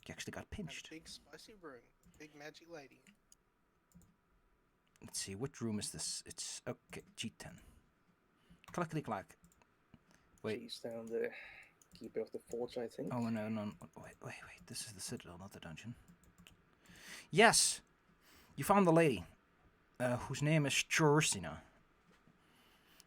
You actually got And pinched. big spicy broom. Big magic lady. Let's see, which room is this? It's okay, G10. Clackety clack. Wait. She's down the keeper of the forge, I think. Oh no. Wait. This is the citadel, not the dungeon. Yes, you found the lady, whose name is Chorsina,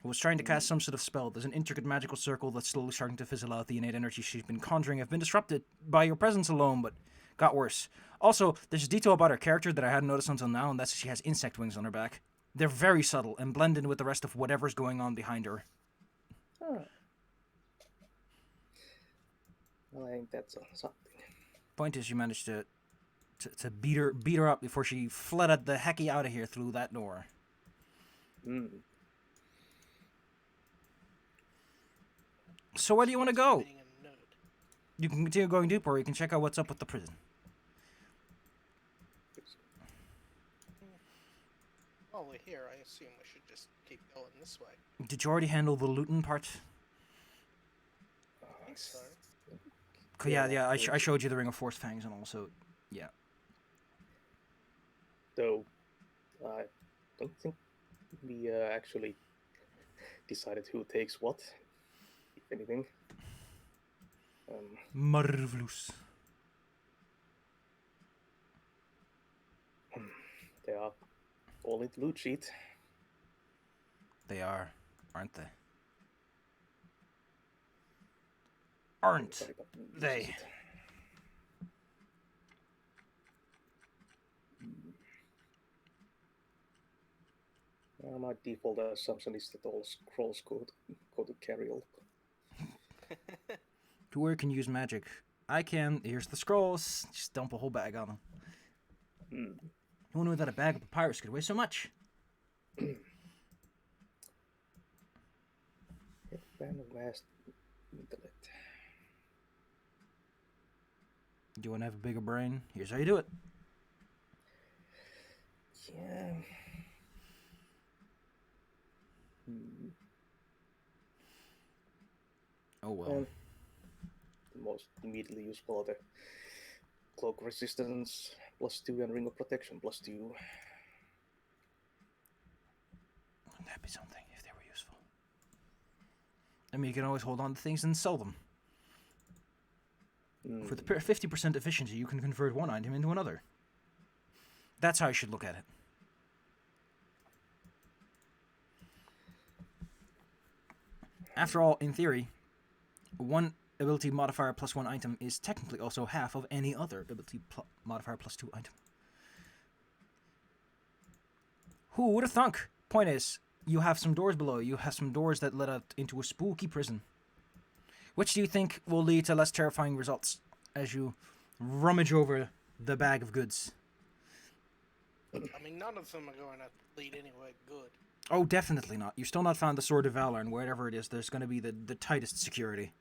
who was trying to cast some sort of spell. There's an intricate magical circle that's slowly starting to fizzle out. The innate energy she's been conjuring have been disrupted by your presence alone, but got worse. Also, there's a detail about her character that I hadn't noticed until now, and that's she has insect wings on her back. They're very subtle and blend in with the rest of whatever's going on behind her. Ah. Well, I think that's something. Point is, you managed to beat her up before she fled the hecky out of here through that door. Hmm. So where do you want to go? Being a nerd. You can continue going deeper, or you can check out what's up with the prison. While we're here, I assume we should just keep going this way. Did you already handle the looting part? I think so. Yeah. I showed you the Ring of Force Fangs and also, yeah. Though, I don't think we actually decided who takes what, if anything. Marvelous. They are all in the loot sheet. They are, aren't they? Aren't Sorry, but they? My default assumption is that all scrolls go to Carriel. To where can use magic? I can. Here's the scrolls. Just dump a whole bag on them. Who knew that a bag of papyrus could weigh so much? Band of vast intellect. Do you want to have a bigger brain? Here's how you do it. Yeah. Oh well. The most immediately useful are the cloak resistance +2 and ring of protection +2. Wouldn't that be something if they were useful? I mean, you can always hold on to things and sell them. For the 50% efficiency, you can convert one item into another. That's how you should look at it. After all, in theory, one ability modifier plus one item is technically also half of any other ability modifier plus two item. Who would have thunk? Point is, you have some doors below. You have some doors that let out into a spooky prison. Which do you think will lead to less terrifying results as you rummage over the bag of goods? I mean, none of them are going to lead anywhere good. Oh, definitely not. You've still not found the Sword of Valor, and wherever it is, there's going to be the tightest security.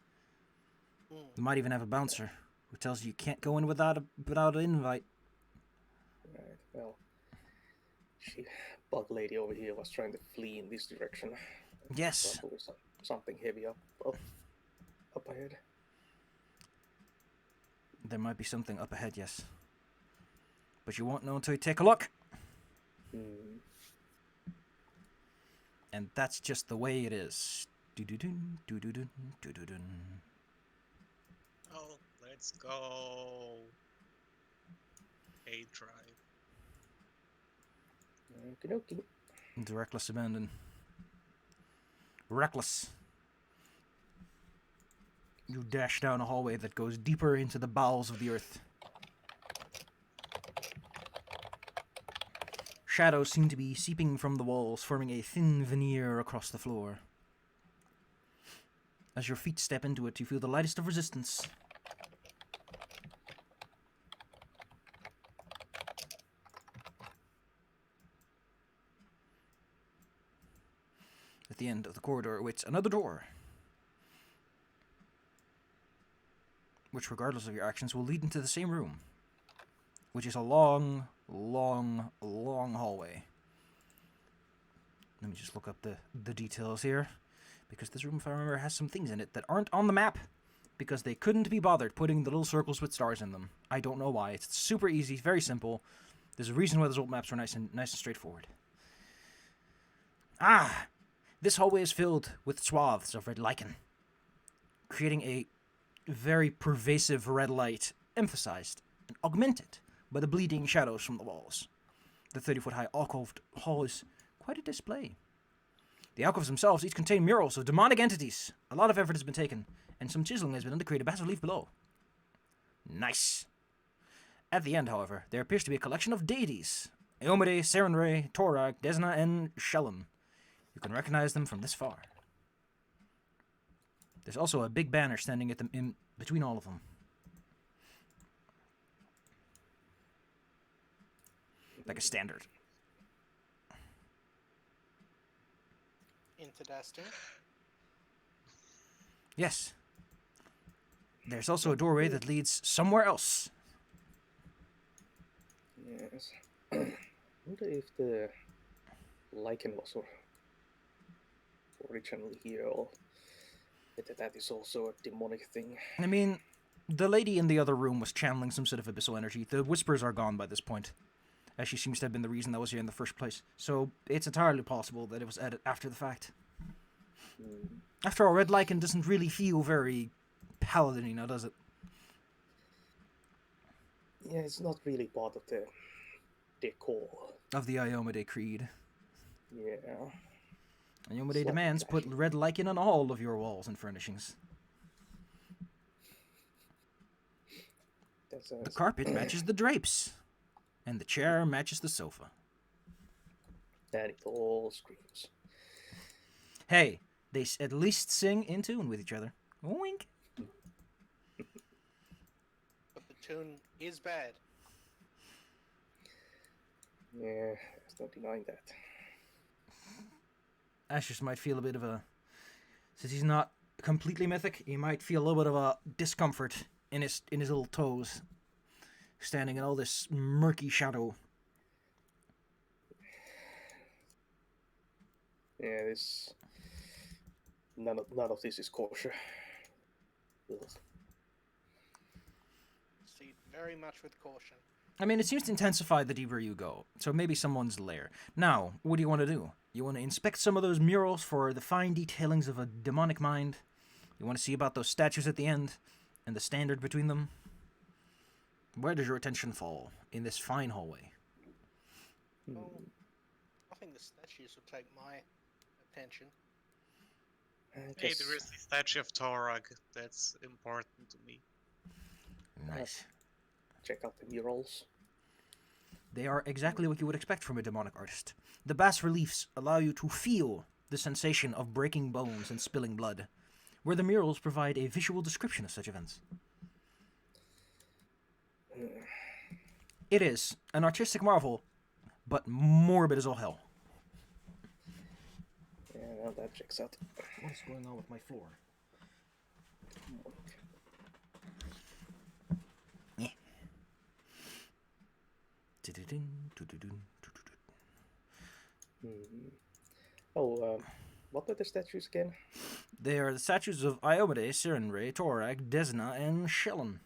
You might even have a bouncer who tells you can't go in without an invite. Right, well, bug lady over here was trying to flee in this direction. Yes. Probably something heavy up ahead. There might be something up ahead, yes. But you won't know until you take a look. And that's just the way it is. Do-do-dun, do-do-dun, do-do-dun. Oh, let's go. A drive. Okie Into reckless abandon. Reckless. You dash down a hallway that goes deeper into the bowels of the earth. Shadows seem to be seeping from the walls, forming a thin veneer across the floor. As your feet step into it, you feel the lightest of resistance. At the end of the corridor awaits another door, which, regardless of your actions, will lead into the same room, which is a long, long, long hallway. Let me just look up the details here, because this room, if I remember, has some things in it that aren't on the map, because they couldn't be bothered putting the little circles with stars in them. I don't know why. It's super easy, very simple. There's a reason why those old maps were nice and straightforward. Ah! This hallway is filled with swaths of red lichen, creating a very pervasive red light, emphasized and augmented by the bleeding shadows from the walls. The 30-foot-high alcoved hall is quite a display. The alcoves themselves each contain murals of demonic entities. A lot of effort has been taken, and some chiseling has been done to create a bas-relief below. Nice. At the end, however, there appears to be a collection of deities. Eomade, Sarenrae, Torag, Desna, and Shellen. You can recognize them from this far. There's also a big banner standing at in between all of them. Like a standard. Interesting. Yes. There's also a doorway that leads somewhere else. Yes. Wonder if the lichen was originally here, or that is also a demonic thing. I mean, the lady in the other room was channeling some sort of abyssal energy. The whispers are gone by this point, as she seems to have been the reason that was here in the first place. So it's entirely possible that it was added after the fact. After all, red lichen doesn't really feel very paladin-y now, does it? Yeah, it's not really part of the decor. Of the Iomade Creed. Yeah. Iomade Slightly demands put flashy. red lichen on all of your walls and furnishings. That's The carpet matches the drapes, and the chair matches the sofa. that it all screams. Hey, they at least sing in tune with each other. Wink. But the tune is bad. Yeah, there's no denying that. Ashes might feel a bit of a... Since he's not completely mythic, he might feel a little bit of a discomfort in his little toes, standing in all this murky shadow. Yeah, this none of this is kosher. Ugh. Proceed very much with caution. I mean, it seems to intensify the deeper you go, so maybe someone's lair. Now, what do you want to do? You want to inspect some of those murals for the fine detailings of a demonic mind? You want to see about those statues at the end, and the standard between them? Where does your attention fall in this fine hallway? Well, I think the statues will take my attention. I Hey, guess there is the statue of Torag. That's important to me. Nice. check out the murals. They are exactly what you would expect from a demonic artist. The bas-reliefs allow you to feel the sensation of breaking bones and spilling blood, where the murals provide a visual description of such events. It is an artistic marvel, but morbid as all hell. Yeah, well, that checks out. What is going on with my floor? Oh, what are the statues again? They are the statues of Iomade, Sarenrae, Torag, Desna, and Shellen.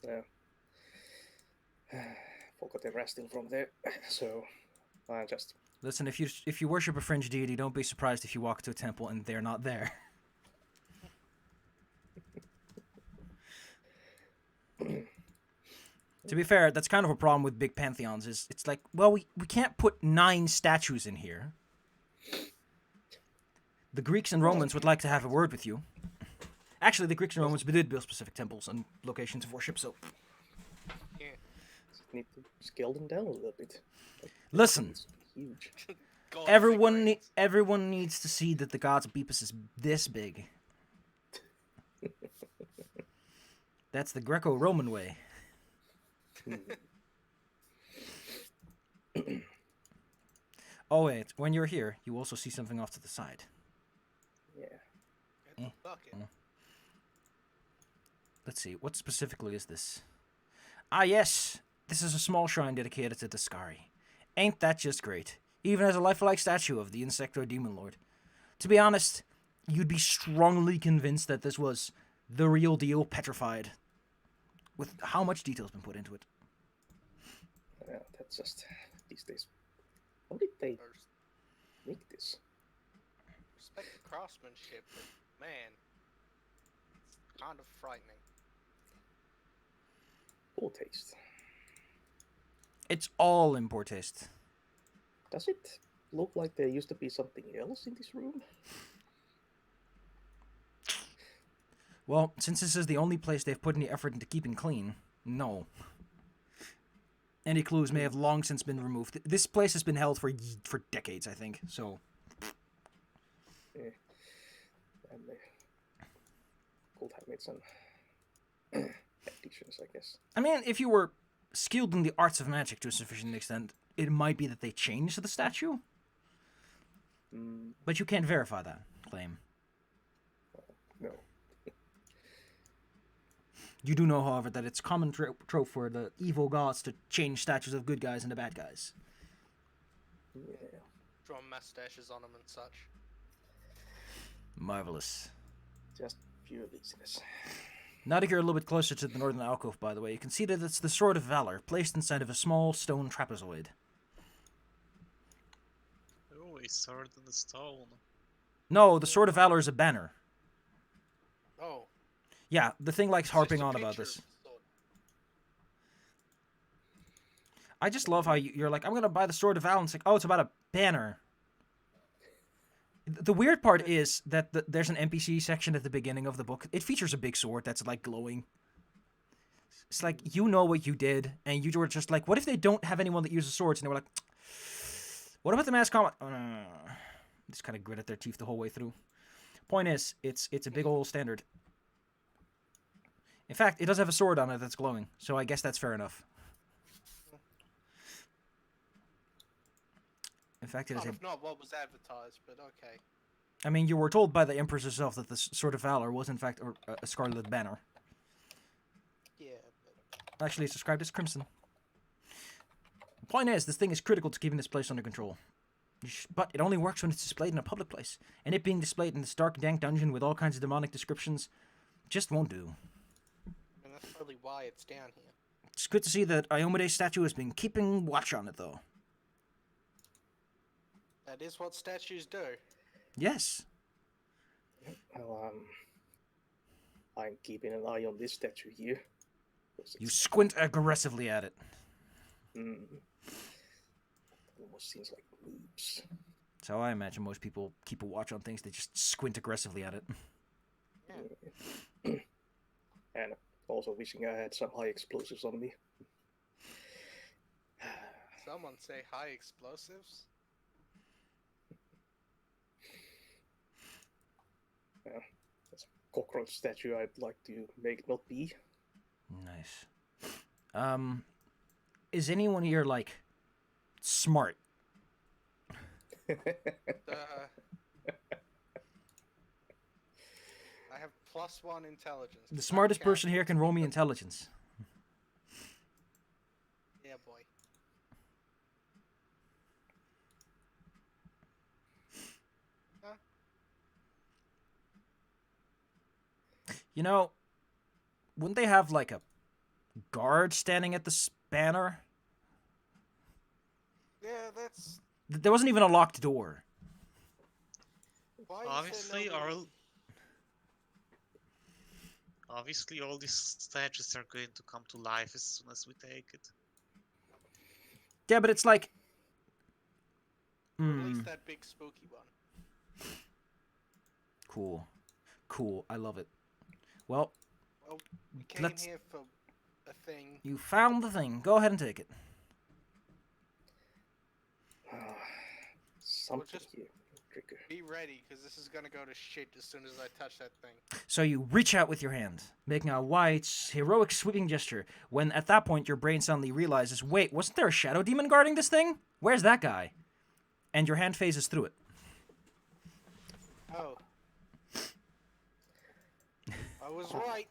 Yeah. Forgot the resting from there, so I just... Listen, if you worship a fringe deity, don't be surprised if you walk to a temple and they're not there. To be fair, that's kind of a problem with big pantheons. It's like, well, we can't put 9 statues in here. The Greeks and Romans would like to have a word with you. Actually, the Greeks and Romans did build specific temples and locations of worship, so... Yeah. need to scale them down a little bit. Like, Listen, it's huge. God everyone figurines. needs to see that the gods of Beepus is this big. That's the Greco-Roman way. Oh wait, when you're here, you also see something off to the side. Yeah. Get the bucket. Let's see, what specifically is this? Ah yes, this is a small shrine dedicated to Daskari. Ain't that just great? Even as a lifelike statue of the Insector Demon Lord. To be honest, you'd be strongly convinced that this was the real deal, petrified. With how much detail's been put into it. Yeah, that's just these days. How did they There's make this? respect the craftsmanship, but man, it's kind of frightening. Poor taste. It's all in poor taste. Does it look like there used to be something else in this room? Well, since this is the only place they've put any effort into keeping clean, no. Any clues may have long since been removed. This place has been held for decades, I think, so... Yeah. And could have made some additions, I guess. I mean, if you were skilled in the arts of magic to a sufficient extent, it might be that they changed the statue. But you can't verify that claim. No. You do know, however, that it's common trope for the evil gods to change statues of good guys into bad guys. Yeah. Draw mustaches on them and such. Marvelous. Just pure laziness. Now that you're a little bit closer to the northern alcove, by the way, you can see that it's the Sword of Valor, placed inside of a small stone trapezoid. Oh, a sword in the stone. No, the Sword of Valor is a banner. Oh. Yeah, the thing likes it's harping just a on about picture this. of the sword. I just love how you're like, I'm going to buy the Sword of Valor, and it's like, oh, it's about a banner. The weird part is that there's an NPC section at the beginning of the book. It features a big sword that's, like, glowing. It's like, you know what you did, and you were just like, what if they don't have anyone that uses swords? And they were like, what about the mass combat? Just kind of gritted their teeth the whole way through. Point is, it's a big old standard. In fact, it does have a sword on it that's glowing, so I guess that's fair enough. In fact, it is Kind of not what was advertised, but okay. I mean, you were told by the Empress herself that the Sword of Valor was, in fact, a scarlet banner. Yeah, but Actually, it's described as crimson. The point is, this thing is critical to keeping this place under control. But it only works when it's displayed in a public place. And it being displayed in this dark, dank dungeon with all kinds of demonic descriptions just won't do. and that's probably why it's down here. It's good to see that Iomede's statue has been keeping watch on it, though. That is what statues do. Yes. Well, I'm keeping an eye on this statue here. You squint aggressively at it. Almost seems like moves. That's how I imagine most people keep a watch on things. They just squint aggressively at it. Yeah. And also wishing I had some high explosives on me. Someone say high explosives? That's a cockroach statue I'd like to make it not be. Nice. Is anyone here, like, smart? I have +1 intelligence. The Does that smartest count? person here can roll me intelligence. Yeah, boy. Huh? You know, wouldn't they have, like, a guard standing at the banner? Yeah, that's... There wasn't even a locked door. Why is Obviously, there no... obviously, all these statues are going to come to life as soon as we take it. Yeah, but it's like... At least that big spooky one. Cool. Cool. I love it. Well, Well, we came let's... here for a thing. You found the thing. Go ahead and take it. Something just- here. Trigger. Be ready, because this is gonna go to shit as soon as I touch that thing. So you reach out with your hand, making a wide, heroic sweeping gesture, when at that point your brain suddenly realizes, wait, wasn't there a shadow demon guarding this thing? Where's that guy? And your hand phases through it. Oh. I was right.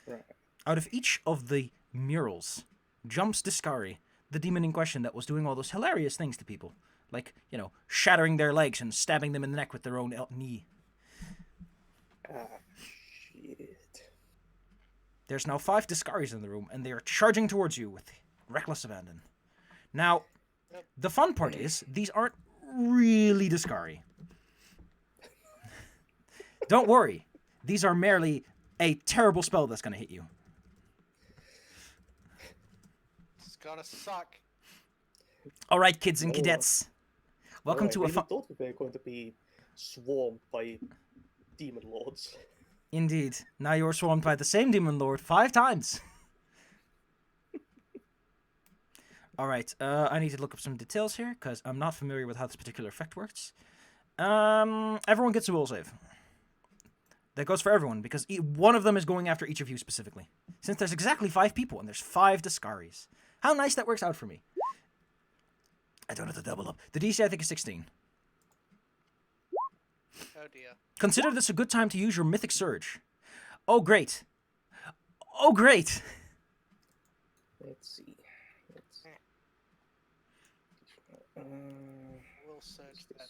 Right. Out of each of the murals jumps Discari, the demon in question that was doing all those hilarious things to people. Like, you know, shattering their legs and stabbing them in the neck with their own knee. Ah, shit. There's now 5 Discaris in the room, and they are charging towards you with reckless abandon. Now, Yep. the fun part is, these aren't really Discari. Don't worry. These are merely a terrible spell that's going to hit you. It's gonna suck. All right, kids and No. cadets. Welcome I to really a thought we were going to be swarmed by demon lords. Indeed. Now you're swarmed by the same demon lord 5 times. All right. I need to look up some details here because I'm not familiar with how this particular effect works. Everyone gets a will save. That goes for everyone because one of them is going after each of you specifically. Since there's exactly 5 people and there's 5 Discaris. How nice that works out for me. I don't have to double up. The DC I think is 16. Oh dear. Consider this a good time to use your Mythic Surge. Oh, great. Oh, great. Let's see. We'll search that.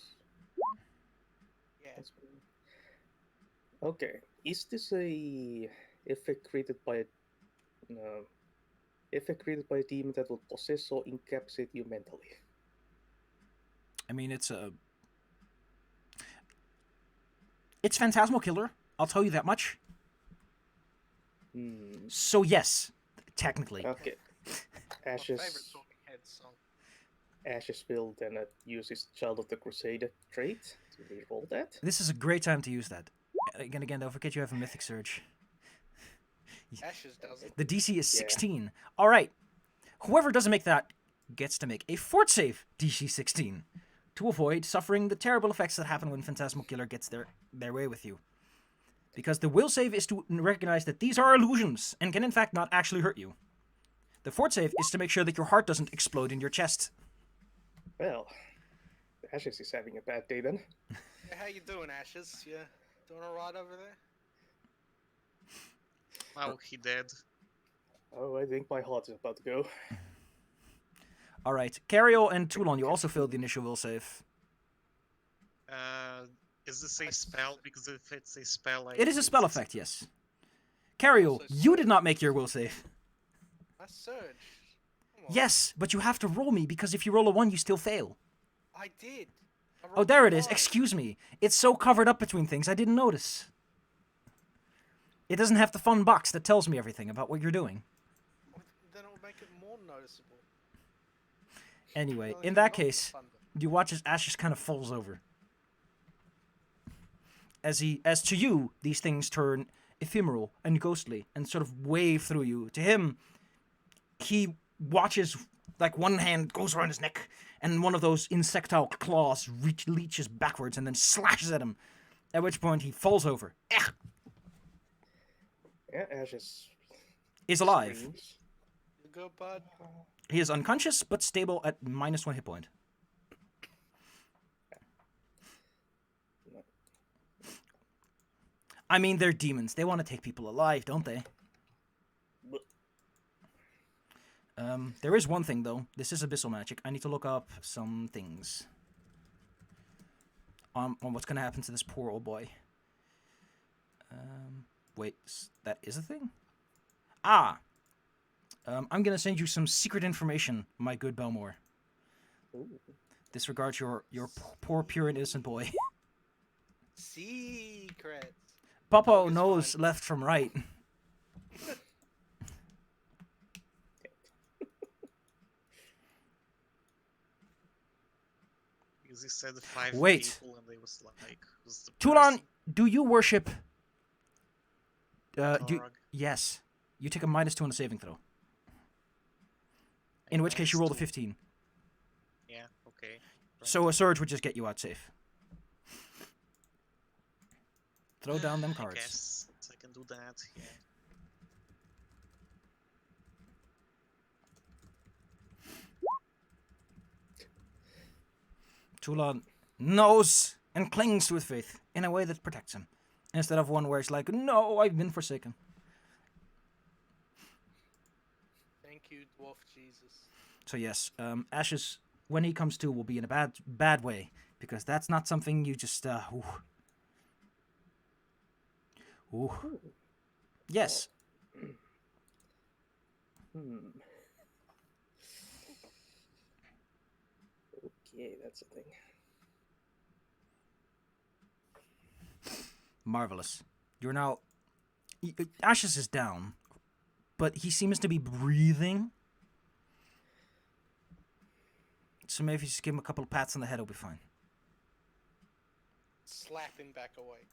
Yeah. Okay. Is this a effect created by a demon that will possess or incapacitate you mentally? I mean, it's Phantasmal Killer. I'll tell you that much. So yes, technically. Okay. My favorite Ashes. Talking Heads song. Ashes will then use his Child of the Crusader trait to reroll that. This is a great time to use that. Again, don't forget you have a Mythic Surge. Ashes does it. The DC is Yeah. 16. All right. Whoever doesn't make that gets to make a fort save DC 16 to avoid suffering the terrible effects that happen when Phantasmal Killer gets their way with you. Because the will save is to recognize that these are illusions and can in fact not actually hurt you. The fort save is to make sure that your heart doesn't explode in your chest. Well, Ashes is having a bad day then. Hey, how you doing, Ashes? You doing alright over there? Now he dead. Oh, I think my heart is about to go. All right. Cariol and Toulon, you also failed the initial will save. Is this a spell? Because if it's a spell, It is a spell effect, yes. Cariol, you did not make your will save. I surge. Come on. Yes, but you have to roll me because if you roll a 1, you still fail. I did. I Oh, rolled there it a is. 5. Excuse me. It's so covered up between things, I didn't notice. It doesn't have the fun box that tells me everything about what you're doing. Then it'll make it more noticeable. Anyway, Well, in it's that not case, Thunder. you watch as Ash just kind of falls over. As to you, these things turn ephemeral and ghostly and sort of wave through you. To him, he watches like one hand goes around his neck and one of those insectile claws reaches backwards and then slashes at him. At which point he falls over. Yeah, Ashes Is alive. screams. You good, bud? He is unconscious but stable at -1 hit point. I mean, they're demons. They want to take people alive, don't they? There is one thing, though. This is abyssal magic. I need to look up some things. On what's going to happen to this poor old boy. Wait, that is a thing? Ah! I'm going to send you some secret information, my good Belmore. Ooh. This regards your poor, pure, and innocent boy. Secrets. Popo it's knows fine. left from right. Because he said 5 Wait. people and they was like, who's the Toulon, person? do you worship... do Torag? yes. You take a -2 on the saving throw. In which case you roll a 15. Yeah, okay. So a surge would just get you out safe. Throw down them I cards. guess I can do that, yeah. Toulon knows and clings to his faith in a way that protects him. Instead of one where it's like, no, I've been forsaken. Thank you, Dwarf Jesus. So yes, Ashes, when he comes to, will be in a bad way. Because that's not something you just, ooh. Ooh. Yes. Hmm. Okay, that's a thing. Marvelous. You're now. Ashes is down, but he seems to be breathing. So maybe if you just give him a couple of pats on the head, he'll be fine. Slap him back away.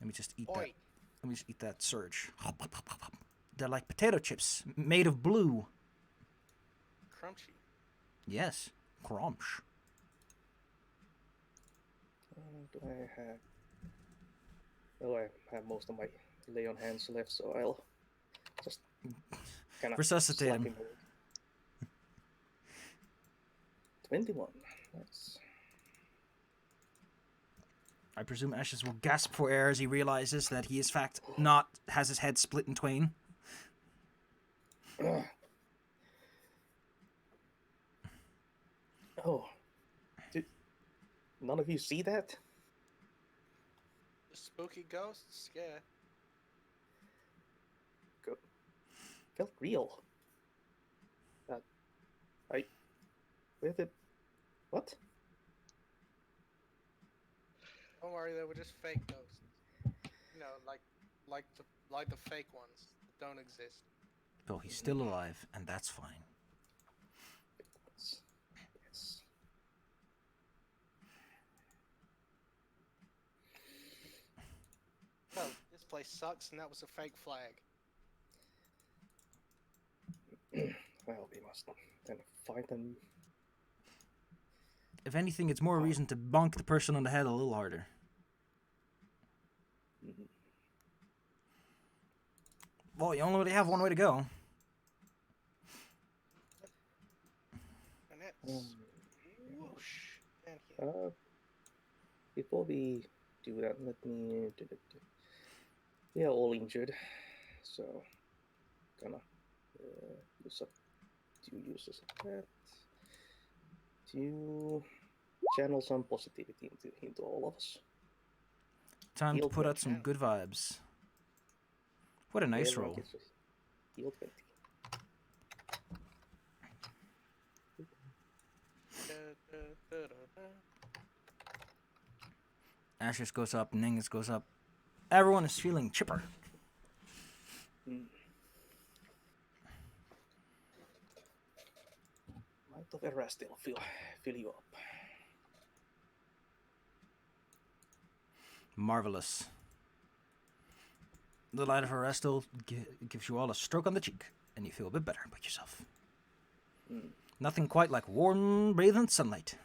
Let me just eat that. Oi! Let me just eat that surge. They're like potato chips, made of blue. Crunchy. Yes, crunch. Do I have? Well, I have most of my lay on hands left, so I'll just kind of Resuscitate slap him. away. 21. Nice. I presume Ashes will gasp for air as he realizes that he is, in fact, has his head split in twain. Oh, did none of you see that? The spooky ghosts? Yeah. Felt real. Where did? What? Don't worry, they were just fake ghosts. You know, like the fake ones that don't exist. Oh, he's still alive, and that's fine. Yes. Well, this place sucks, and that was a fake flag. Well, we must then find them. If anything, it's more reason to bonk the person on the head a little harder. Well, you only really have one way to go. And that's whoosh down here. Before we do that, let me. We are all injured, so gonna use up 2 uses of that to channel some positivity into all of us. Time to Heal put out 20. some good vibes. What a nice Everyone roll. gets a heal 20. Ashes goes up, Ningus goes up. Everyone is feeling chipper. Might of Era still fill you up. Marvelous. The light of Arrestal gives you all a stroke on the cheek, and you feel a bit better about yourself. Nothing quite like warm, breathing sunlight.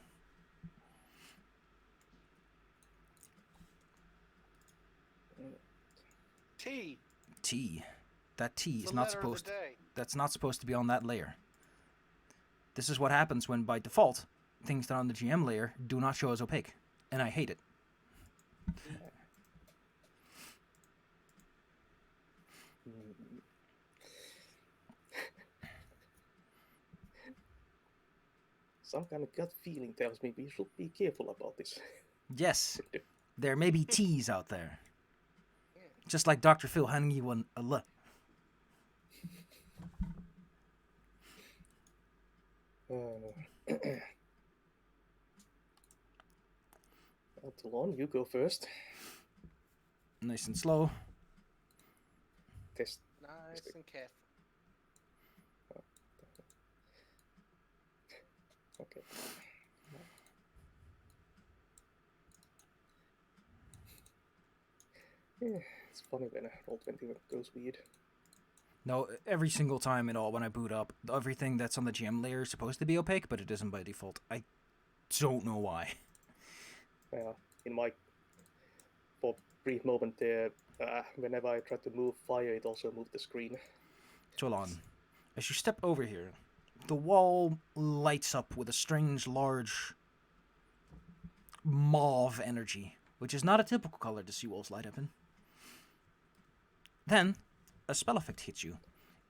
T. T. That T It's is the not letter of supposed. the day. That's not supposed to be on that layer. This is what happens when, by default, things that are on the GM layer do not show as opaque, and I hate it. Some kind of gut feeling tells me we should be careful about this. Yes, there may be T's out there. Just like Dr. Phil handing you a L. Toulon, you go first. Nice and slow. Test. Nice and careful. Okay. Yeah, it's funny when a Roll20 goes weird. No, every single time at all when I boot up, everything that's on the GM layer is supposed to be opaque, but it isn't by default. I don't know why. In my for brief moment there, whenever I tried to move fire, it also moved the screen. Toulon, as you step over here, the wall lights up with a strange, large mauve energy, which is not a typical color to see walls light up in. Then, a spell effect hits you.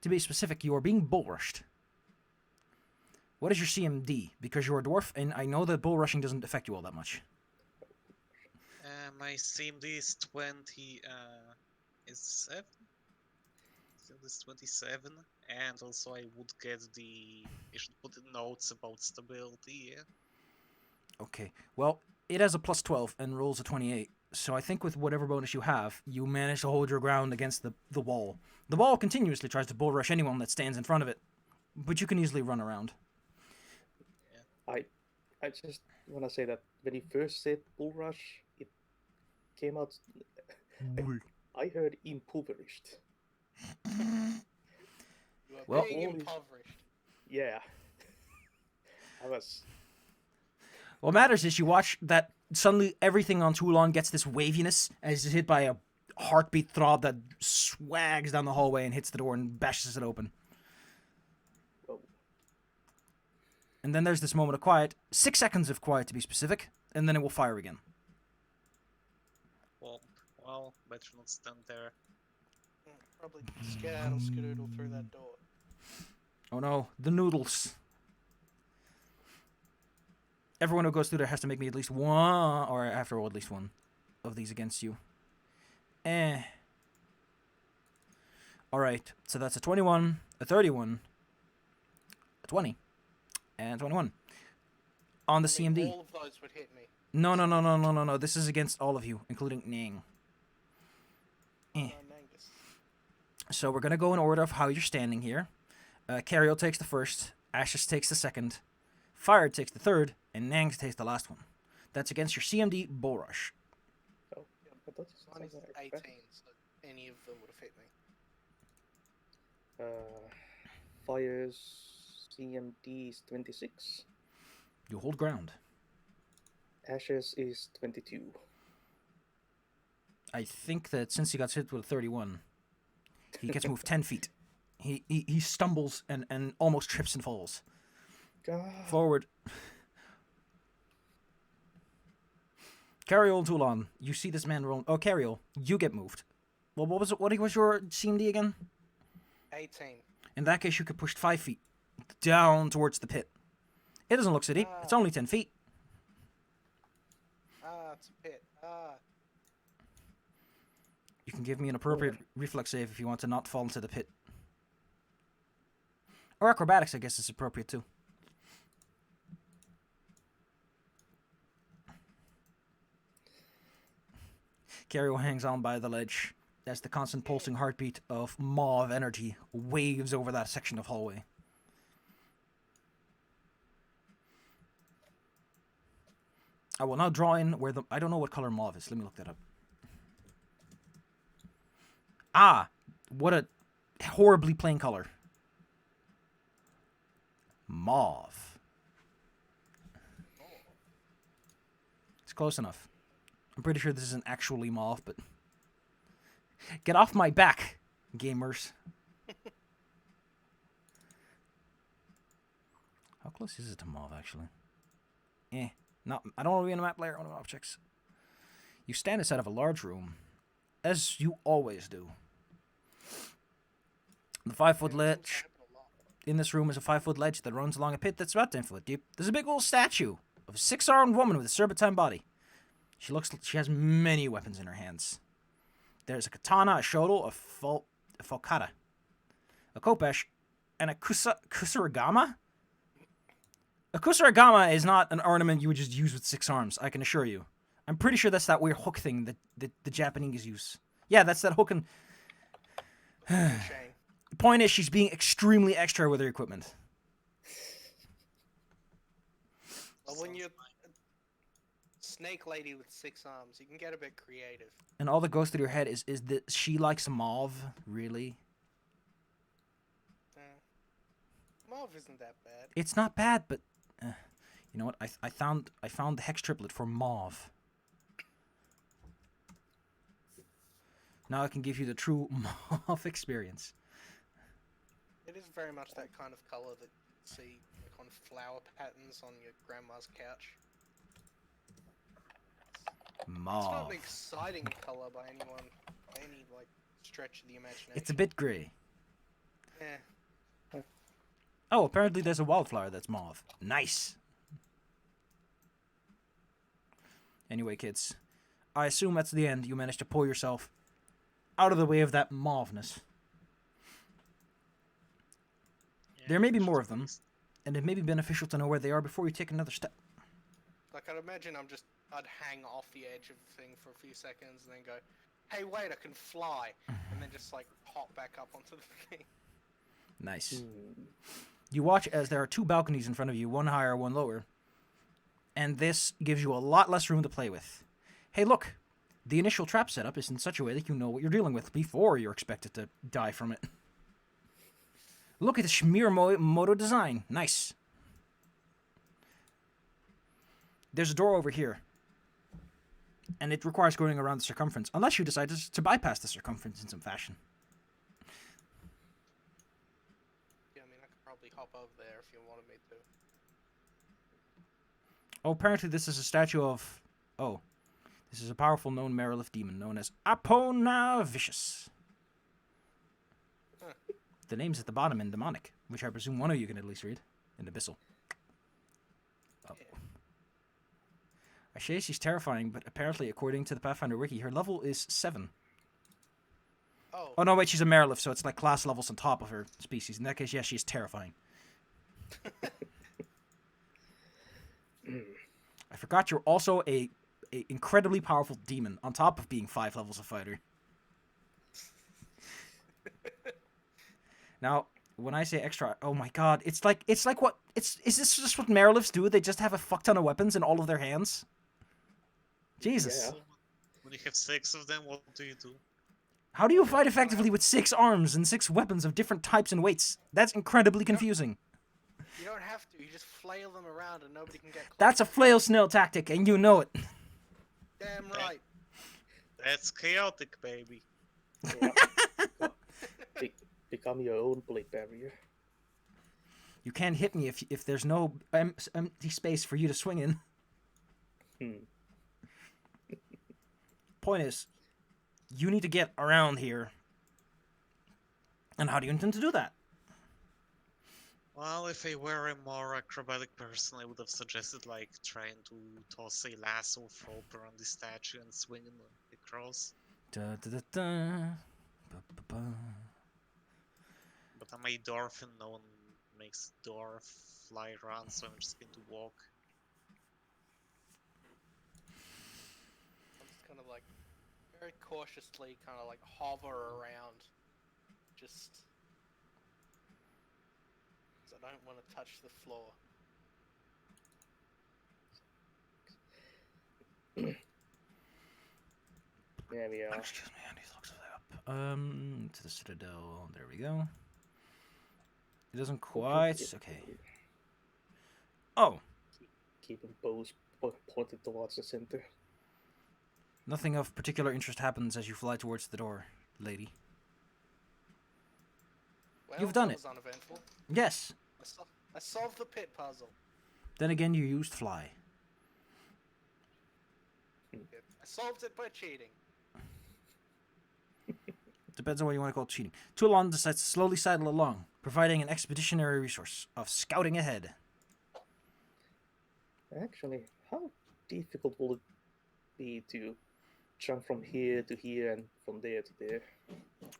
To be specific, you are being bull rushed. What is your CMD? Because you're a dwarf, and I know that bull rushing doesn't affect you all that much. My CMD is 20. Is 7? So this 27, And also I would get I should put in notes about stability, yeah. Okay. Well, it has a plus 12 and rolls a 28. So I think with whatever bonus you have, you manage to hold your ground against the wall. The wall continuously tries to bull rush anyone that stands in front of it, but you can easily run around. I just want to say that when he first said bull rush, it came out. I heard impoverished. You are Well- being All these- impoverished. Yeah. I was. What matters is you watch that suddenly everything on Toulon gets this waviness as it's hit by a heartbeat throb that swags down the hallway and hits the door and bashes it open. Whoa. And then there's this moment of quiet, 6 seconds of quiet to be specific, and then it will fire again. Well, better not stand there. Probably skedaddle skadoodle through that door. Oh no, the noodles. Everyone who goes through there has to make me at least one, or after all, at least one of these against you. Alright, so that's a 21, a 31, a 20, and 21. On the I mean, CMD. all of those would hit me. No. This is against all of you, including Ning. Mangus. So we're going to go in order of how you're standing here. Cariel takes the first, Ashes takes the second, Fire takes the third, and Nang takes the last one. That's against your CMD Bull Rush. Oh, I thought you Mine is said something like 18, so any of them would have hit me. Fire's CMD is 26. You hold ground. Ashes is 22. I think that since he got hit with a 31, he gets moved 10 feet. He stumbles and almost trips and falls. God. Forward. Cariol and Toulon, you see this man roll. Oh, Cariol, you get moved. Well, what was it? What was your CMD again? 18. In that case, you could push 5 feet down towards the pit. It doesn't look so deep. It's only 10 feet. It's a pit. You can give me an appropriate reflex save if you want to not fall into the pit. Or acrobatics, I guess, is appropriate too. Cariol hangs on by the ledge as the constant pulsing heartbeat of mauve energy waves over that section of hallway. I will now draw in where the... I don't know what color mauve is. Let me look that up. Ah! What a horribly plain color. Mauve. It's close enough. I'm pretty sure this isn't actually mauve, but... Get off my back, gamers. How close is it to mauve, actually? No, I don't want to be in a map layer. I want objects. You stand inside of a large room, as you always do. The 5-foot ledge. In this room is a 5-foot ledge that runs along a pit that's about 10 foot deep. There's a big old statue of a 6-armed woman with a serpentine body. She has many weapons in her hands. There's a katana, a shoto, a falcata, a kopesh, and a kusarigama? A kusarigama is not an ornament you would just use with 6 arms, I can assure you. I'm pretty sure that's that weird hook thing that the Japanese use. Yeah, that's that hook and... The point is, she's being extremely extra with her equipment. Well, when you're a snake lady with 6 arms, you can get a bit creative. And all that goes through your head is that she likes mauve, really? Mauve isn't that bad. It's not bad, but... you know what? I found the hex triplet for mauve. Now I can give you the true mauve experience. It is very much that kind of color that you see like on flower patterns on your grandma's couch. It's not Mauve. an exciting color by any like stretch of the imagination. It's a bit grey. Yeah. Oh, apparently there's a wildflower that's mauve. Nice. Anyway, kids, I assume that's the end. You managed to pull yourself out of the way of that mauveness. There may be more of them, and it may be beneficial to know where they are before you take another step. Like, I'd imagine I'd hang off the edge of the thing for a few seconds and then go, hey, wait, I can fly. And then just, like, hop back up onto the thing. Nice. You watch as there are two balconies in front of you, one higher, one lower. And this gives you a lot less room to play with. Hey, look. The initial trap setup is in such a way that you know what you're dealing with before you're expected to die from it. Look at the Schmier Moto design. Nice. There's a door over here. And it requires going around the circumference, unless you decide to bypass the circumference in some fashion. Yeah, I mean, I could probably hop over there if you wanted me to. Oh, apparently this is a statue of... Oh. This is a powerful known Merilith demon known as Apona Vicious. Huh. The name's at the bottom in Demonic, which I presume one of you can at least read. In Abyssal. Oh. Yeah. I say she's terrifying, but apparently, according to the Pathfinder wiki, her level is 7. Oh. Oh, no, wait, she's a Merilith, so it's like class levels on top of her species. In that case, yes, she is terrifying. I forgot you're also a incredibly powerful demon on top of being 5 levels of fighter. Now, when I say extra, oh my god, it's like what is this just what Meriliths do? They just have a fuck ton of weapons in all of their hands. Jesus. Yeah. When you have 6 of them, what do you do? How do you fight effectively with 6 arms and 6 weapons of different types and weights? That's incredibly confusing. You don't have to. You just flail them around and nobody can get close. That's a flail snail tactic, and you know it. Damn right. That's chaotic, baby. Yeah. Become your own blade barrier. You can't hit me if there's no empty space for you to swing in. Point is, you need to get around here. And how do you intend to do that? Well, if I were a more acrobatic person, I would have suggested, like, trying to toss a lasso of rope around the statue and swing it across. Da, da, da, da. Ba, ba, ba. But I'm a dwarf and no one makes dwarf fly around, so I'm just going to walk. I'm just gonna, like, very cautiously kind of, like, hover around. Just... I don't want to touch the floor. There we are. Excuse me, I need to look something up. To the Citadel. There we go. It doesn't quite... Okay. Oh! Keeping bows pointed towards the center. Nothing of particular interest happens as you fly towards the door, lady. Well, You've done that it. was uneventful. Yes. I solved the pit puzzle. Then again, you used fly. I solved it by cheating. Depends on what you want to call cheating. Toulon decides to slowly sidle along, providing an expeditionary resource of scouting ahead. Actually, how difficult will it be to jump from here to here and from there to there?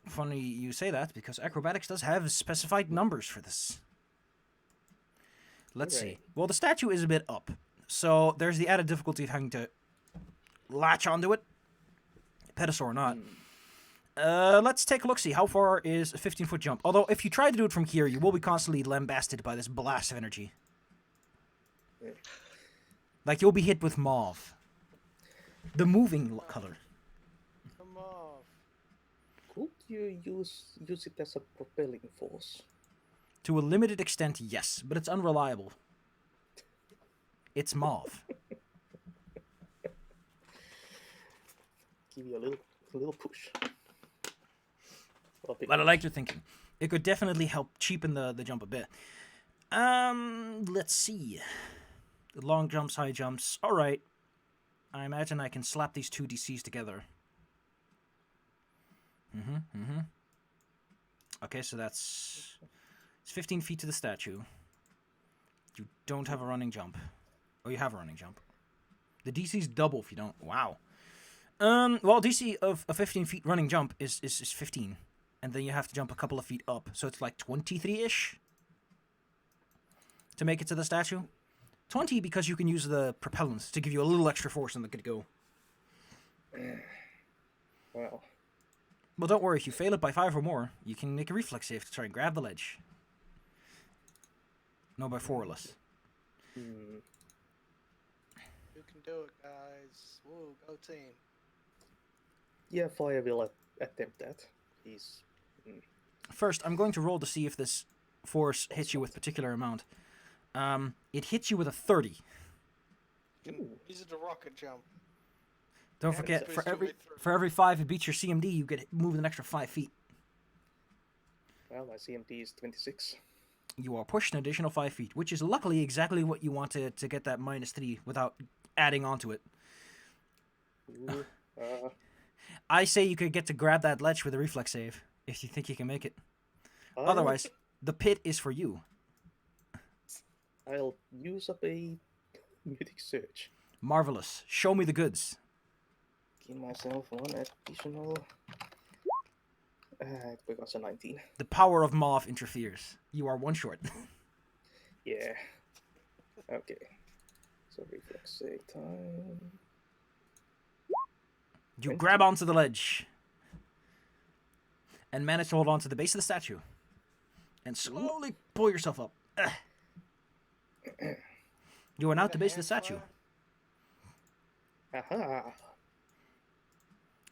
Funny you say that, because acrobatics does have specified numbers for this. Let's see. Right. Well, the statue is a bit up, so there's the added difficulty of having to latch onto it, pedestal or not. Let's take a look-see. How far is a 15-foot jump? Although, if you try to do it from here, you will be constantly lambasted by this blast of energy. Yeah. Like, you'll be hit with mauve. The moving color. Come on. Could you use it as a propelling force? To a limited extent, yes, but it's unreliable. It's mauve. Give you a little push. But I like your thinking. It could definitely help cheapen the jump a bit. Let's see. Long jumps, high jumps. All right. I imagine I can slap these two DCs together. Okay, so it's 15 feet to the statue. You don't have a running jump. Oh, you have a running jump. The DC's double if you don't. Wow. Well, DC of a 15 feet running jump is 15. And then you have to jump a couple of feet up. So it's like 23-ish. to make it to the statue. 20 because you can use the propellants to give you a little extra force on the get-go. Well, Well, don't worry. If you fail it by 5 or more, you can make a reflex save to try and grab the ledge. No, by 4 or less. hmm. You can do it, guys. Woo, go team. Yeah, Fire will attempt that. He's... First, I'm going to roll to see if this force hits you with particular amount. It hits you with a 30. You can Ooh. use it to rocket jump. Don't Yeah, forget, it's for supposed to be for every 5 it beats your CMD, you get moved an extra 5 feet. Well, my CMD is 26. You are pushed an additional 5 feet, which is luckily exactly what you want to get that -3 without adding onto it. Ooh, I say you could get to grab that ledge with a reflex save, if you think you can make it. Otherwise, the pit is for you. I'll use up a mythic search. Marvelous. Show me the goods. Give myself one additional. It becomes a 19. The power of Mav interferes. You are one short. Yeah. Okay. So reflex save time. You grab onto the ledge and manage to hold on to the base of the statue and slowly pull yourself up. You are now at the base of the statue. Aha!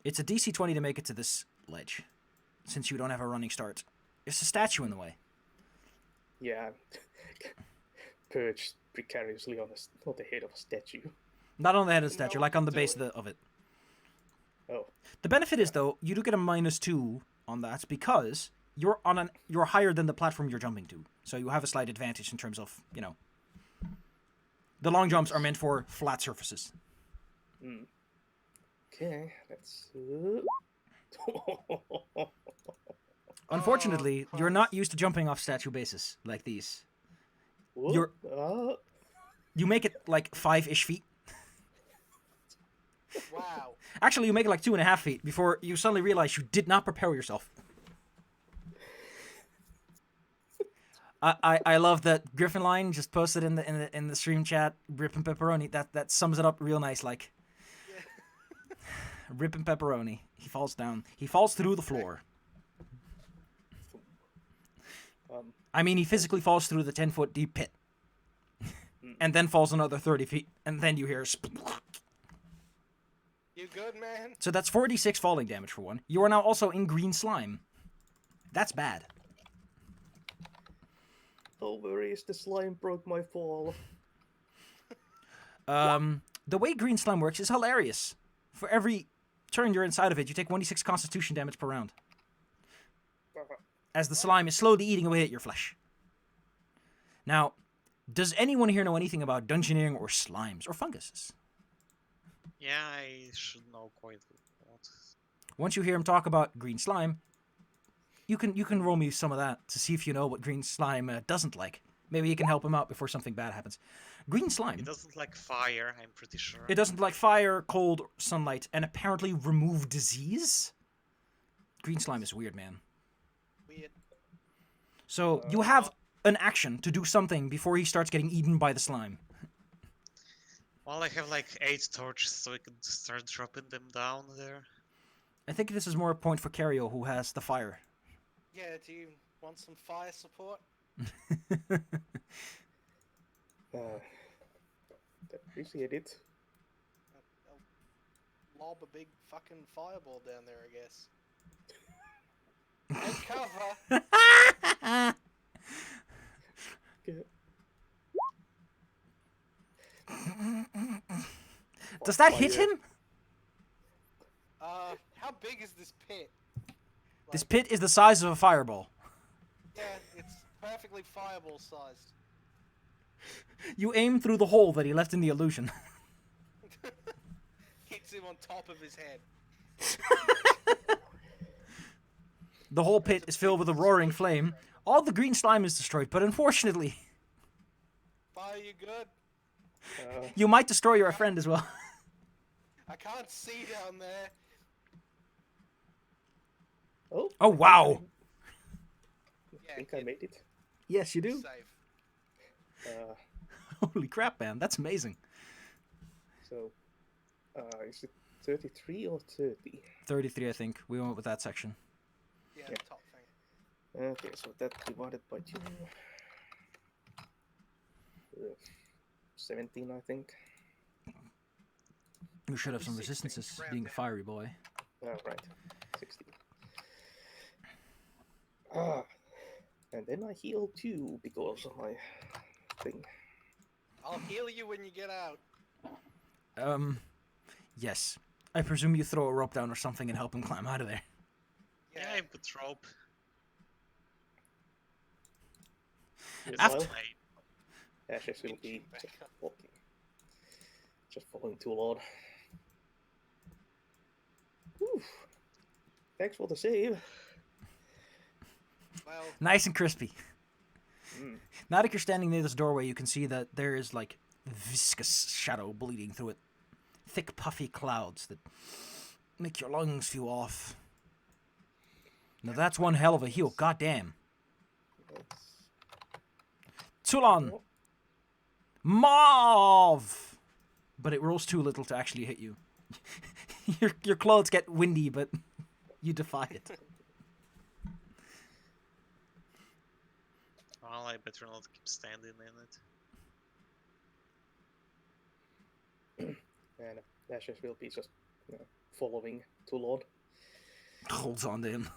It's a DC 20 to make it to this ledge, since you don't have a running start. It's a statue in the way. Yeah. Perched precariously on the head of a statue. Not on the head of the You know statue, what like on to the do base it. of it. Oh. The benefit is, though, you do get a -2 on that because you're higher than the platform you're jumping to. So you have a slight advantage in terms of, the long jumps are meant for flat surfaces. Hmm. Okay, let's... Unfortunately, you're not used to jumping off statue bases like these. You're- You make it like 5-ish feet. Wow. Actually, you make it like 2.5 feet before you suddenly realize you did not prepare yourself. I love that Griffin line just posted in the stream chat. Rip and pepperoni. That sums it up real nice. Like Yeah. Rip and pepperoni. He falls down. He falls through the floor. I mean, he physically falls through the 10-foot deep pit, and then falls another 30 feet, and then you hear. You good, man? So that's 46 falling damage for one. You are now also in green slime. That's bad. Oh, where is the slime broke my fall? The way green slime works is hilarious. For every turn you're inside of it, you take 1d6 constitution damage per round, as the slime is slowly eating away at your flesh. Now, does anyone here know anything about dungeoneering or slimes or funguses? Yeah, I should know quite a lot. Once you hear him talk about green slime, you can roll me some of that to see if you know what green slime doesn't like. Maybe you can help him out before something bad happens. Green slime. It doesn't like fire, I'm pretty sure. It doesn't like fire, cold, sunlight, and apparently remove disease. Green slime is weird, man. Weird. So you have an action to do something before he starts getting eaten by the slime. Well, I have like 8 torches, so I can start dropping them down there. I think this is more a point for Cario, who has the fire. Yeah, do you want some fire support? Appreciate it. I'll lob a big fucking fireball down there, I guess. Take cover! Okay. Does that hit him? How big is this pit? This pit is the size of a fireball. Yeah, it's perfectly fireball sized. You aim through the hole that he left in the illusion. Hits him on top of his head. The whole pit is filled with a roaring flame. All the green slime is destroyed, but unfortunately, Fire, you good? you might destroy your friend as well. I can't see down there. Oh, wow. I think I made it. Yes, you do. Safe. Holy crap, man. That's amazing. So, is it 33 or 30? 33, I think. We went with that section. Yeah, Yeah. top thing. Okay, so that divided by 2. 17, I think. You should have some 16, resistances, round being a down. fiery boy. Right. 16. Ah, and then I heal 2 because of my thing. I'll heal you when you get out. Yes. I presume you throw a rope down or something and help him climb out of there. Yeah, I put rope. After- Ashes will be Inching back just up. walking. Just following too long. Whew. Thanks for the save. Well, Nice and crispy. Mm. Now that you're standing near this doorway, you can see that there is, like, viscous shadow bleeding through it. Thick, puffy clouds that make your lungs feel off. Now that's one hell of a heal, goddamn. That's... Toulon! Oh, Mauve! But it rolls too little to actually hit you. Your clothes get windy, but you defy it. Well, I better not keep standing in it. and Ashes will be just following too long. Holds on to him.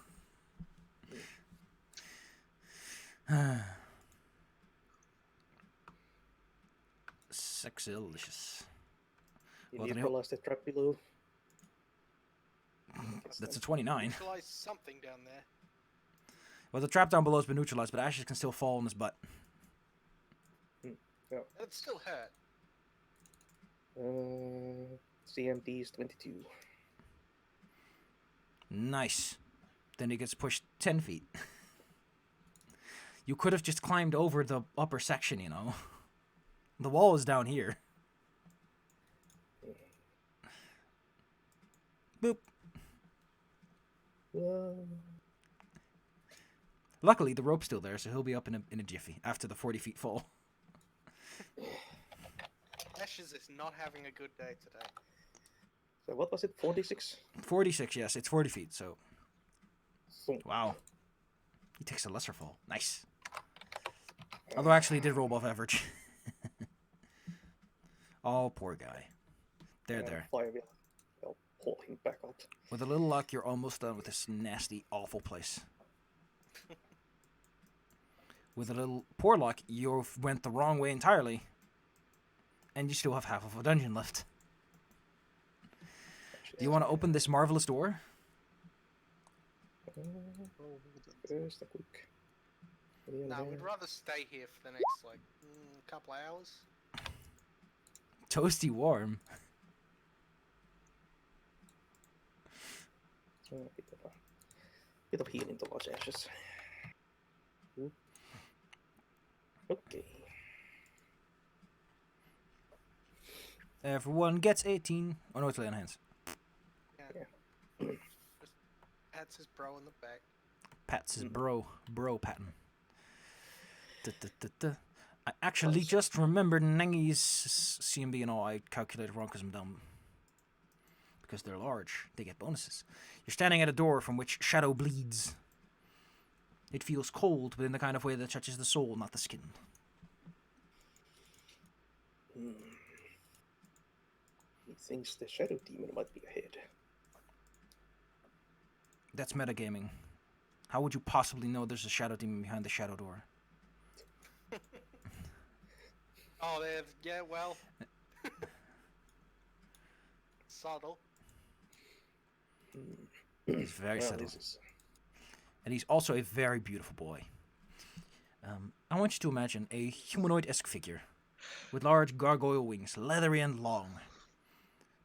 Sexylicious. You Well, then neutralize the trap below. That's a 29. neutralize something down there. Well, the trap down below has been neutralized, but Ashes can still fall on his butt. It still hurt. CMD is 22. Nice. Then he gets pushed 10 feet. You could have just climbed over the upper section, you know. The wall is down here. Boop. Luckily, the rope's still there, so he'll be up in a jiffy after the 40 feet fall. Ashes is not having a good day today. So what was it? 46? 46, yes, it's 40 feet, so... Thump. Wow. He takes a lesser fall. Nice. Although actually he did roll above average. Oh, poor guy. There. Fire will pull him back up. With a little luck, you're almost done with this nasty, awful place. With a little poor luck, you went the wrong way entirely. And you still have half of a dungeon left. Do you want to open this marvelous door? First a quick. No, we'd rather stay here for the next, like, couple hours. Toasty warm. A bit of healing to large Ashes. Okay. Everyone gets 18. Oh no, it's lay on hands. Yeah. Just pats his bro in the back. Pats his bro pattern. I actually just remembered Nengi's CMB and all. I calculated wrong because I'm dumb. Because they're large, they get bonuses. You're standing at a door from which shadow bleeds. It feels cold, but in the kind of way that touches the soul, not the skin. He thinks the Shadow Demon might be ahead. That's metagaming. How would you possibly know there's a shadow demon behind the shadow door? Oh, yeah, well. Subtle. He's very Well, subtle. this is... And he's also a very beautiful boy. I want you to imagine a humanoid-esque figure with large gargoyle wings, leathery and long,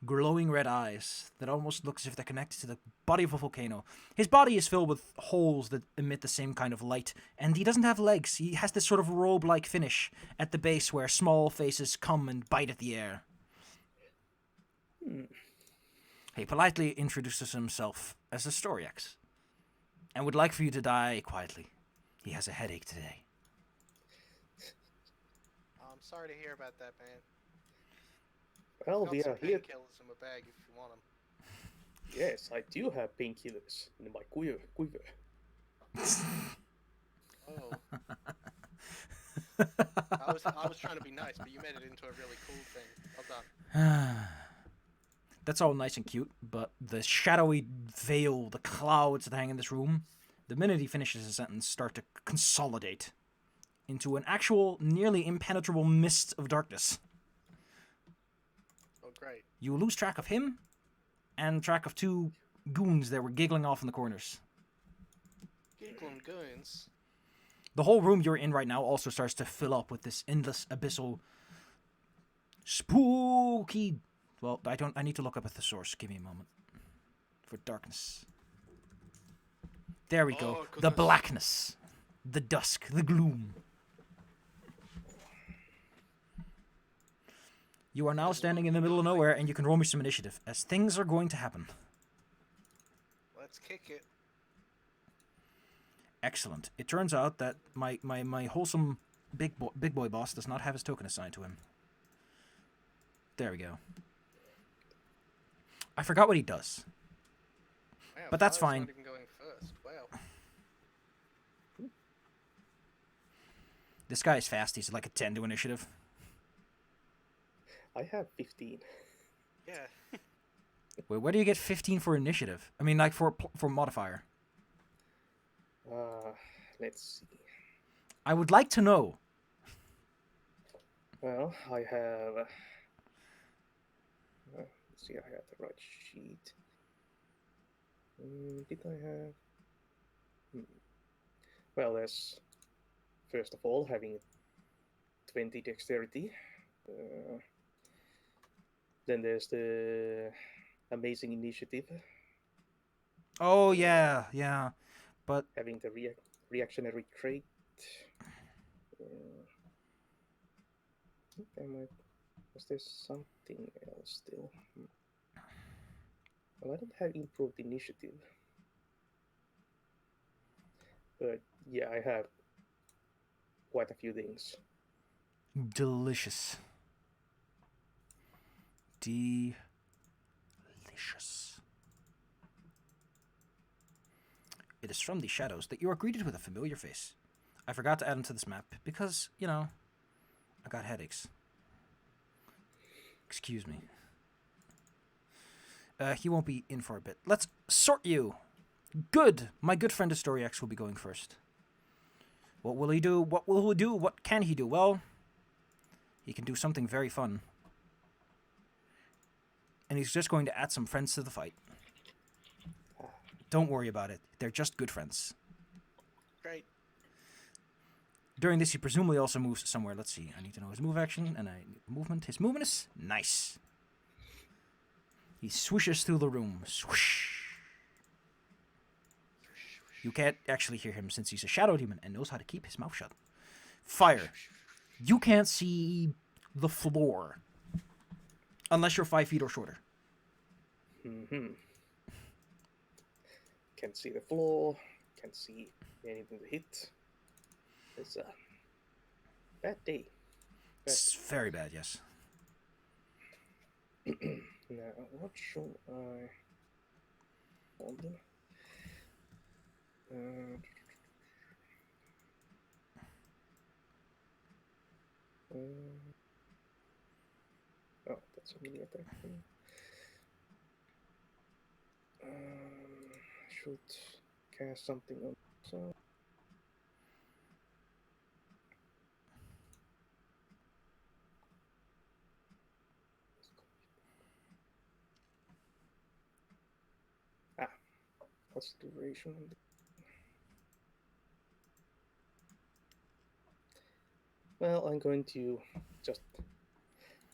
glowing red eyes that almost look as if they're connected to the body of a volcano. His body is filled with holes that emit the same kind of light, and he doesn't have legs. He has this sort of robe-like finish at the base where small faces come and bite at the air. He politely introduces himself as a Storyax, and would like for you to die quietly. He has a headache today. sorry to hear about that, man. Well, Got we some are here. painkillers in my bag if you want them. Yes, I do have painkillers in my quiver. Oh. I was trying to be nice, but you made it into a really cool thing. Well done. That's all nice and cute, but the shadowy veil, the clouds that hang in this room, the minute he finishes his sentence, start to consolidate into an actual, nearly impenetrable mist of darkness. Oh, great. You lose track of him, and track of two goons that were giggling off in the corners. Giggling goons. The whole room you're in right now also starts to fill up with this endless, abyssal, spooky... Well, I need to look up a thesaurus. Give me a moment. For darkness. There we go. Oh, The goodness. blackness. The dusk. The gloom. You are now standing in the middle of nowhere, and you can roll me some initiative, as things are going to happen. Let's kick it. Excellent. It turns out that my wholesome big boy boss does not have his token assigned to him. There we go. I forgot what he does. Wow, But that's Fire's fine. not even going first. Wow. This guy is fast. He's like a 10 to initiative. I have 15. Yeah. Wait, where do you get 15 for initiative? I mean, like for modifier. Let's see. I would like to know. Well, I have. Let's see, I have the right sheet. Did I have? Well, there's first of all having 20 dexterity. Then there's the amazing initiative, Oh, yeah. But having the reactionary trait. Was there something else still? Well, I don't have improved initiative. But yeah, I have quite a few things. delicious. Delicious. It is from the shadows that you are greeted with a familiar face. I forgot to add him to this map because, you know, I got headaches. Excuse me. He won't be in for a bit. Let's sort you. Good. My good friend Astoriax will be going first. What will he do? What will he do? What can he do? Well, he can do something very fun. And he's just going to add some friends to the fight. Don't worry about it. They're just good friends. Great. During this, he presumably also moves somewhere. Let's see. I need to know his move action and movement. His movement is nice. He swishes through the room. Swoosh. You can't actually hear him since he's a shadow demon and knows how to keep his mouth shut. Fire. You can't see the floor. Unless you're 5 feet or shorter. Can't see the floor. Can't see anything to hit. It's a bad day. It's very bad, yes. Now, what should I hold them? Oh, that's a melee attack. Should cast something on. So. What's the duration? Well, I'm going to just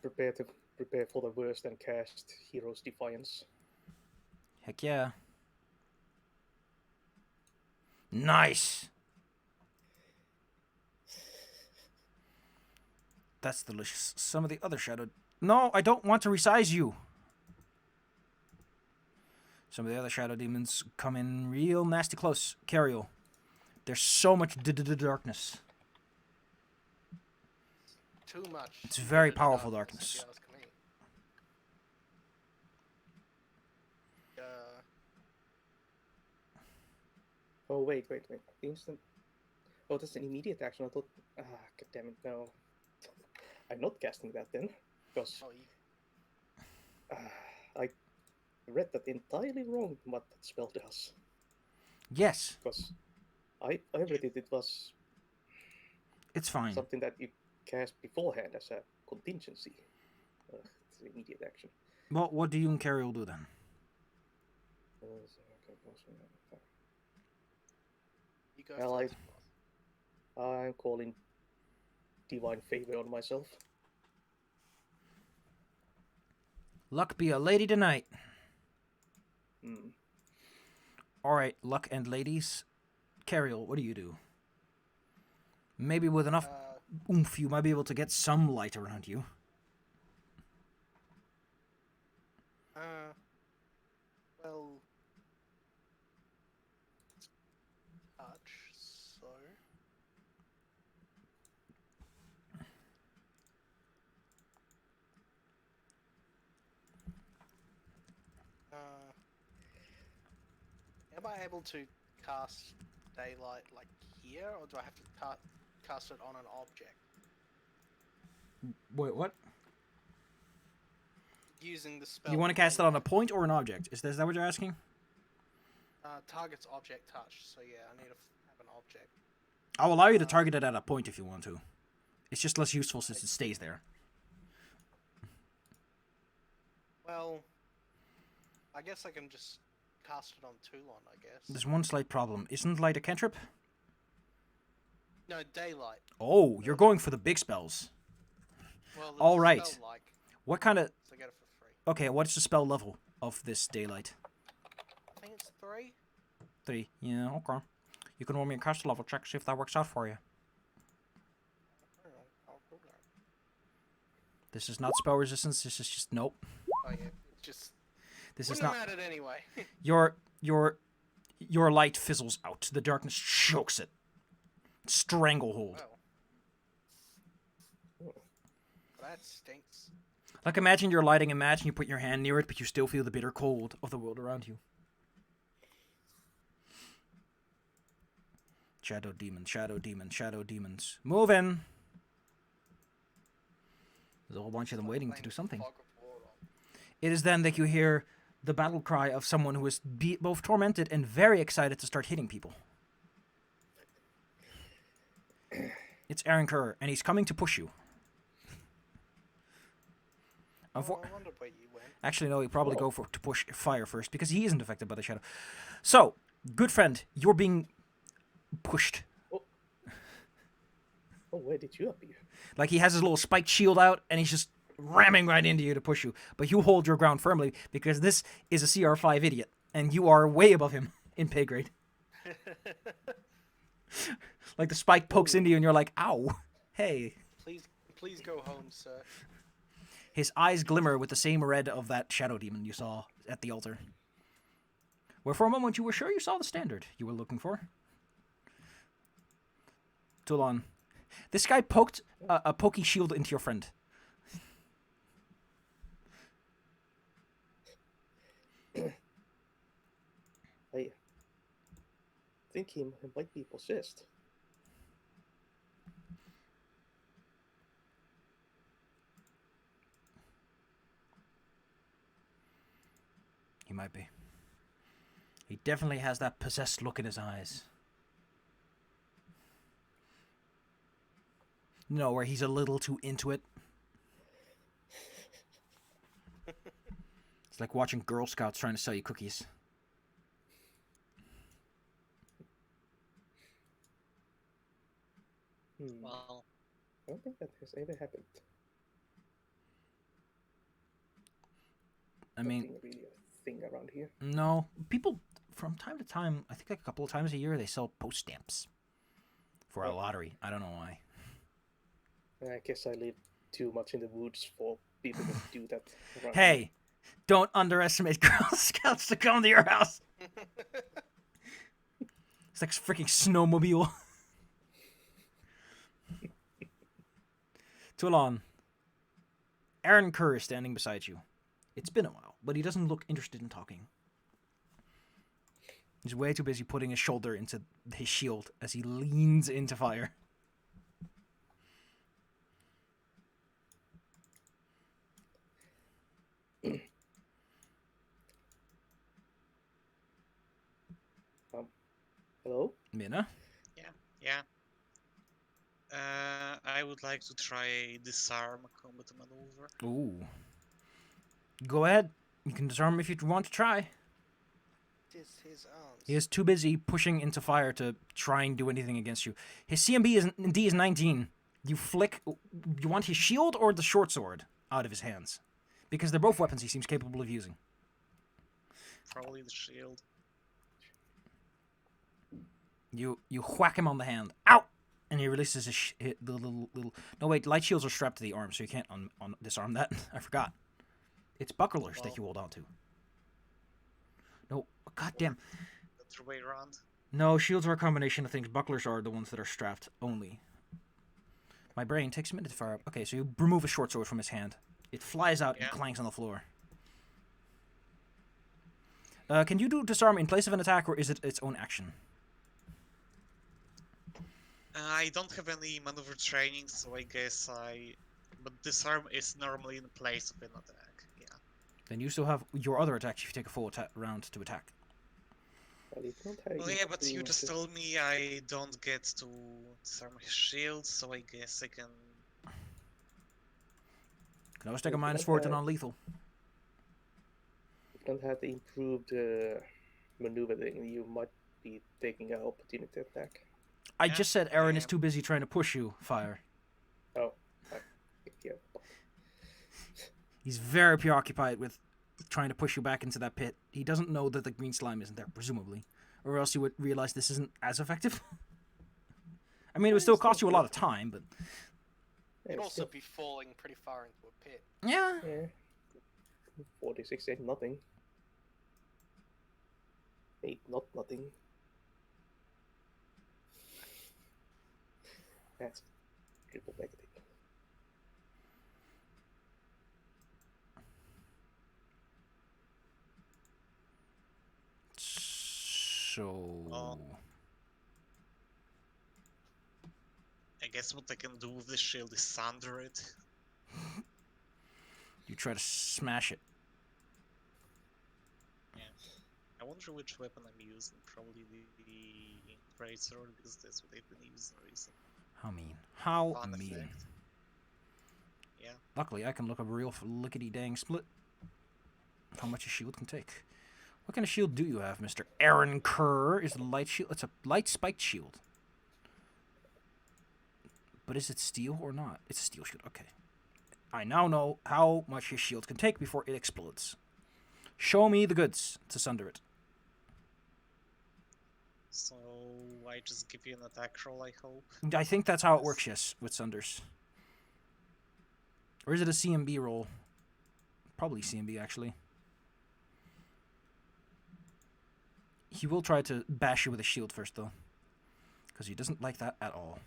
prepare for the worst and cast Hero's Defiance. Heck yeah. Nice. That's delicious. Some of the other shadow... No, I don't want to resize you. Some of the other shadow demons come in real nasty close. Cariel. There's so much darkness. too much. It's very into powerful If darkness. you ask me. Oh, wait. Instant. Oh, that's an immediate action. I thought. Ah, god damn it, no. I'm not casting that then. Because Oh, you, I read that entirely wrong what that spell does. Yes, Because I read it was it's fine. something that you cast beforehand as a contingency. It's an immediate action. Well, what do you and Carrie will do then? you go Well, first. I'm calling divine favor on myself. Luck be a lady tonight. Hmm. Alright, luck and ladies. Carriel, what do you do? Maybe with enough oomph, you might be able to get some light around you. Well, touch, so. Am I able to cast daylight like here, or do I have to cast it on an object? Wait, what? Using the spell. You want to cast it on a point or an object? Is that what you're asking? Target's object touch, so yeah, I need to have an object. I'll allow you to target it at a point if you want to. It's just less useful since it stays there. Well, I guess I can just cast it on Toulon, I guess. There's one slight problem. Isn't light a cantrip? No, daylight. Oh, you're going for the big spells. Well, All right. spell like, What kind of... so I get it for free. Okay, what's the spell level of this daylight? I think it's 3. 3. Yeah, okay. You can roll me a caster level check, see if that works out for you. I'll roll that. This is not spell resistance, this is just... Nope. Oh yeah, it's just... This is Wouldn't not... have mattered anyway. Your light fizzles out. The darkness chokes it. Stranglehold. Well. That stinks. Like imagine you're lighting a match and you put your hand near it, but you still feel the bitter cold of the world around you. Shadow demon, shadow demon, shadow demons. Move in! There's a whole bunch of them waiting to do something. Fog of war on. It is then that you hear the battle cry of someone who is both tormented and very excited to start hitting people. It's Aaron Kerr, and he's coming to push you. Oh, I wondered where you went. Actually, no, he'd probably go to push fire first, because he isn't affected by the shadow. So, good friend, you're being pushed. Oh, where did you appear? Like he has his little spiked shield out, and he's just ramming right into you to push you. But you hold your ground firmly, because this is a CR5 idiot, and you are way above him in pay grade. Like the spike pokes into you, and you're like, ow, hey. Please go home, sir. His eyes glimmer with the same red of that shadow demon you saw at the altar. Where for a moment you were sure you saw the standard you were looking for. Toulon. This guy poked a pokey shield into your friend. I think he might be possessed. He might be. He definitely has that possessed look in his eyes. No, where he's a little too into it. It's like watching Girl Scouts trying to sell you cookies. Well, I don't think that has ever happened. I mean, Nothing really a thing around here. no. People, from time to time, I think like a couple of times a year, they sell post stamps for a lottery. I don't know why. I guess I live too much in the woods for people to do that. Around Hey, don't underestimate Girl Scouts to come to your house. It's like a freaking snowmobile. Toulon. Aaron Kerr is standing beside you. It's been a while, but he doesn't look interested in talking. He's way too busy putting his shoulder into his shield as he leans into fire. Hello? Minna? Yeah. I would like to try a disarm combat maneuver. Ooh. Go ahead. You can disarm if you want to try. Just his arms. He is too busy pushing into fire to try and do anything against you. His CMB is D is 19. You flick. You want his shield or the short sword out of his hands? Because they're both weapons he seems capable of using. Probably the shield. You whack him on the hand. Ow! And he releases the little. No wait, light shields are strapped to the arm, so you can't disarm that. I forgot. It's bucklers that you hold on to. No, goddamn. That's the way around. No, shields are a combination of things. Bucklers are the ones that are strapped only. My brain takes a minute to fire up. Okay, so you remove a short sword from his hand. It flies out and clanks on the floor. Can you do disarm in place of an attack, or is it its own action? I don't have any maneuver training, so I guess But disarm is normally in place of an attack. Yeah. Then you still have your other attacks if you take a full round to attack. Well, yeah, but you just told me I don't get to disarm his shield, so I guess I can. Can always take a -4 to non-lethal. If you don't have the improved maneuver thing, you might be taking an opportunity attack. I just said Aaron is too busy trying to push you, fire. Oh, yeah. He's very preoccupied with trying to push you back into that pit. He doesn't know that the green slime isn't there, presumably. Or else you would realize this isn't as effective. I mean, it would still cost you a lot of time, but... You'd also be falling pretty far into a pit. Yeah. 46 ain't nothing. 8 not nothing. That's triple negative. So... I guess what I can do with this shield is sunder it. You try to smash it. Yeah. I wonder which weapon I'm using. Probably the greatsword, because that's what they've been using recently. How mean. How Fun mean. effect. Yeah. Luckily, I can look up a real lickety-dang split. How much a shield can take. What kind of shield do you have, Mr. Aaron Kerr? Is the light shield? It's a light spiked shield. But is it steel or not? It's a steel shield. Okay. I now know how much his shield can take before it explodes. Show me the goods to sunder it. So I just give you an attack roll, I hope. I think that's how it works, yes, with sunders. Or is it a CMB roll? Probably CMB, actually. He will try to bash you with a shield first, though. Because he doesn't like that at all.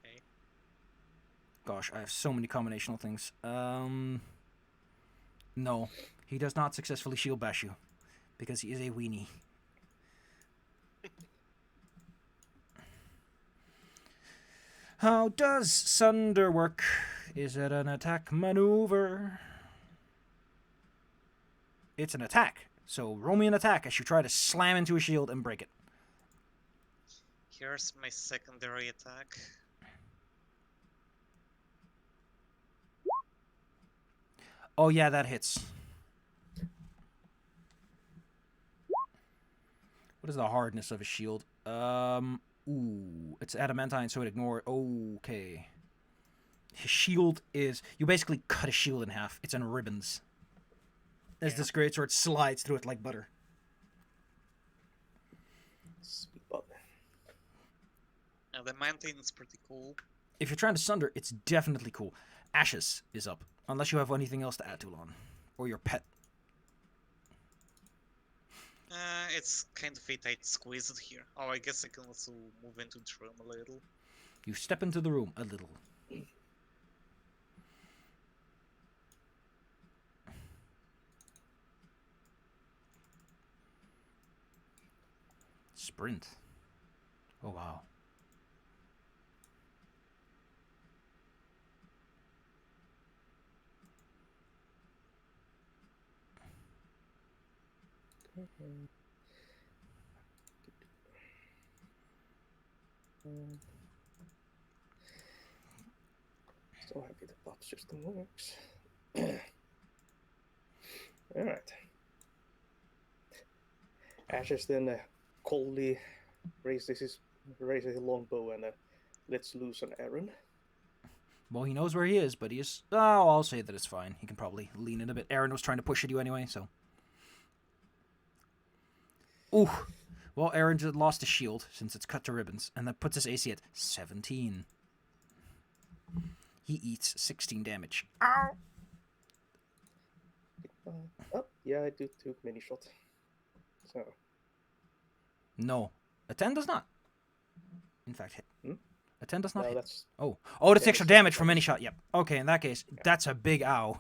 Okay. Gosh, I have so many combinational things. No. He does not successfully shield bash you. Because he is a weenie. How does Sunder work? Is it an attack maneuver? It's an attack. So roll me an attack as you try to slam into a shield and break it. Here's my secondary attack. Oh yeah, that hits. What is the hardness of a shield? Ooh, it's adamantine, so it ignore. Okay. His shield is... You basically cut a shield in half. It's in ribbons. As this greatsword slides through it like butter. Sweet button. Now the mountain is pretty cool. If you're trying to sunder, it's definitely cool. Ashes is up. Unless you have anything else to add to Lon. Or your pet. It's kind of a tight squeeze it here. Oh, I guess I can also move into the room a little. You step into the room a little. sprint. Oh, wow. So happy the pop system works. Alright. Ashes then coldly raises his longbow and lets loose on Aaron. Well, he knows where he is, but he is... Oh, I'll say that it's fine. He can probably lean in a bit. Aaron was trying to push at you anyway, so... Ooh. Well, Aaron just lost his shield, since it's cut to ribbons, and that puts his AC at 17. He eats 16 damage. Ow! Oh, yeah, I do took many shot. So, No. A 10 does not. In fact, hit. A 10 does not no, hit. that's... Oh, that's Yeah, extra that's damage from damage. any shot. Yep. Okay, in that case, that's a big ow.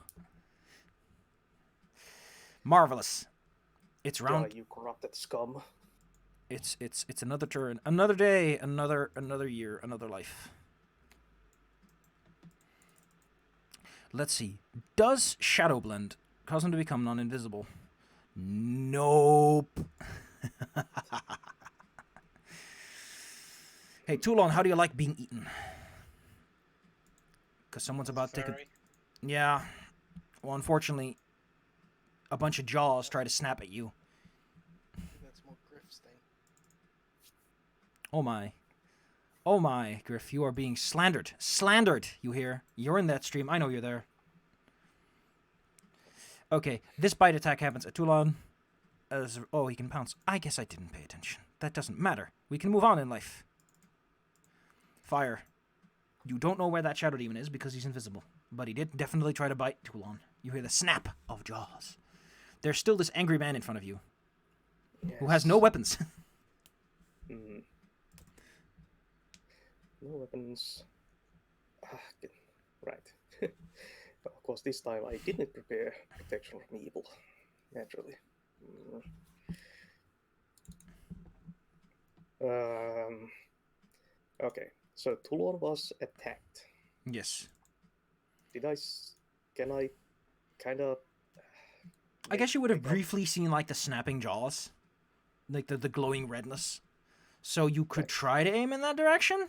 Marvelous. It's round. Yeah, you corrupted scum. It's another turn, another day, another year, another life. Let's see. Does Shadow Blend cause him to become non-invisible? Nope. Hey, Toulon, how do you like being eaten? Because someone's about to take a... Very. Yeah. Well, unfortunately, a bunch of jaws try to snap at you. I think that's more Griff's thing. Oh my. Oh my, Griff, you are being slandered. Slandered, you hear? You're in that stream. I know you're there. Okay, this bite attack happens at Toulon. Oh, he can pounce. I guess I didn't pay attention. That doesn't matter. We can move on in life. Fire. You don't know where that Shadow Demon is because he's invisible. But he did definitely try to bite Toulon. You hear the snap of jaws. There's still this angry man in front of you. Yes. Who has no weapons. Mm. No weapons. Right. Of course, this time I didn't prepare protection from evil. Naturally. Okay, so Toulon was attacked. Yes. Can I kind of... I guess you would have briefly seen, like, the snapping jaws. Like, the glowing redness. So you could try to aim in that direction?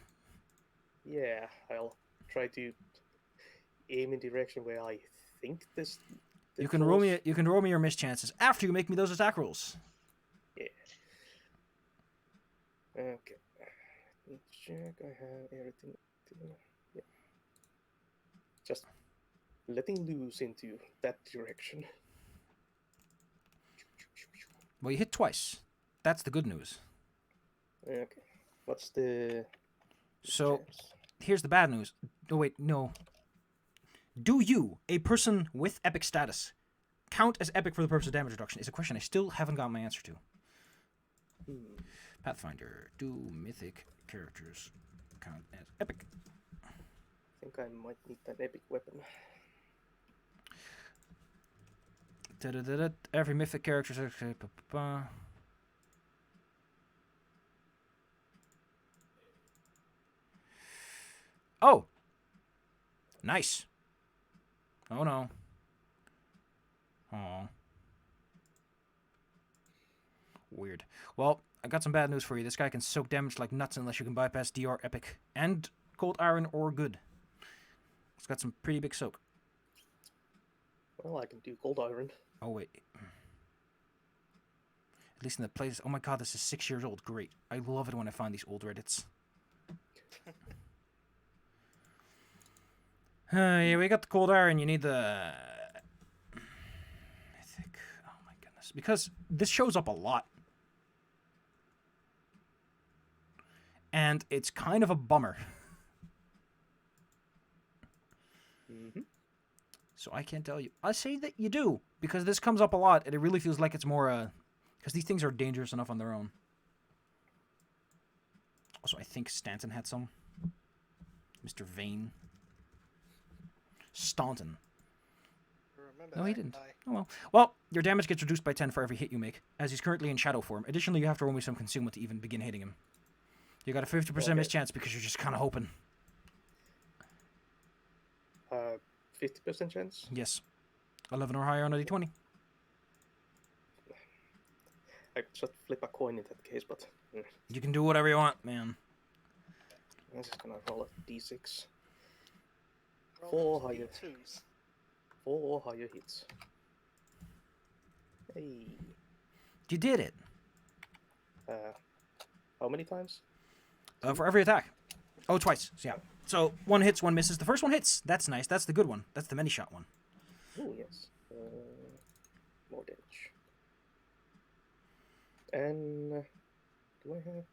Yeah, I'll try to aim in direction where I think this... You can roll me your mischances after you make me those attack rolls. Yeah. Okay. Let me check. I have everything. Yeah. Just letting loose into that direction. Well, you hit twice. That's the good news. Okay. What's the So, chance? here's the bad news. Oh, wait, no. Do you, a person with epic status, count as epic for the purpose of damage reduction? Is a question I still haven't gotten my answer to. Pathfinder, do mythic characters count as epic? I think I might need that epic weapon. Da-da-da-da. Every mythic character is... Oh! Nice. Oh no. Aw. Weird. Well, I got some bad news for you. This guy can soak damage like nuts unless you can bypass DR Epic and Cold Iron or Good. It's got some pretty big soak. Well, I can do cold iron. Oh, wait. At least in the place... Oh my god, this is 6 years old. Great. I love it when I find these old Reddits. Yeah, we got the Cold Iron. You need the... Mythic. Oh my goodness. Because this shows up a lot. And it's kind of a bummer. Mm-hmm. So I can't tell you. I say that you do, because this comes up a lot, and it really feels like it's more, because these things are dangerous enough on their own. Also, I think Stanton had some. Mr. Vane. Staunton. remember No, that he didn't. guy. Oh well. Well, your damage gets reduced by 10 for every hit you make, as he's currently in shadow form. Additionally, you have to roll me some concealment to even begin hitting him. You got a 50% miss chance because you're just kind of hoping. 50% chance. Yes. 11 or higher on a d20. I could just flip a coin in that case, but You can do whatever you want, man. I'm just gonna roll a d6. Roll Four those higher. D2s. 4 higher hits. Hey. You did it. How many times? For every attack. Oh, twice. So, yeah. So, one hits, one misses. The first one hits. That's nice. That's the good one. That's the many shot one. Oh, yes. More damage. And do I have?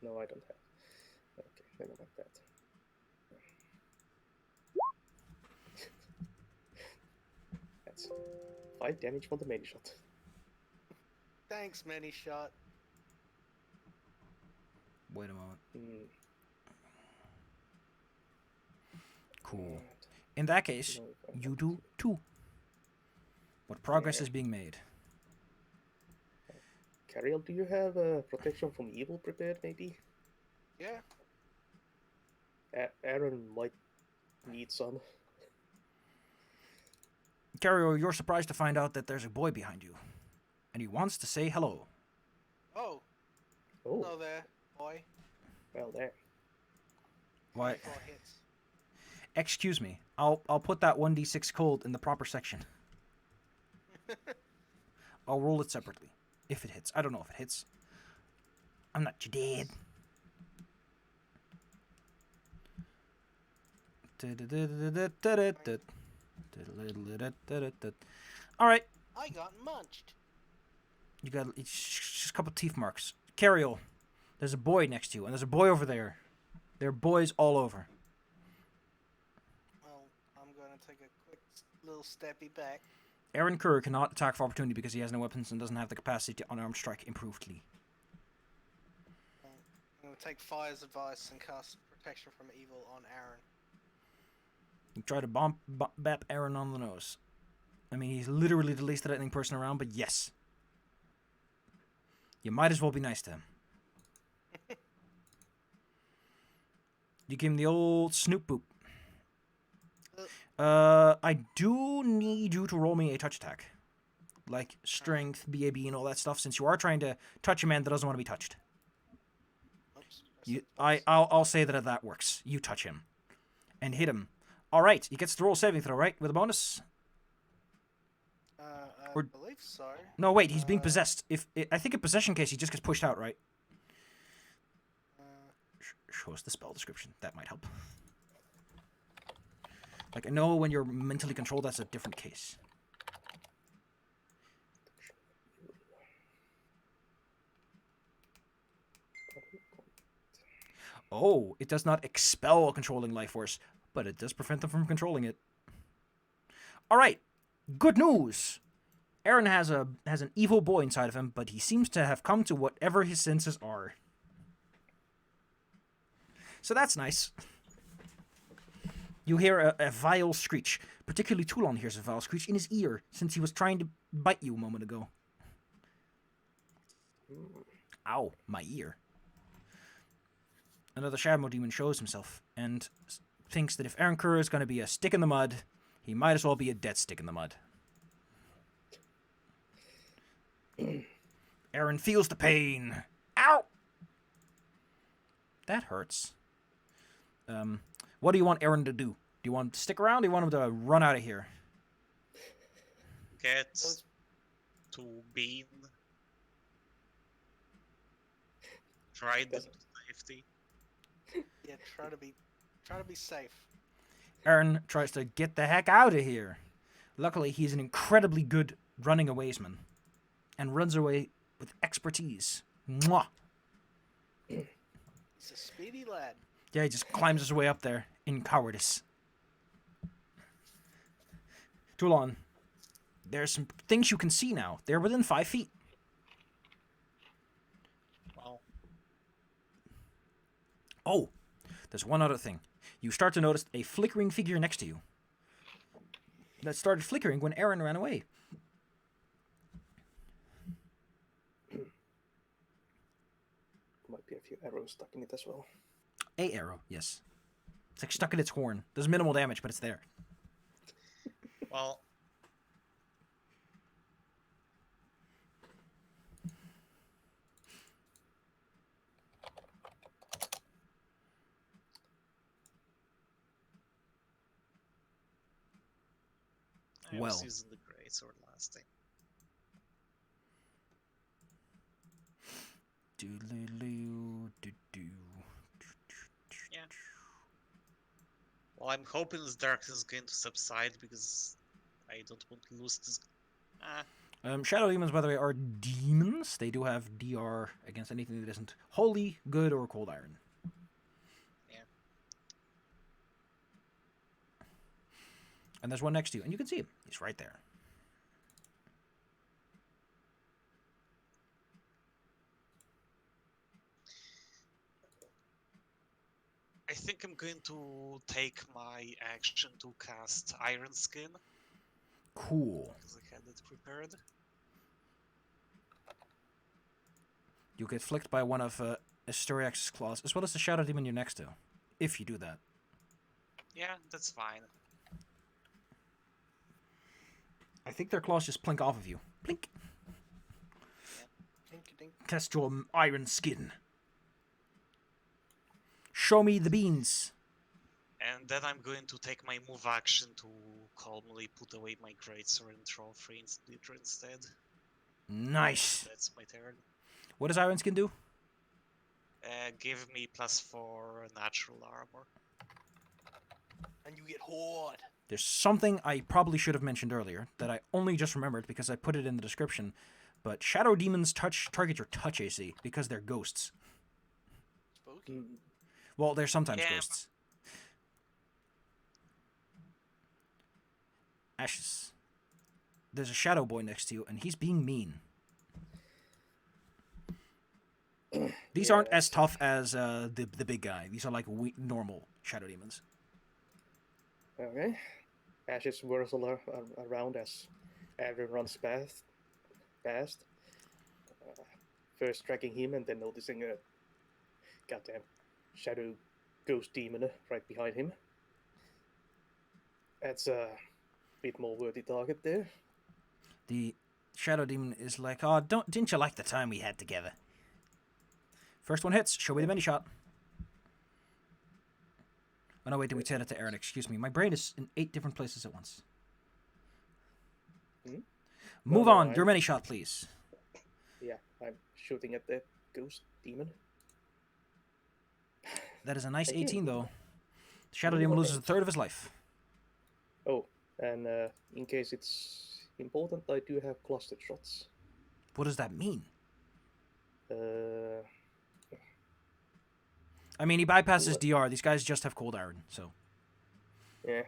No, I don't have. Okay, never mind that. That's 5 damage from the main shot. Thanks, many shot. Wait a moment. Hmm. Cool. Alright. In that case, No, if I you want do to- 2. What progress Yeah. is being made? Cariel, do you have protection from evil prepared, maybe? Yeah. Aaron might need some. Cario, you're surprised to find out that there's a boy behind you. And he wants to say hello. Oh, Oh, hello there, boy. well, there. Why? 4 hits. Excuse me. I'll put that 1d6 cold in the proper section. I'll roll it separately. If it hits. I don't know if it hits. I'm not your dad. Alright. I got munched. You got just a couple teeth marks. Cariel, there's a boy next to you, and there's a boy over there. There are boys all over. Well, I'm gonna take a quick little steppy back. Aaron Kerr cannot attack for opportunity because he has no weapons and doesn't have the capacity to unarmed strike improvedly. I'm gonna take Fire's advice and cast Protection from Evil on Aaron. You try to bap Aaron on the nose. I mean, he's literally the least threatening person around, but yes. You might as well be nice to him. You give him the old snoop boop. I do need you to roll me a touch attack. Like strength, BAB, and all that stuff, since you are trying to touch a man that doesn't want to be touched. Oops. I'll say that works. You touch him. And hit him. Alright, he gets to roll saving throw, right? With a bonus? I Or- believe so. No, wait, he's being possessed. I think in possession case, he just gets pushed out, right? Show us the spell description. That might help. Like, I know when you're mentally controlled, that's a different case. Oh, it does not expel a controlling life force, but it does prevent them from controlling it. Alright, good news! Aaron has an evil boy inside of him, but he seems to have come to whatever his senses are. So that's nice. You hear a vile screech. Particularly Toulon hears a vile screech in his ear, since he was trying to bite you a moment ago. Ow, my ear. Another Shadmo demon shows himself, and thinks that if Aaron Kerr is going to be a stick in the mud, he might as well be a dead stick in the mud. Aaron feels the pain. Ow! That hurts. What do you want Aaron to do? Do you want him to stick around? Or do you want him to run out of here? Get to Bean. Ride them to safety. Yeah, try to be safe. Aaron tries to get the heck out of here. Luckily, he's an incredibly good running awaysman, and runs away with expertise. Mwah! He's a speedy lad. Yeah, he just climbs his way up there in cowardice. Toulon, there's some things you can see now. They're within 5 feet. Well, Oh, there's one other thing. You start to notice a flickering figure next to you. that started flickering when Aaron ran away. Might be a few arrows stuck in it as well. A arrow, yes. It's like stuck in its horn. Does minimal damage, but it's there. Well, I was Well. using the greatsword last time. Yeah. Well, I'm hoping this darkness is going to subside because I don't want to lose this. Shadow demons, by the way, are demons. They do have DR against anything that isn't holy, good, or cold iron. Yeah. And there's one next to you, and you can see him. He's right there. I think I'm going to take my action to cast Iron Skin Cool. because I had it prepared. You get flicked by one of Asteriax's claws, as well as the shadow demon you're next to. If you do that. Yeah, that's fine. I think their claws just plink off of you. Plink. Dink-a-dink. Cast your iron skin. Show me the beans. And then I'm going to take my move action to calmly put away my greatsword and throw 3 leader instead. Nice. That's my turn. What does iron skin do? Give me +4 natural armor. And you get horde. There's something I probably should have mentioned earlier that I only just remembered because I put it in the description. But shadow demons target your touch AC because they're ghosts. Spooky. Well, they're sometimes Yeah. ghosts. Ashes. There's a shadow boy next to you, and he's being mean. These aren't as tough as the big guy. These are like normal shadow demons. Okay. Ashes whirls around as Aaron runs past. First tracking him and then noticing a goddamn shadow ghost demon right behind him. That's a bit more worthy target there. The shadow demon is like, "Oh, didn't you like the time we had together?" First one hits. Show me the mini shot. Oh no, wait, did we say that to Aaron? Excuse me. My brain is in 8 different places at once. Hmm? Move No, on. Your mini shot, please. Yeah, I'm shooting at the ghost demon. That is a nice Thank you. 18, though. The shadow Ooh, demon okay. loses a third of his life. Oh, and in case it's important, I do have clustered shots. What does that mean? I mean, he bypasses What? DR. These guys just have cold iron, so. Yeah.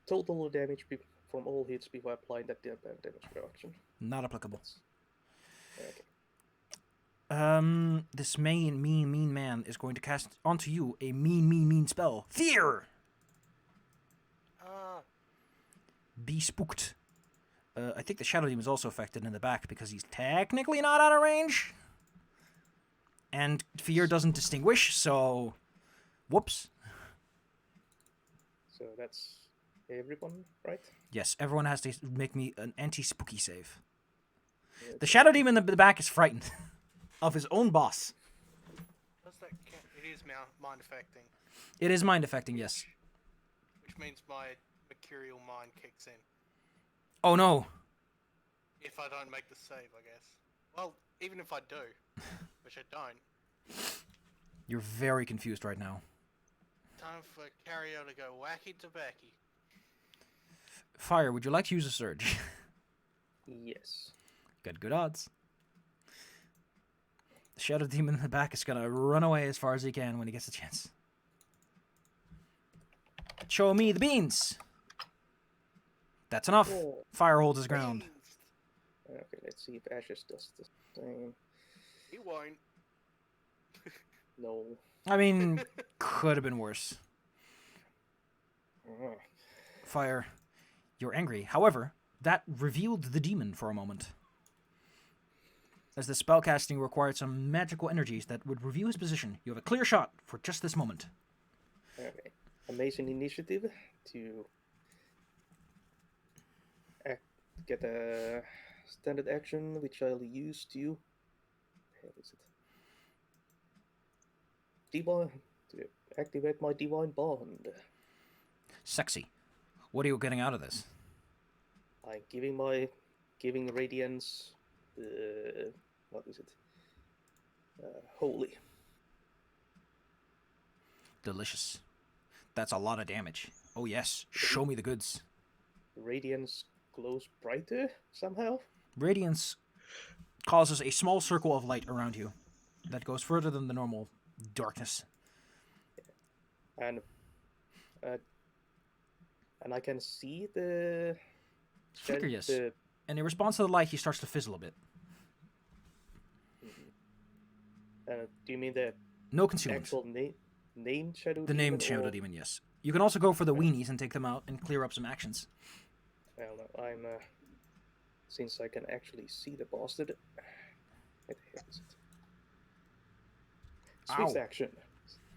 Total damage from all hits before applying that damage reduction. Not applicable. Okay. This mean man is going to cast onto you a mean spell. Fear! Ah, Be spooked. I think the Shadow Demon is also affected in the back because he's technically not out of range. And fear doesn't distinguish, so... Whoops. So that's everyone, right? Yes, everyone has to make me an anti-spooky save. Yeah, The Shadow Demon in the back is frightened of his own boss. does that count? It is mind affecting, It is mind affecting, yes. which means my mercurial mind kicks in. Oh no. If I don't make the save, I guess. Well, even if I do, which I don't, You're very confused right now. time for Cario to go wacky tobacco. Fire, would you like to use a surge? Yes. Got good odds. The Shadow Demon in the back is gonna run away as far as he can when he gets a chance. Show me the beans! That's enough. Oh. Fire holds his ground. Okay, let's see if Ashes does the same. He won't. No. I mean, could have been worse. Ah. Fire. You're angry. However, that revealed the demon for a moment. As the spellcasting required some magical energies that would reveal his position, you have a clear shot for just this moment. Okay. Amazing initiative to get a standard action, which I'll use to. How is it? Divine to activate my divine bond. Sexy. What are you getting out of this? I'm giving radiance. What is it? Holy. Delicious. That's a lot of damage. Oh yes, show me the goods. Radiance glows brighter somehow. Radiance causes a small circle of light around you that goes further than the normal darkness. And I can see the Flicker, yes. The, And in response to the light, he starts to fizzle a bit. do you mean the No concealment. actual named shadow? The named Shadow Demon, yes. You can also go for the weenies and take them out and clear up some actions. Well, no, I'm since I can actually see the bastard. What the heck is it? Swift Ow. action,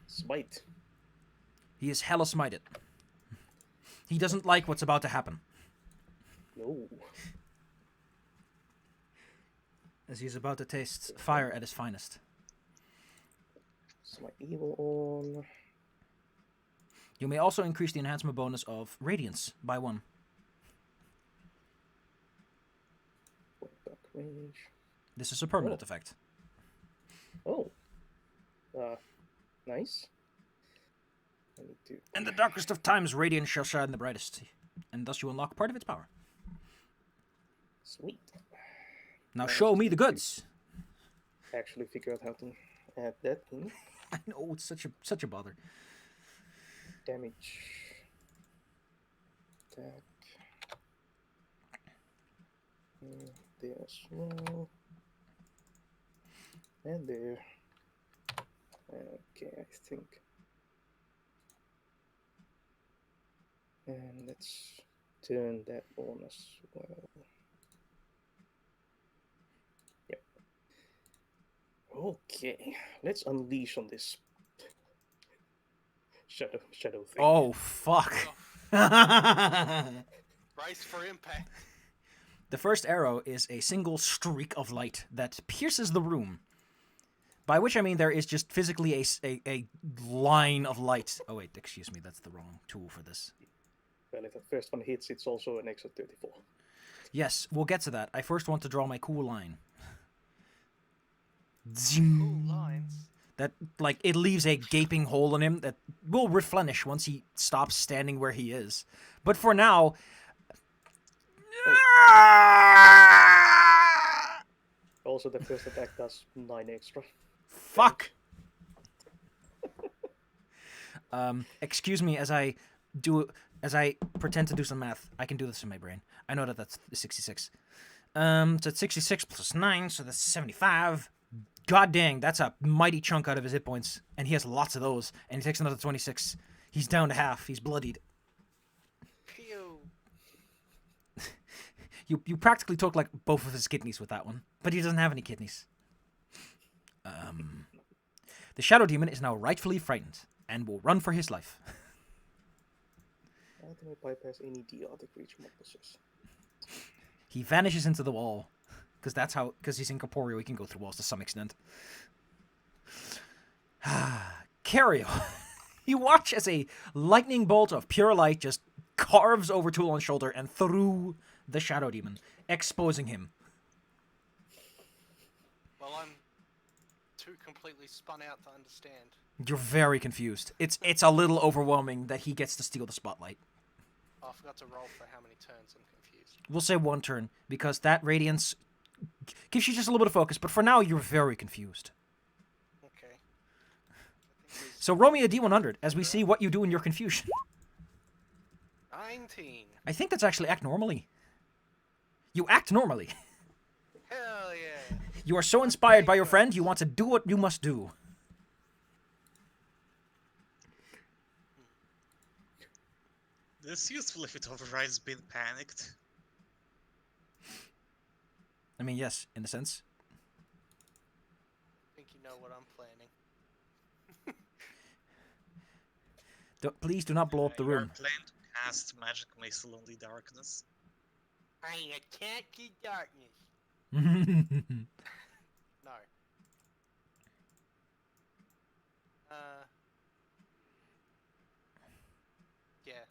smite. He is hella smited. He doesn't like what's about to happen. No. As he's about to taste fire at his finest. Smite evil on. You may also increase the enhancement bonus of Radiance by 1. Dark range. This is a permanent effect. Oh. Nice. I need to. In the darkest of times, Radiance shall shine the brightest, and thus you unlock part of its power. Sweet. Now show me the goods. Actually figure out how to add that in. I know, it's such a bother. Damage. Attack. There as well. And there. Okay, I think. And let's turn that on as well. Yep. Okay, let's unleash on this shadow thing. Oh, fuck. Brace for impact. The first arrow is a single streak of light that pierces the room. By which I mean there is just physically a line of light. Oh wait, excuse me, that's the wrong tool for this. Well, if the first one hits, it's also an extra 34. Yes, we'll get to that. I first want to draw my cool line. Cool lines. That, like, it leaves a gaping hole in him that will replenish once he stops standing where he is. But for now... Also, the first attack does 9 extra. Fuck! Excuse me as I pretend to do some math. I can do this in my brain. I know that that's 66. So it's 66 plus 9, so that's 75. God dang, that's a mighty chunk out of his hit points. And he has lots of those. And he takes another 26. He's down to half. He's bloodied. Pew. You practically took, like, both of his kidneys with that one. But he doesn't have any kidneys. The Shadow Demon is now rightfully frightened. And will run for his life. How can I bypass any DR creature my possess? He vanishes into the wall. Because he's incorporeal, he can go through walls to some extent. Cario. You watch as a lightning bolt of pure light just carves over Toulon's shoulder and through the Shadow Demon, exposing him. Well, I'm too completely spun out to understand. You're very confused. It's a little overwhelming that he gets to steal the spotlight. Oh, I forgot to roll for how many turns. I'm confused. We'll say 1 turn, because that radiance gives you just a little bit of focus, but for now, you're very confused. Okay. So roll me a D100 as we see what you do in your confusion. 19. I think that's actually act normally. You act normally. Hell yeah. You are so inspired by your friend, you want to do what you must do. This useful if it overrides being panicked. I mean, yes, in a sense. I think you know what I'm planning. Please do not blow up the You are room. planning to cast magic missile on the darkness. I attack the darkness. No. Yeah.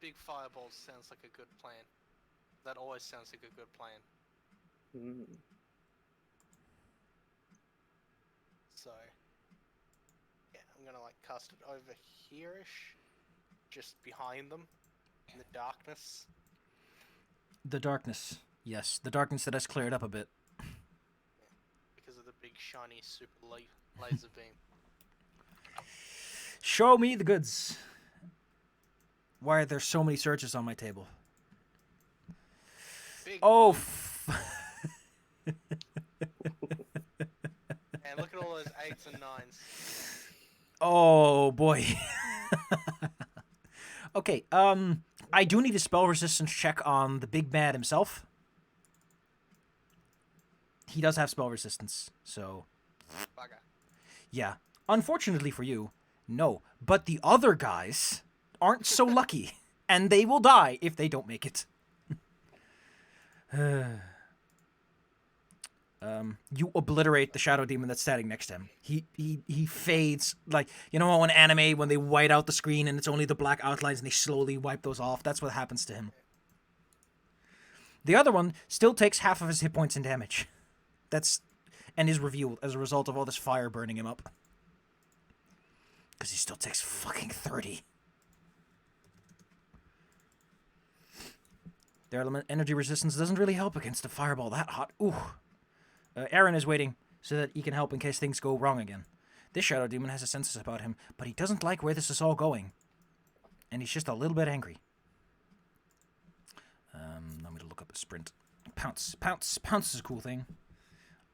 Big fireball sounds like a good plan. That always sounds like a good plan. Mm. So, yeah, I'm gonna like cast it over here-ish, just behind them, in the darkness. The darkness. Yes, the darkness that has cleared up a bit. Because of the big shiny super laser beam. Show me the goods. Why are there so many searches on my table? Big Oh, boom. And look at all those 8s and 9s. oh boy. Okay, I do need a spell resistance check on the big bad himself. He does have spell resistance, so Bugger. yeah. Unfortunately for you, no. But the other guys aren't so lucky, and they will die if they don't make it. You obliterate the shadow demon that's standing next to him. He fades, like, you know how in anime when they white out the screen and it's only the black outlines and they slowly wipe those off? That's what happens to him. The other one still takes half of his hit points in damage. And is revealed as a result of all this fire burning him up. Because he still takes fucking 30. Their element energy resistance doesn't really help against a fireball that hot. Ooh. Aaron is waiting so that he can help in case things go wrong again. This shadow demon has a census about him, but he doesn't like where this is all going. And he's just a little bit angry. I'm going to look up a sprint. Pounce. Pounce. Pounce is a cool thing.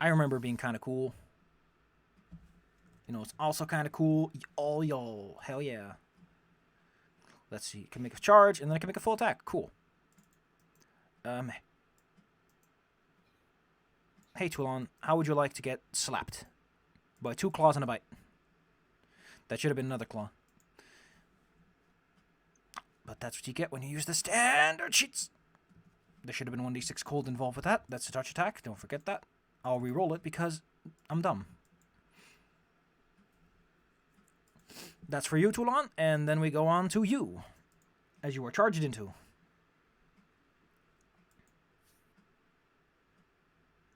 I remember being kind of cool. You know, it's also kind of cool. Oh, y'all. Hell yeah. Let's see. I can make a charge, and then I can make a full attack. Cool. Hey, Toulon, how would you like to get slapped? By 2 claws and a bite. That should have been another claw. But that's what you get when you use the standard cheats. There should have been 1d6 cold involved with that. That's a touch attack. Don't forget that. I'll re-roll it because I'm dumb. That's for you, Toulon, and then we go on to you, as you are charged into.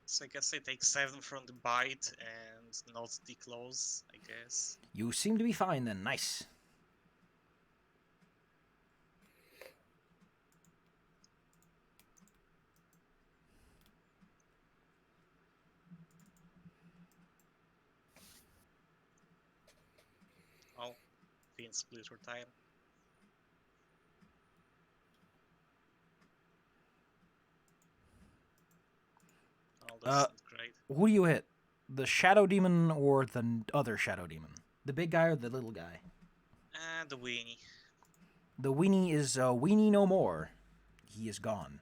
So I guess I take 7 from the bite and not the claws, I guess. You seem to be fine then. Nice. Oh, Fiend Splitter time. Oh, this isn't great. Who do you hit? The shadow demon or the other shadow demon? The big guy or the little guy? The weenie. The weenie is weenie no more. He is gone.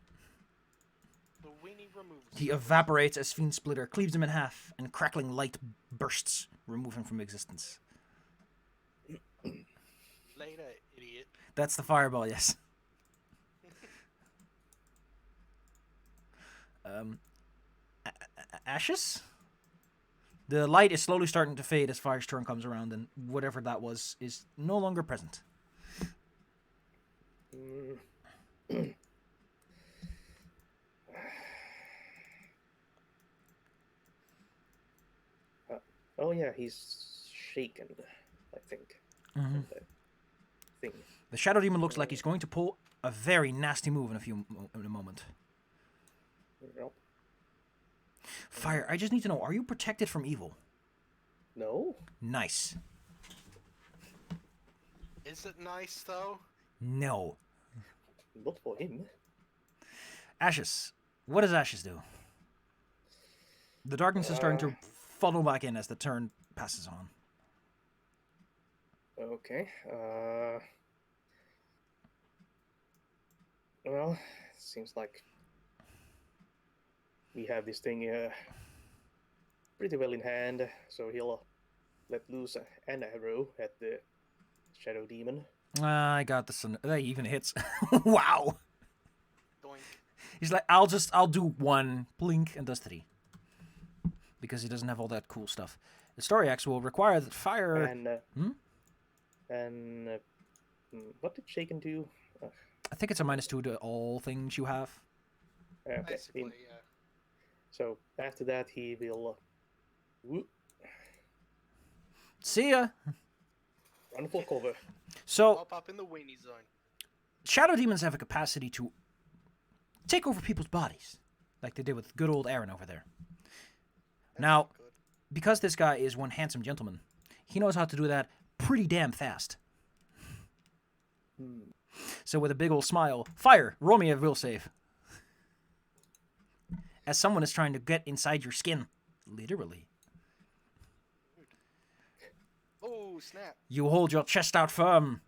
The weenie removes. He evaporates as Fiend Splitter cleaves him in half, and crackling light bursts, remove him from existence. Later, idiot. That's the fireball, yes. Ashes? The light is slowly starting to fade as Fire's turn comes around, and whatever that was is no longer present. Oh yeah, he's shaken, I think. Mhm. That thing. The Shadow Demon looks like he's going to pull a very nasty move in a moment. Yep. Fire, I just need to know, are you protected from evil? No? Nice. Is it nice though? No. Not for him. Ashes. What does Ashes do? The darkness is starting to funnel back in as the turn passes on. Okay. Well, seems like we have this thing pretty well in hand, so he'll let loose an arrow at the shadow demon. I got this. That even hits. Wow. Doink. He's like, I'll do one, blink, and does 3. Because he doesn't have all that cool stuff. The story axe will require that fire. And what did Shaken do? I think it's a -2 to all things you have. Okay. Basically, yeah. So after that, he will See ya. run for cover. So Pop up in the weenie zone. shadow demons have a capacity to take over people's bodies, like they did with good old Aaron over there. That's Now, not good. because this guy is one handsome gentleman, he knows how to do that pretty damn fast. So with a big old smile, fire, roll me a will save. As someone is trying to get inside your skin, literally. Oh, snap. You hold your chest out firm.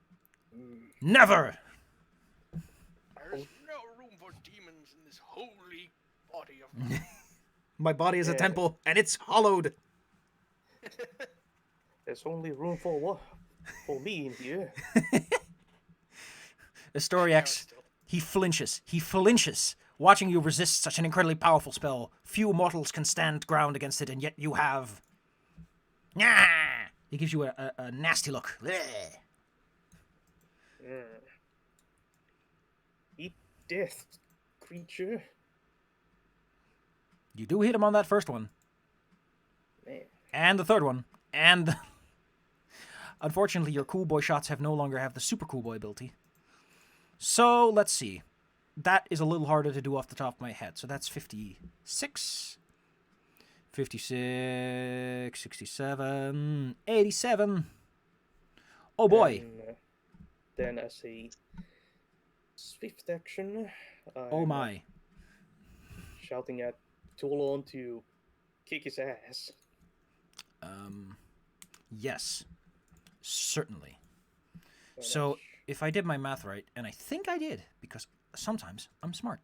Never! There's no room for demons in this holy body of mine. My body is a Yeah. temple, and it's hollowed. There's only room for what? For me in here. Astoriax, Still. he flinches, watching you resist such an incredibly powerful spell. Few mortals can stand ground against it, and yet you have. Nah! He gives you a nasty look. Bleh. Eat death, creature. You do hit him on that first one, Man. and the third one, and... Unfortunately, your cool boy shots no longer have the super cool boy ability. So, let's see. That is a little harder to do off the top of my head. So that's 56, 56, 67, 87. Oh boy. And, then as a swift action, Oh my. shouting at Toulon to kick his ass. Yes. Certainly. And So, that's- if I did my math right, and I think I did, because sometimes I'm smart.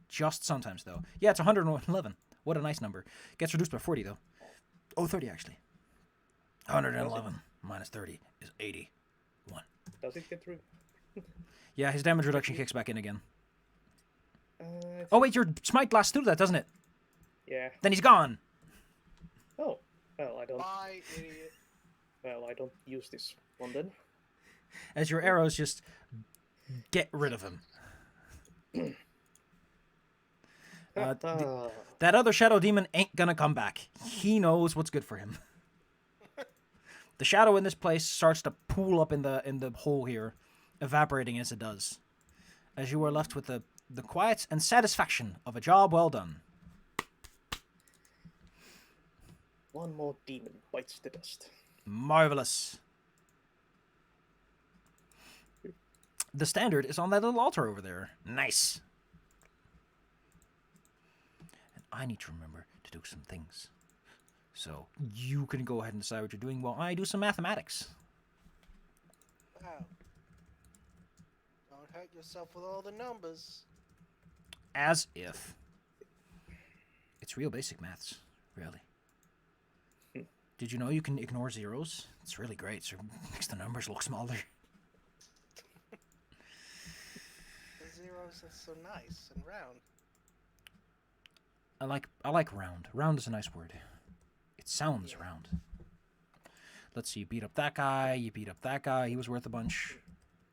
Just sometimes, though. Yeah, it's 111. What a nice number. Gets reduced by 40, though. Oh, 30, actually. 111 minus 30 is 81. does it get through? Yeah, his damage reduction kicks back in again. I Oh, wait, your smite blasts through that, doesn't it? Yeah. Then he's gone. Oh, well, I don't. Bye, idiot. Well, I don't use this one then. As your arrows just get rid of him. Ah, That other shadow demon ain't gonna come back. He knows what's good for him. The shadow in this place starts to pool up in the hole here, evaporating as it does. As you are left with the quiet and satisfaction of a job well done. one more demon bites the dust. Marvelous. The standard is on that little altar over there. Nice. And I need to remember to do some things. So you can go ahead and decide what you're doing while I do some mathematics. Wow. Don't hurt yourself with all the numbers. As if. It's real basic maths, really. Did you know you can ignore zeros? It's really great, so it makes the numbers look smaller. The zeros are so nice and round. I like round. Round is a nice word. It sounds round. Let's see, you beat up that guy, you beat up that guy, he was worth a bunch.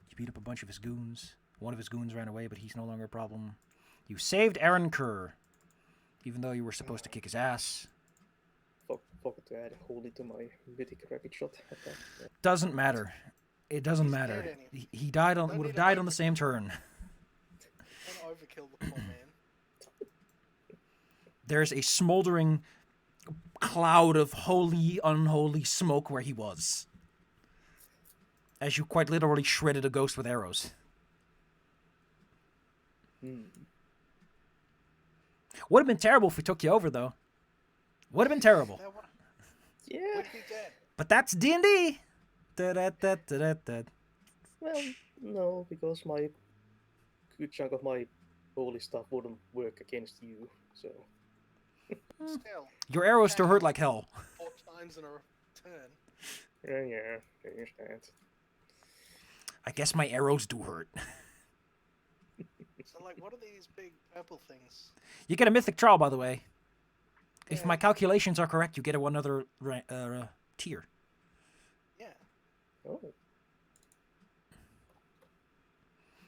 You beat up a bunch of his goons. One of his goons ran away, but he's no longer a problem. You saved Aaron Kerr, even though you were supposed to kick his ass. Forgot to add holy to my mythic rapid shot attack. Yeah. Doesn't matter. It doesn't He's matter. dead anyway. He died on Don't would need have to died on the same turn. Don't overkill the poor man. There's a smoldering cloud of holy, unholy smoke where he was. As you quite literally shredded a ghost with arrows. Would have been terrible if we took you over, though. Would have been terrible. That would Yeah. be dead. But that's D&D. Well, no, because my good chunk of my holy stuff wouldn't work against you. So Still, Your arrows still hurt like hell. 4 times in a turn. yeah, I understand. I guess my arrows do hurt. So, like, what are these big purple things? You get a mythic trial, by the way. If Yeah. my calculations are correct, you get one other tier. Yeah. Oh,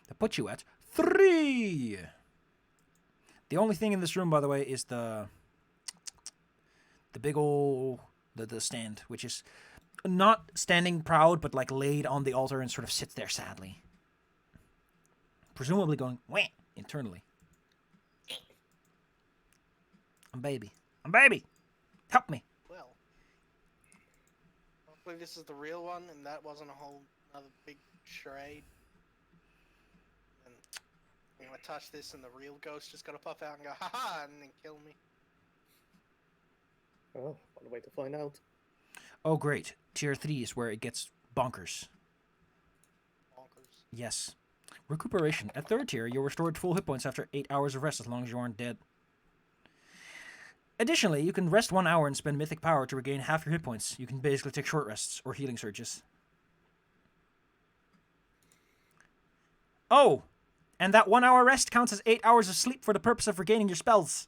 That puts you at 3. The only thing in this room, by the way, is the big ol' the stand, which is not standing proud, but like laid on the altar and sort of sits there sadly, presumably going wah internally. I'm baby, help me. Well, hopefully this is the real one, and that wasn't a whole another big charade. And you know, I touch this, and the real ghost just gonna pop out and go, haha, and then kill me. oh, one way to find out. Oh great, tier 3 is where it gets bonkers. Bonkers. Yes. Recuperation. At 3rd tier, you're restored to full hit points after 8 hours of rest as long as you aren't dead. Additionally, you can rest 1 hour and spend mythic power to regain half your hit points. You can basically take short rests or healing surges. Oh! And that 1 hour rest counts as 8 hours of sleep for the purpose of regaining your spells.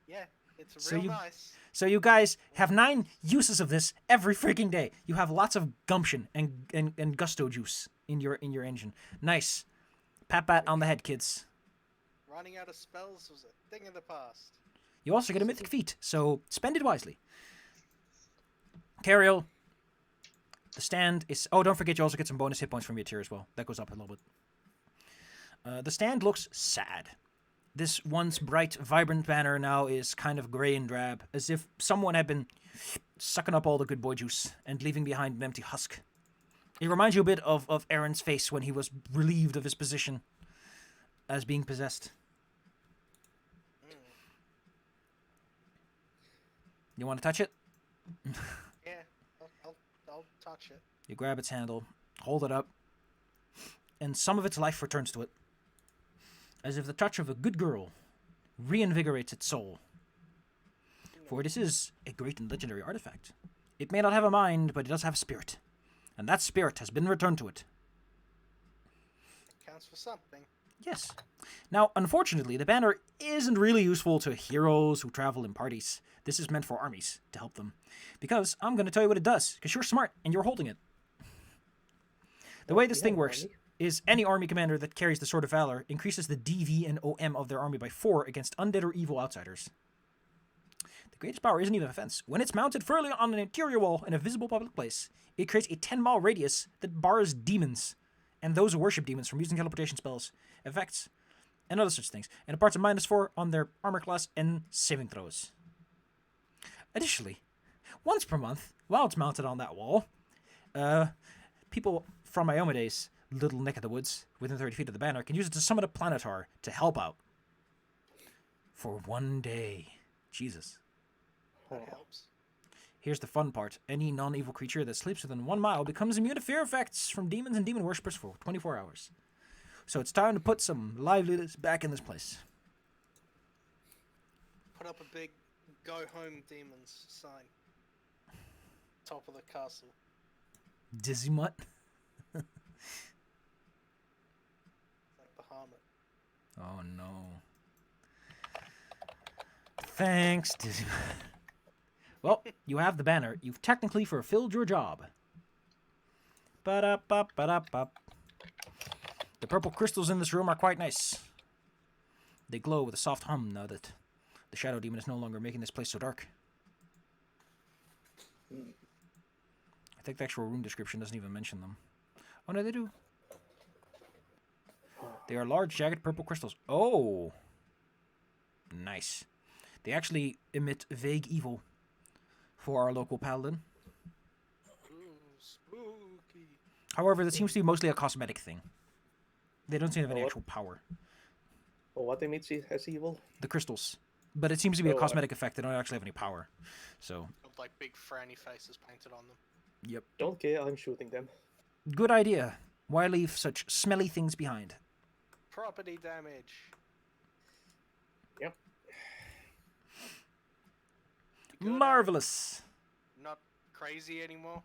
Yeah, it's So real you- nice. So you guys have 9 uses of this every freaking day. You have lots of gumption and gusto juice in your engine. Nice. Pat on the head, kids. Running out of spells was a thing of the past. You also get a mythic feat, so spend it wisely. Cariel, the stand is... Oh, don't forget you also get some bonus hit points from your tier as well. That goes up a little bit. The stand looks sad. This once bright, vibrant banner now is kind of grey and drab, as if someone had been sucking up all the good boy juice and leaving behind an empty husk. It reminds you a bit of Aaron's face when he was relieved of his position as being possessed. You want to touch it? Yeah, I'll touch it. You grab its handle, hold it up, and some of its life returns to it, as if the touch of a good girl reinvigorates its soul. For this is a great and legendary artifact. It may not have a mind, but it does have a spirit, and that spirit has been returned to it. Counts for something. Yes. Now, unfortunately, the banner isn't really useful to heroes who travel in parties. This is meant for armies, to help them. Because I'm going to tell you what it does, because you're smart and you're holding it. The way this Yeah, thing works army. is any army commander that carries the Sword of Valor increases the DV and OM of their army by 4 against undead or evil outsiders. The greatest power isn't even a fence. When it's mounted firmly on an interior wall in a visible public place, it creates a 10-mile radius that bars demons and those who worship demons from using teleportation spells, effects, and other such things, and imparts a -4 on their armor class and saving throws. Additionally, once per month, while it's mounted on that wall, people from Iomede's little neck of the woods, within 30 feet of the banner, can use it to summon a planetar to help out. For 1 day. Jesus. That Oh. helps. Here's the fun part. Any non-evil creature that sleeps within 1 mile becomes immune to fear effects from demons and demon worshippers for 24 hours. So it's time to put some liveliness back in this place. Put up a big "Go home, demons" sign. Top of the castle. Dizzy Mutt? Like Bahamut. Oh no. Thanks, Dizzy Mutt. Well, you have the banner. You've technically fulfilled your job. Ba-da-ba-ba-da-ba. The purple crystals in this room are quite nice. They glow with a soft hum now that the Shadow Demon is no longer making this place so dark. I think the actual rune description doesn't even mention them. Oh, no, they do. They are large, jagged purple crystals. Oh! Nice. They actually emit vague evil for our local paladin. Ooh, spooky. However, that seems to be mostly a cosmetic thing. They don't seem to have any Oh, what? actual power. Oh, what emits as evil? The crystals. But it seems to be a Oh, cosmetic effect. They don't actually have any power. So, With like big franny faces painted on them. yep. Don't care, I'm shooting them. Good idea. Why leave such smelly things behind? property damage. Yep. You good, Marvelous. Aaron? Not crazy anymore.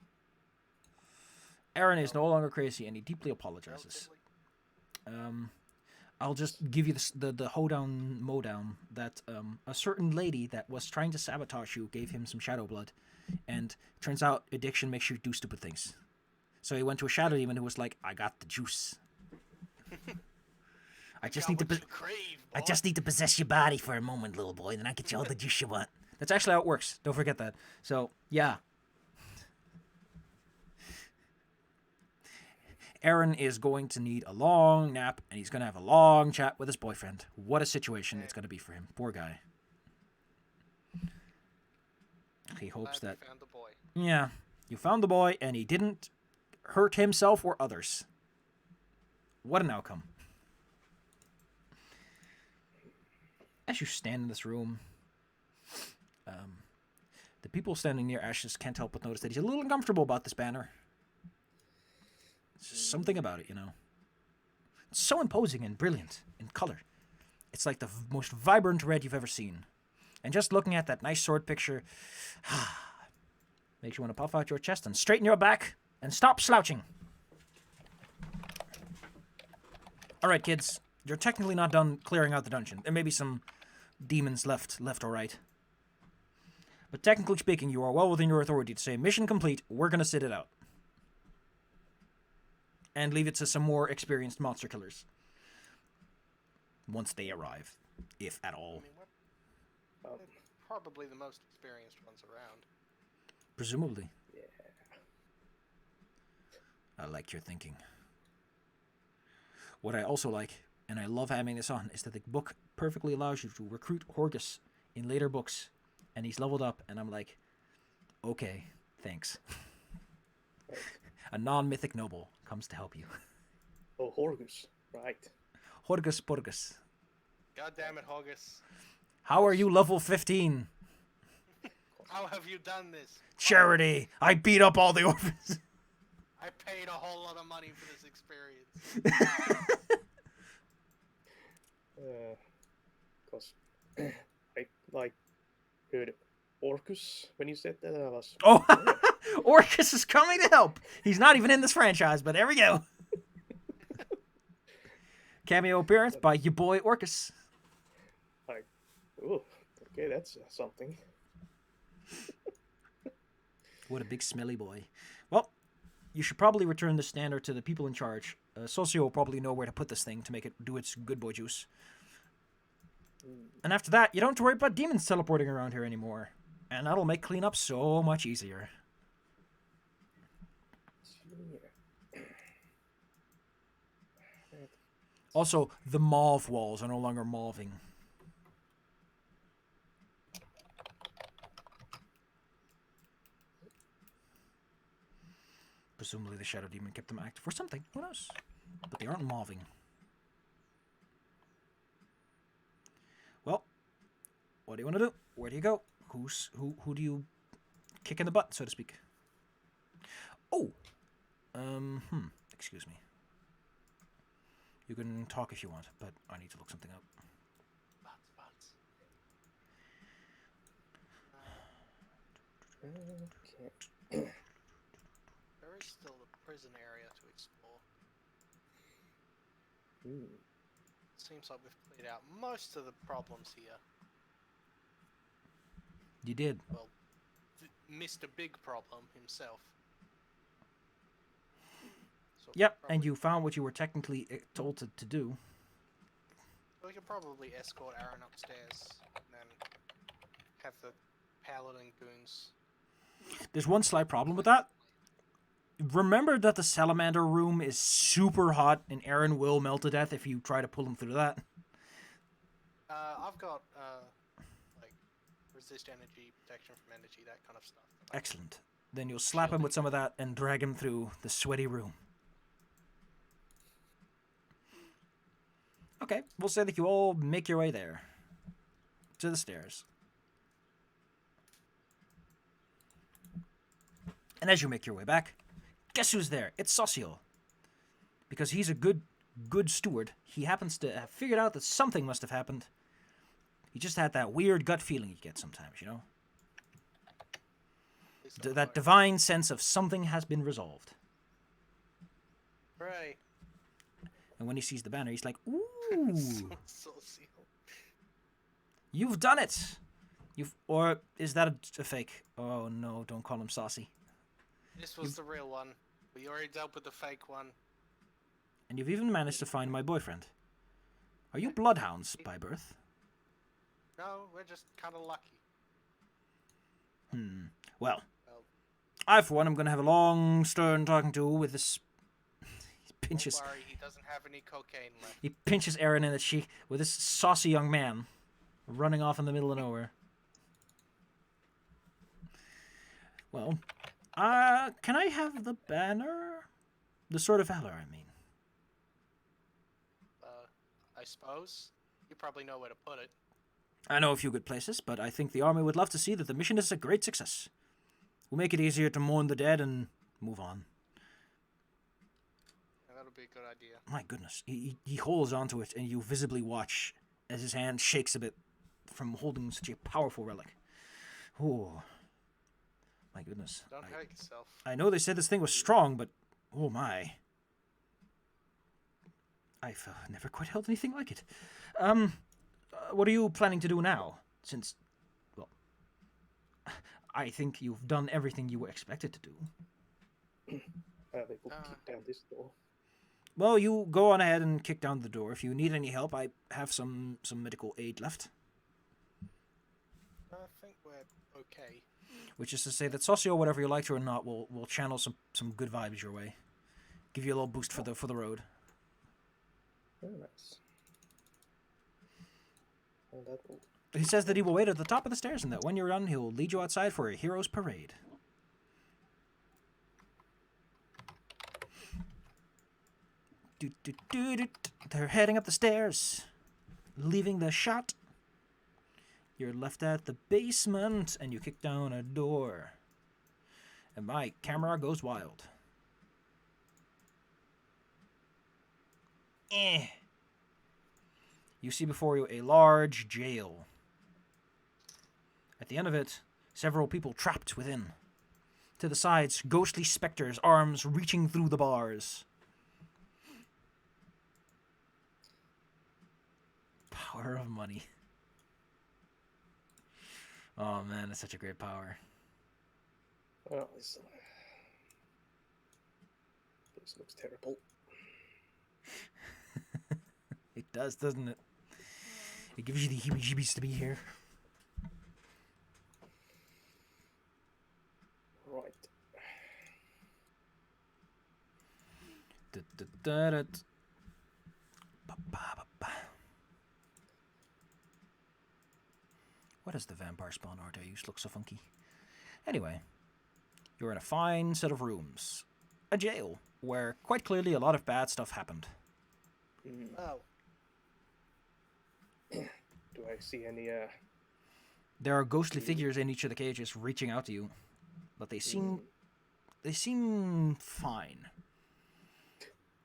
Aaron is no longer crazy, and he deeply apologizes. Relatively. I'll just give you the hoedown mowdown that a certain lady that was trying to sabotage you gave him some shadow blood, and turns out addiction makes you do stupid things. So he went to a shadow demon who was like, "I got the juice. I just need to. I just need to possess your body for a moment, little boy, then I get you all the juice you want." That's actually how it works. Don't forget that. So yeah. Aaron is going to need a long nap, and he's going to have a long chat with his boyfriend. What a situation it's going to be for him. Poor guy. He hopes that... You found the boy. Yeah, you found the boy, and he didn't hurt himself or others. What an outcome. As you stand in this room, the people standing near Ashes can't help but notice that he's a little uncomfortable about this banner. It's just something about it, you know. It's so imposing and brilliant in color. It's like the most vibrant red you've ever seen. And just looking at that nice sword picture, makes you want to puff out your chest and straighten your back and stop slouching. Alright, kids. You're technically not done clearing out the dungeon. There may be some demons left or right. But technically speaking, you are well within your authority to say, mission complete, we're going to sit it out. And leave it to some more experienced monster killers. Once they arrive. If at all. I mean, we're probably the most experienced ones around. Presumably. Yeah. I like your thinking. What I also like, and I love having this on, is that the book perfectly allows you to recruit Horgus in later books. And he's leveled up, and I'm like, okay, thanks. A non-mythic noble comes to help you. Oh, Horgus. Right. Horgus Porgus. God damn it, Hoggus. How are you level 15? How have you done this? Charity! I beat up all the orphans! I paid a whole lot of money for this experience. Because I like heard Orcus when you said that. I was Oh! Orcus is coming to help! He's not even in this franchise, but there we go. Cameo appearance by your boy Orcus. like, oh, okay, that's something. What a big smelly boy. Well, you should probably return the standard to the people in charge. Socio will probably know where to put this thing to make it do its good boy juice. And after that, you don't have to worry about demons teleporting around here anymore. And that'll make cleanup so much easier. Also, the mauve walls are no longer mauving. Presumably the Shadow Demon kept them active for something. Who knows? But they aren't mauving. Well, what do you want to do? Where do you go? Who do you kick in the butt, so to speak? Oh! Excuse me. You can talk if you want, but I need to look something up. Butts. Okay. There is still the prison area to explore. Seems like we've cleared out most of the problems here. You did. Well, Mr. Big Problem himself. So Yep, and you found what you were technically told to do. We could probably escort Aaron upstairs and then have the paladin goons. There's one slight problem with that. Remember that the salamander room is super hot, and Aaron will melt to death if you try to pull him through that. I've got like resist energy, protection from energy, that kind of stuff. Excellent. Then you'll slap him with some of that and drag him through the sweaty room. Okay, we'll say that you all make your way there. To the stairs. And as you make your way back, guess who's there? It's Socio. Because he's a good good steward, he happens to have figured out that something must have happened. He just had that weird gut feeling you get sometimes, you know? Please don't That fire. divine sense of something has been resolved. Hooray. And when he sees the banner, he's like, ooh, So seal. you've done it! Or is that a fake? Oh no, don't call him saucy. This was the real one. We already dealt with the fake one. And you've even managed to find my boyfriend. Are you bloodhounds by birth? No, we're just kind of lucky. Well, Well, I for one am going to have a long, stern talking to with this. He pinches. don't worry, he doesn't have any cocaine left. He pinches Aaron in the cheek with this saucy young man running off in the middle of nowhere. Well, can I have the banner? The Sword of Valor, I mean. I suppose. You probably know where to put it. I know a few good places, but I think the army would love to see that the mission is a great success. We'll make it easier to mourn the dead and move on. Yeah, that'll be a good idea. My goodness. He holds onto it, and you visibly watch as his hand shakes a bit from holding such a powerful relic. Oh, my goodness. Don't hurt yourself. I know they said this thing was strong, but oh my. I've never quite held anything like it. What are you planning to do now? Since, well, I think you've done everything you were expected to do. They will kick down this door. Well, you go on ahead and kick down the door. If you need any help, I have some medical aid left. I think we're okay. Which is to say that Socio, whatever you like to or not, will channel some good vibes your way. Give you a little boost for the road. Very nice. And that will... He says that he will wait at the top of the stairs and that when you're done, he'll lead you outside for a hero's parade. They're heading up the stairs, leaving the shot. You're left at the basement, and you kick down a door. And my camera goes wild. You see before you a large jail. At the end of it, several people trapped within. To the sides, ghostly specters, arms reaching through the bars. Power of money. Oh man, it's such a great power. Well, this looks terrible. It does, doesn't it? It gives you the heebie-jeebies to be here. Right. What does the vampire spawn art I used look so funky? Anyway, you're in a fine set of rooms. A jail, where quite clearly a lot of bad stuff happened. Oh. Do I see any, There are ghostly figures in each of the cages reaching out to you, but they seem fine.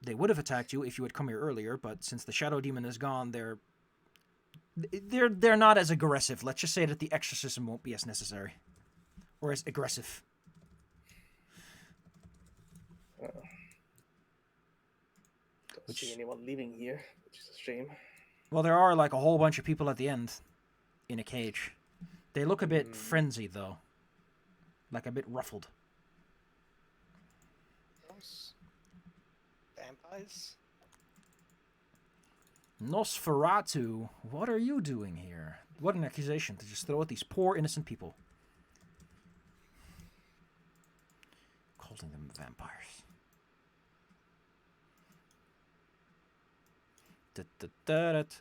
They would have attacked you if you had come here earlier, but since the shadow demon is gone, they're not as aggressive. Let's just say that the exorcism won't be as necessary or as aggressive. Don't see anyone living here, which is a shame. Well, there are like a whole bunch of people at the end in a cage. They look a bit frenzied though, like a bit ruffled. Those vampires? Nosferatu, what are you doing here? What an accusation to just throw at these poor innocent people. Calling them vampires.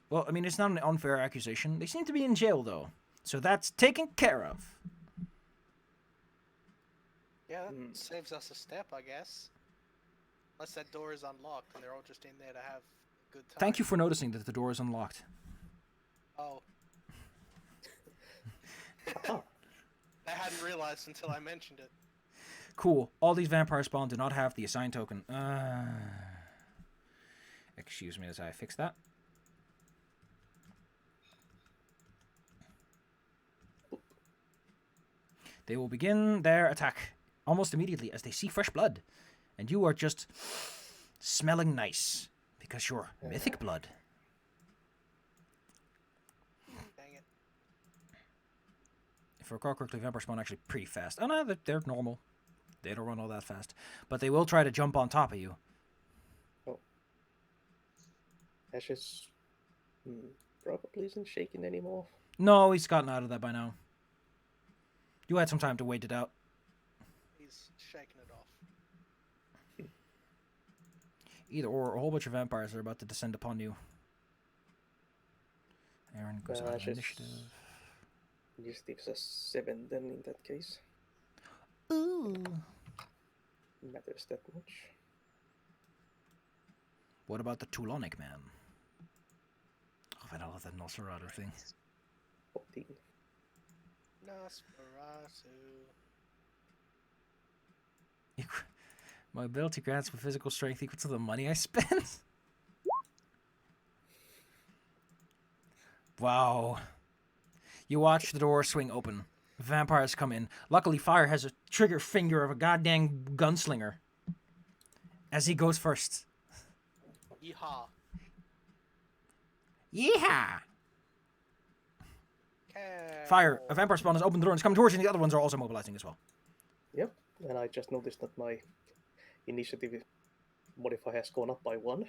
Well, I mean, it's not an unfair accusation. They seem to be in jail, though. So that's taken care of. Yeah, that saves us a step, I guess. Unless that door is unlocked and they're all just in there to have a good time. Thank you for noticing that the door is unlocked. Oh. I hadn't realized until I mentioned it. Cool. All these vampire spawn do not have the assigned token. Excuse me as I fix that. They will begin their attack almost immediately as they see fresh blood. And you are just smelling nice because you're mythic blood. Dang it. If I recall correctly, vampires spawn actually pretty fast. Oh no, they're normal. They don't run all that fast. But they will try to jump on top of you. Oh. Ashes probably isn't shaking anymore. No, he's gotten out of that by now. You had some time to wait it out. He's shaking it off. Either or, a whole bunch of vampires are about to descend upon you. Aaron goes on Ashes initiative. Initiative's a 7 then in that case. Ooh. Matters that much. What about the Tulonic man? Oh, I love that Nosferatu thing. 14. Nosferatu. My ability grants me physical strength equal to the money I spend. Wow. You watch the door swing open. Vampires come in. Luckily, Fire has a trigger finger of a goddamn gunslinger. As he goes first. Yeehaw. Yeehaw! Careful. A vampire spawn has opened the door and is coming towards you, and the other ones are also mobilizing as well. Yep, and I just noticed that my initiative modifier has gone up by 1.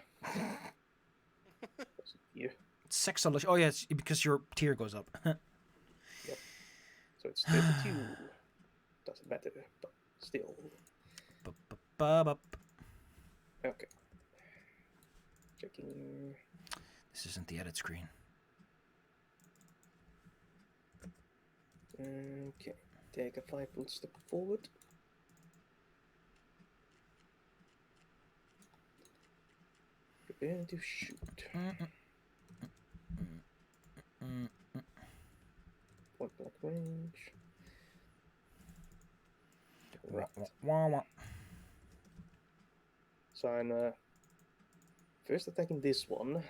Yeah. Sexual. Oh, yeah, it's because your tier goes up. Yep. So it's 32. Doesn't matter, but still. Okay. Checking. This isn't the edit screen. Okay. Take a 5-foot step forward. Prepare to shoot. Point blank range. Right. So I'm first attacking this one,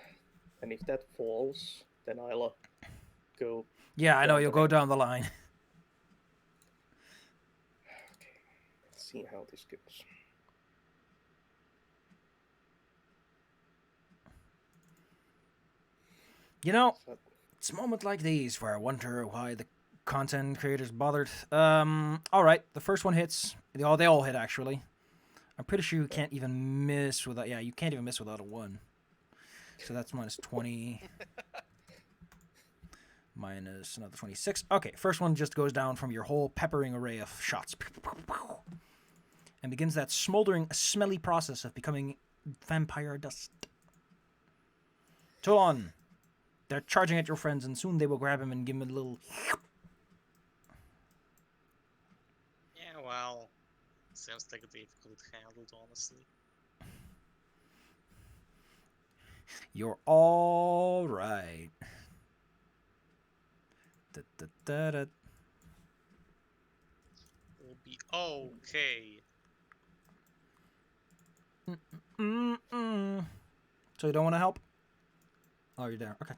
and if that falls, then I'll go. Yeah, I know, down you'll the go range. down the line. Okay, let's see how this goes. You know, So, it's a moment like these where I wonder why the content creators bothered. Alright, the first one hits. They all hit, actually. I'm pretty sure you can't even miss without... Yeah, you can't even miss without a 1. So that's minus 20. Minus another 26. Okay, first one just goes down from your whole peppering array of shots. And begins that smoldering, smelly process of becoming vampire dust. Toulon. They're charging at your friends, and soon they will grab him and give him a little... Yeah, well, seems like difficult handled, honestly. You're all right. Da-da-da-da. We'll be okay. Mm-mm. So you don't want to help? Oh, you're there. Okay.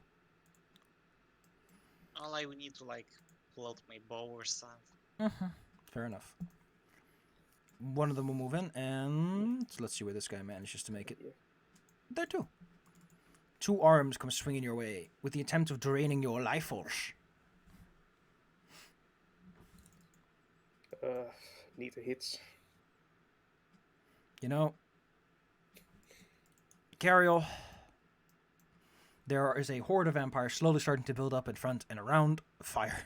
Not like we need to like pull out my bow or something. Fair enough. One of them will move in, and let's see where this guy manages to make it. yeah. There too. 2 arms come swinging your way with the attempt of draining your life force. Neither hits. You know, Cariel, there is a horde of vampires slowly starting to build up in front and around Fire.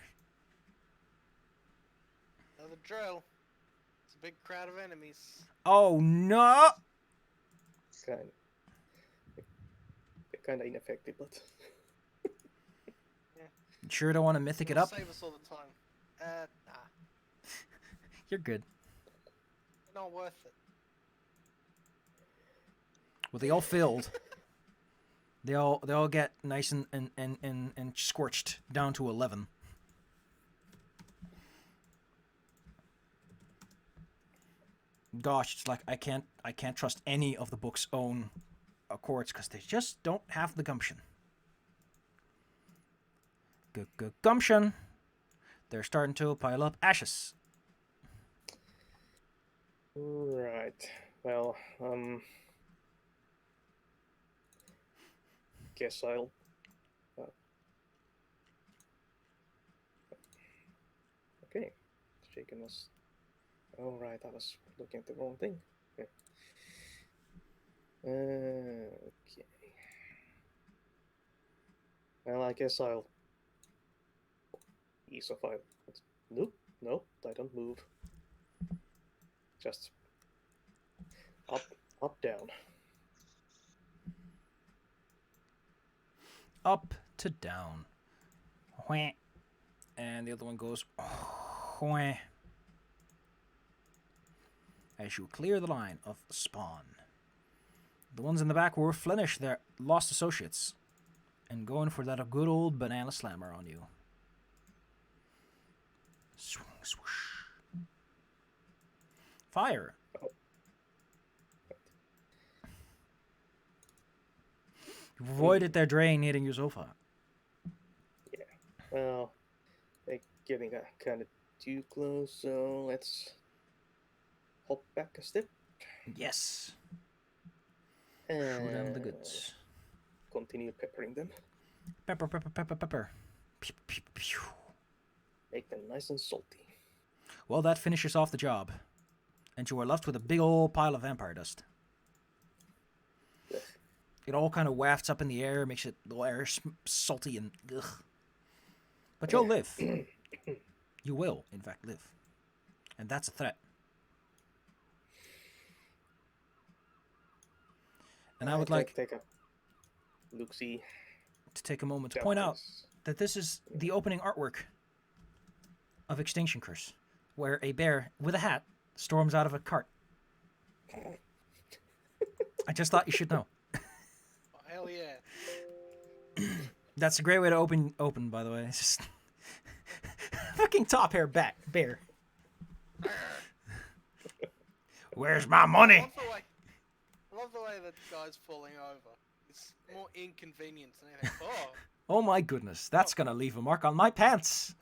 Another drill. It's a big crowd of enemies. Oh no! They're kind of ineffective, but You sure don't want to mythic it It'll up? Save us all the time. Nah. You're good. Not worth it. Well, they all filled. They all get nice and scorched down to 11. Gosh, it's like I can't trust any of the book's own cords because they just don't have the gumption. Gumption. They're starting to pile up ashes. Right. Well, guess I'll. Okay, shaking us. Oh right, I was looking at the wrong thing. Yeah. Okay. Well, I guess I'll. Ease of file. Nope, I don't move. Just up, down. Up to down. Whah. And the other one goes whah. As you clear the line of spawn. The ones in the back were Flemish, their lost associates, and going for that good old banana slammer on you. Swing, swoosh. Fire. You've avoided their drain hitting your sofa. Yeah. Well, they're getting kind of too close, so let's hop back a step. Yes. And Show them the goods. continue peppering them. Pepper, pepper, pepper, pepper. Pew, pew, pew. Make them nice and salty. Well, that finishes off the job. And you are left with a big old pile of vampire dust. Ugh. It all kind of wafts up in the air, makes it the air salty and ugh. But you'll live. You will, in fact, live. And that's a threat. And I would like take a look-see. to take a moment to point out that this is the opening artwork of Extinction Curse, where a bear with a hat storms out of a cart. I just thought you should know. Oh, hell yeah. That's a great way to open, by the way. It's just fucking top hair bear. Where's my money? I love the way that guy's falling over. It's more inconvenient than anything. Oh, Oh my goodness, that's gonna leave a mark on my pants.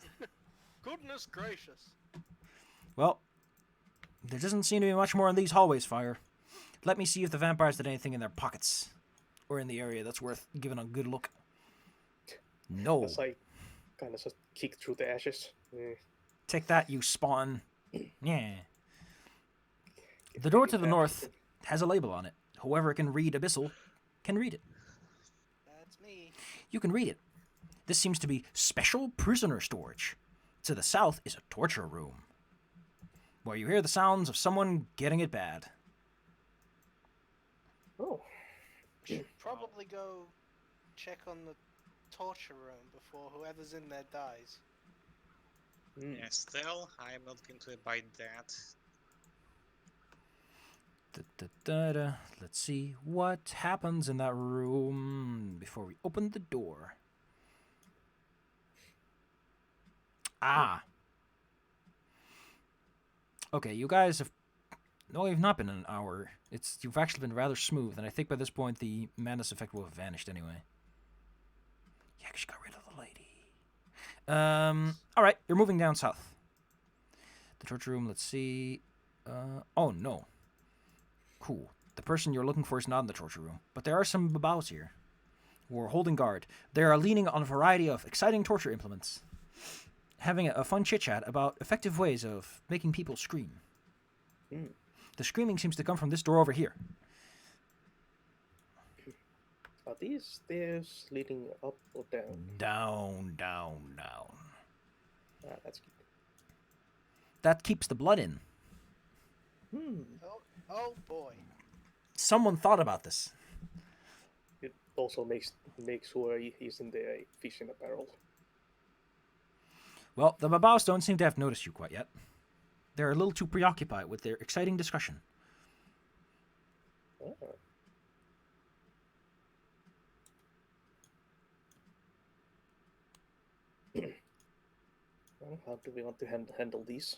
goodness gracious. Well, there doesn't seem to be much more in these hallways, Fire. Let me see if the vampires did anything in their pockets. Or in the area that's worth giving a good look. No. As I kind of just kick through the ashes. Take that, you spawn. Yeah. The door to the north has a label on it. Whoever can read Abyssal can read it. That's me. You can read it. This seems to be special prisoner storage. To the south is a torture room, where you hear the sounds of someone getting it bad. Oh. Should probably go check on the torture room before whoever's in there dies. Yeah, still, I'm not going to abide that. Let's see what happens in that room before we open the door. Ah. Okay, you guys have... No, you've not been an hour. You've actually been rather smooth, and I think by this point the madness effect will have vanished anyway. Yeah, 'cause you got rid of the lady. Alright, you're moving down south. The torture room, let's see... oh, no. Cool. The person you're looking for is not in the torture room, but there are some babaus here who are holding guard. They are leaning on a variety of exciting torture implements, having a fun chit-chat about effective ways of making people scream. The screaming seems to come from this door over here. Are these stairs leading up or down? Down, down, down. Ah, that's good. That keeps the blood in. Oh boy. Someone thought about this. It also makes sure he isn't a fish in a barrel. Well, the babaus don't seem to have noticed you quite yet. They're a little too preoccupied with their exciting discussion. Oh. Well, how do we want to handle these?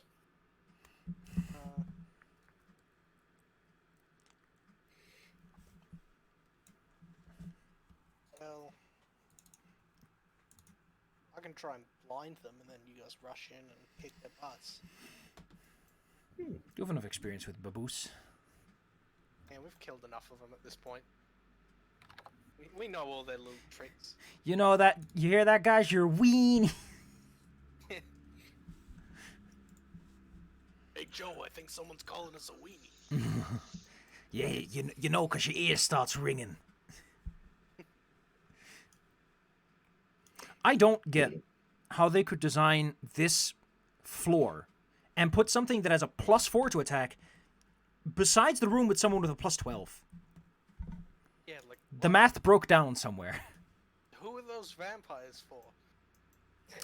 can try and blind them, and then you guys rush in and kick their butts. You have enough experience with baboos. Yeah, we've killed enough of them at this point. We know all their little tricks. You know that? You hear that, guys? You're weenie. Hey Joe, I think someone's calling us a weenie. Yeah, you know, 'cause your ear starts ringing. I don't get how they could design this floor and put something that has a +4 to attack besides the room with someone with a +12. Yeah, like The math broke down somewhere. who are those vampires for?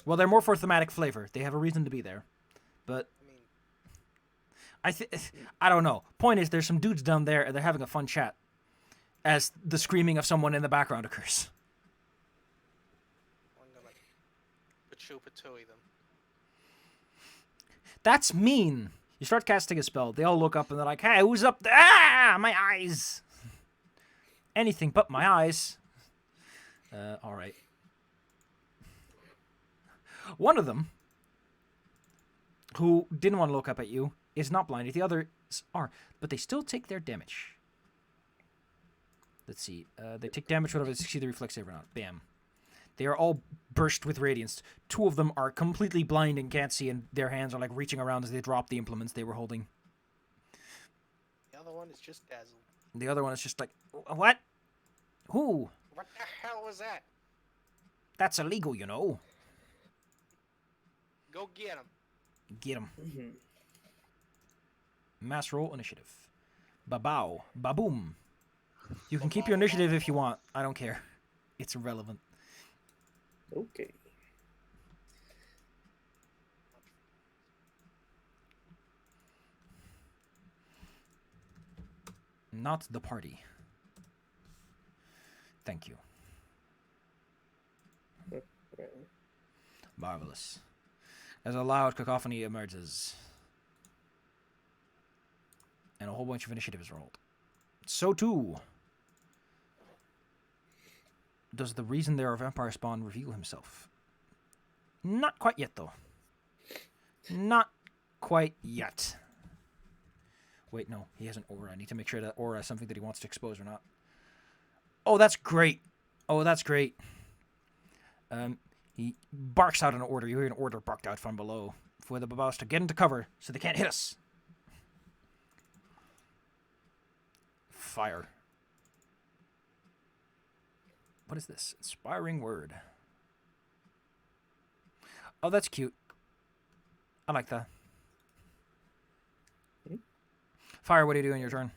Well, they're more for thematic flavor. They have a reason to be there. But I mean, I don't know. Point is, there's some dudes down there and they're having a fun chat as the screaming of someone in the background occurs. I'm gonna patooey them. That's mean. You start casting a spell. They all look up and they're like, "Hey, who's up there? Ah, my eyes." Anything but my eyes. All right. One of them, who didn't want to look up at you, is not blinded. The others are, but they still take their damage. Let's see. They take damage whether they succeed the reflex save or not. Bam. They are all burst with radiance. Two of them are completely blind and can't see, and their hands are like reaching around as they drop the implements they were holding. The other one is just dazzled. The other one is just like, "What? Who? What the hell was that? That's illegal, you know." Go get him. Get him. Mass roll initiative. Babow. Baboom. You can keep your initiative if you want. I don't care. It's irrelevant. Okay. Not the party. Thank you. Right. Marvelous. As a loud cacophony emerges. And a whole bunch of initiative is rolled. So too does the reason there are vampire spawn reveal himself. Not quite yet, though. Not quite yet. Wait, no, he has an aura. I need to make sure that aura is something that he wants to expose or not. Oh, that's great. Oh, that's great. He barks out an order. You hear an order barked out from below for the babaus to get into cover so they can't hit us. Fire. What is this? Inspiring word. Oh, that's cute. I like that. Fire, what do you do in your turn?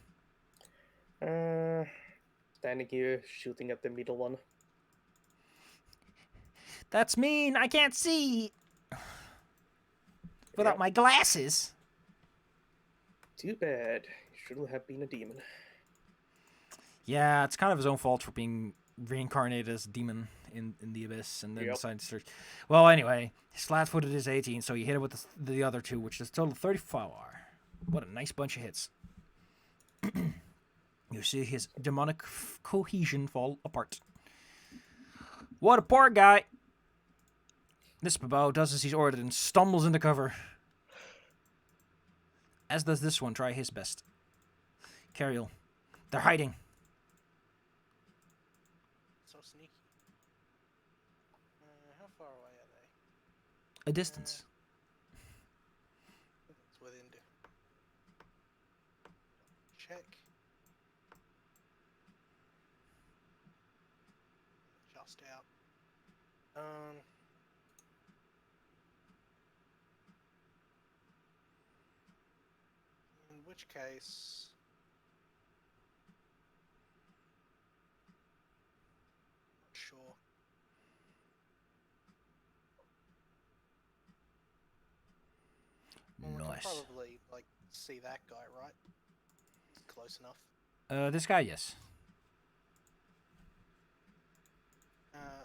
Standing here, shooting at the middle one. That's mean. I can't see without Yep. my glasses. Too bad. You shouldn't have been a demon. Yeah, it's kind of his own fault for being reincarnated as a demon in the abyss and then Yep. decided to search. Well, anyway, his flat-footed is 18, so you hit it with the other two, which is a total of 34. What a nice bunch of hits. You see his demonic cohesion fall apart. What a poor guy. This babao does as he's ordered and stumbles into cover. As does this one try his best. Cariel. They're hiding. So sneaky. How far away are they? A distance. It's within. Check. Just out. In which case, not sure. Well, we can Nice. probably like see that guy, right? He's close enough. This guy, yes.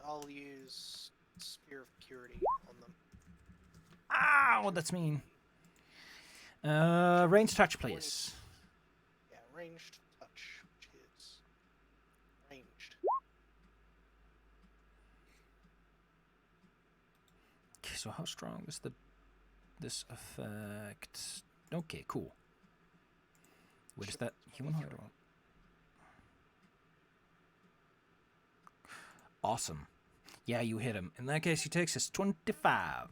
I'll use Spear of Purity on them. Ow, that's mean. Range touch, please. Yeah, ranged touch, which is ranged. so how strong is this effect? Okay, cool. Wait, is that humanoid or? Awesome. Yeah, you hit him. In that case, he takes his 25.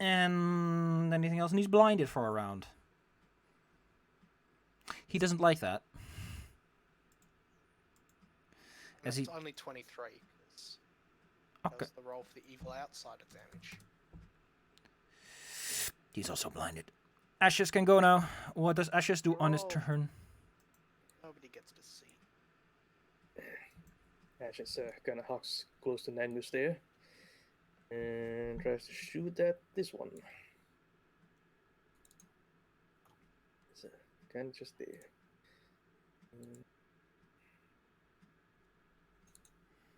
And anything else? And he's blinded for a round. He doesn't like that. As It's he... only 23, because Okay. that was the roll for the evil outsider damage. He's also blinded. Ashes can go now. What does Ashes do on his Roll. turn? Nobody gets to see. Ash is kind of hugs close to Nangus there. And tries to shoot at this one. So, kind of just there.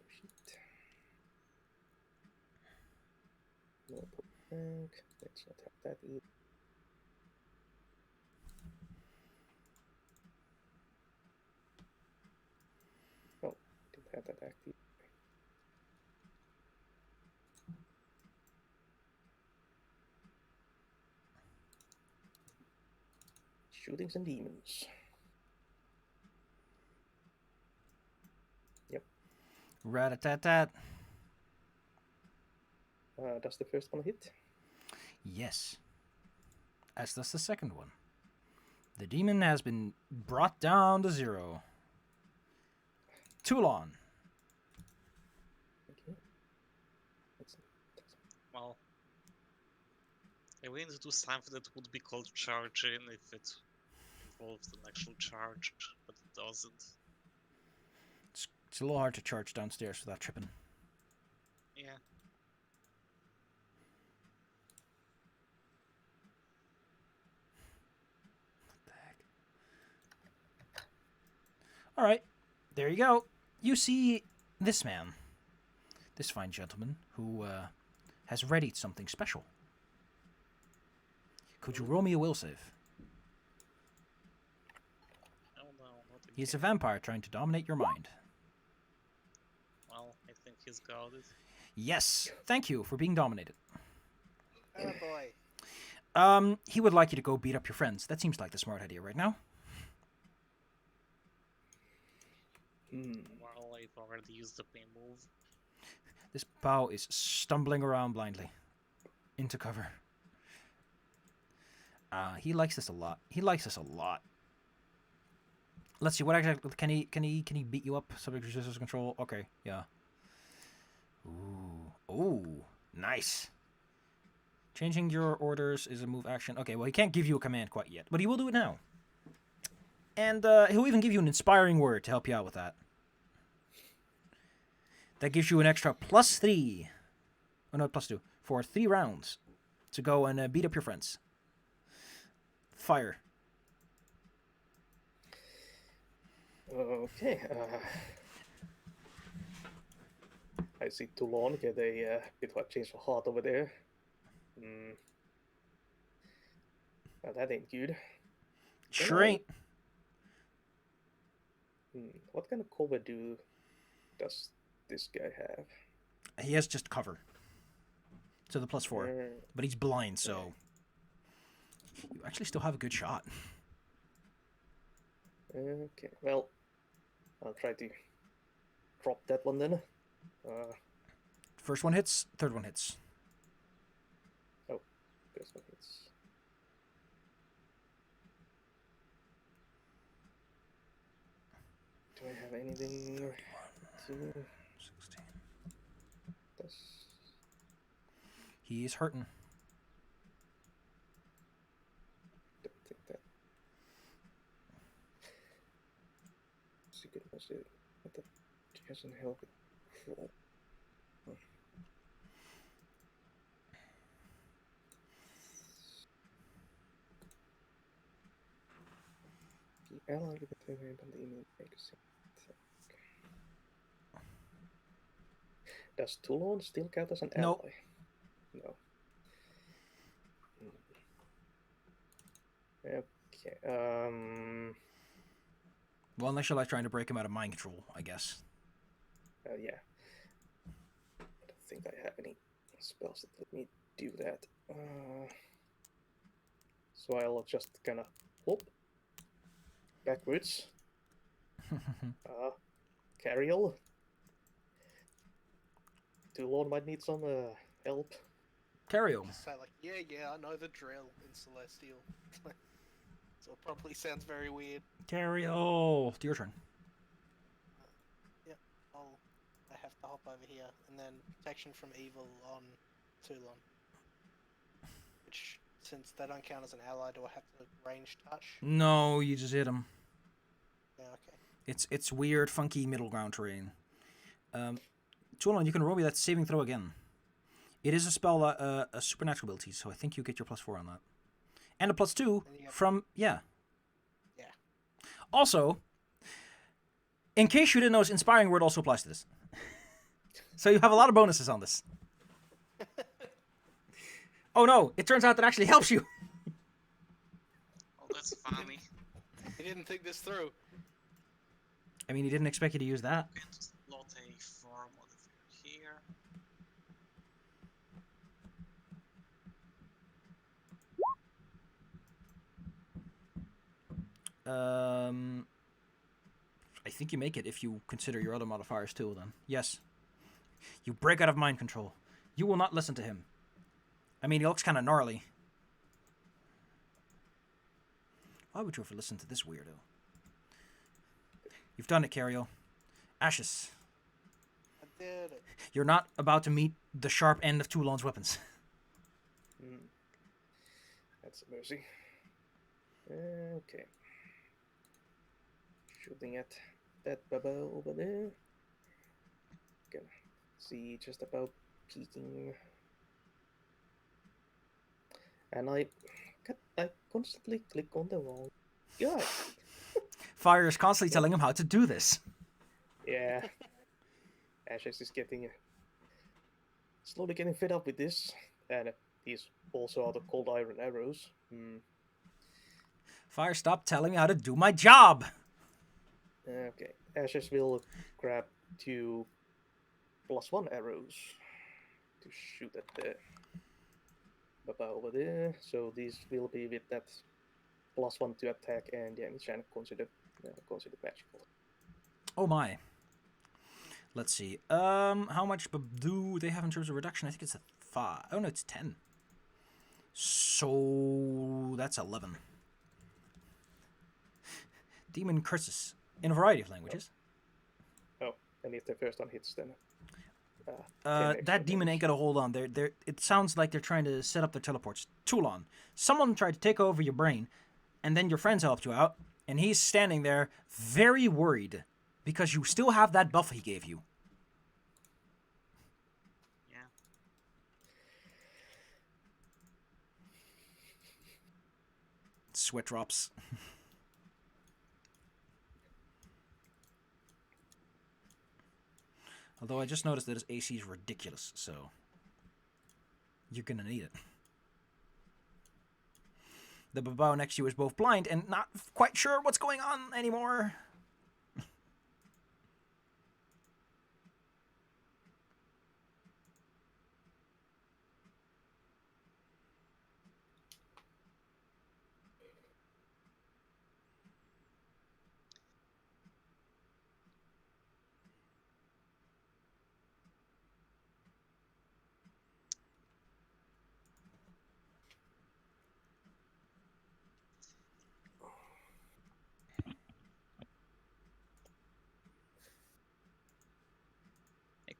Shit. No back. Let's not have that either. Oh, didn't have that active. Shootings and demons. Yep. Rat-a-tat-tat. Does the first one hit? Yes. As does the second one. The demon has been brought down to 0. Toulon. Okay. That's Well, I went to do something that would be called charging if it involves an actual charge, but it doesn't. It's a little hard to charge downstairs without tripping. Yeah. All right, there you go. You see this man, this fine gentleman, who has readied something special. Could you roll me a will save? Oh no, not again. He's a vampire trying to dominate your mind. Well, I think he's got it. Yes, thank you for being dominated. Oh boy. He would like you to go beat up your friends. That seems like the smart idea right now. Well, I've already used the pay move. This Bao is stumbling around blindly into cover. He likes this a lot. He likes this a lot. Let's see. What exactly can he beat you up? Subject to resistance control. Okay, yeah. Ooh, nice. Changing your orders is a move action. Okay, well he can't give you a command quite yet, but he will do it now. And he'll even give you an inspiring word to help you out with that. That gives you an extra +3. Oh no, +2 for 3 rounds to go and beat up your friends. Fire. Okay. I see Toulon get a bit of a change of heart over there. Well, that ain't good. Sure ain't. What kind of cover does this guy have? He has just cover. To the +4. But he's blind, so... You actually still have a good shot. Okay, well, I'll try to drop that one then. First one hits, third one hits. Oh, first one hits. Do I have anything to... 16. Does... He's hurting. Don't think that... Secret was it? What the... She hasn't helped it. Roll. The ally with the favorite on the email makes it. Does Toulon still count as an ally? No. No. Okay. Well, unless you're like trying to break him out of mind control, I guess. Yeah. I don't think I have any spells that let me do that. So I'll just kind of hop backwards. Cariel. Toulon might need some help. Cario. Just say like, yeah, I know the drill in Celestial. So it probably sounds very weird. Cario. It's your turn. I have to hop over here, and then protection from evil on Toulon. Which, since they don't count as an ally, do I have to range touch? No, you just hit him. Yeah, okay. It's weird, funky middle ground terrain. Toulon, you can roll me that saving throw again. It is a spell, a supernatural ability, so I think you get your +4 on that. And a +2 from, yeah. Yeah. Also, in case you didn't know, Inspiring Word also applies to this. So you have a lot of bonuses on this. Oh no, it turns out that actually helps you. Oh, that's funny. He didn't think this through. I mean, he didn't expect you to use that. Going to slot a farm modifier here. I think you make it if you consider your other modifiers too, then. Yes. You break out of mind control. You will not listen to him. I mean, he looks kind of gnarly. Why would you ever listen to this weirdo? You've done it, Cario. Ashes. I did it. You're not about to meet the sharp end of Toulon's weapons. That's a mercy. Okay. Shooting at that baba over there. Gonna see just about peeking. And I constantly click on the wrong guy. Fire is constantly telling him how to do this. Yeah. Ashes is getting slowly getting fed up with this, and he's also out of cold iron arrows. Fire, stop telling me how to do my job. Okay, Ashes will grab 2 +1 arrows to shoot at the baba over there. So these will be with that +1 to attack and damage and considered magical. Oh my. Let's see. How much do they have in terms of reduction? I think it's a 5. Oh no, it's 10. So that's 11. Demon curses in a variety of languages. Oh, and if the first one hits, then that demon ain't gonna hold on. It sounds like they're trying to set up their teleports. Toulon, someone tried to take over your brain, and then your friends helped you out, and he's standing there very worried because you still have that buff he gave you. Yeah. Sweat drops. Although I just noticed that his AC is ridiculous, so you're gonna need it. The babao next to you is both blind and not quite sure what's going on anymore.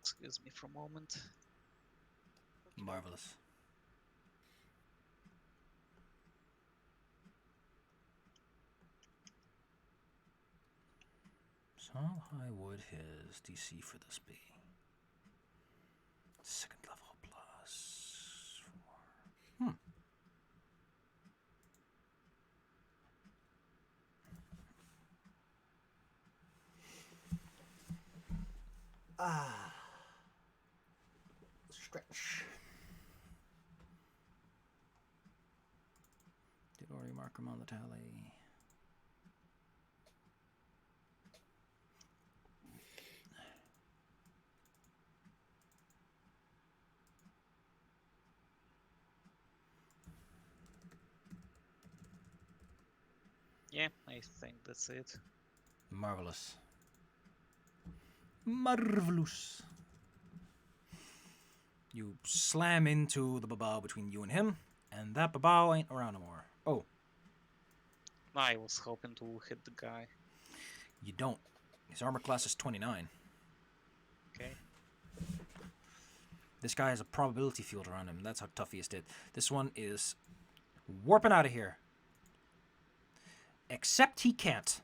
Excuse me for a moment. Marvelous. So how high would his DC for this be? 2nd level +4. Stretch. Did already mark him on the tally. Yeah, I think that's it. Marvelous. Marvelous. You slam into the babao between you and him, and that babao ain't around no more. Oh, I was hoping to hit the guy. you don't. His armor class is 29. Okay. This guy has a probability field around him. That's how tough he is. This one is warping out of here. Except he can't.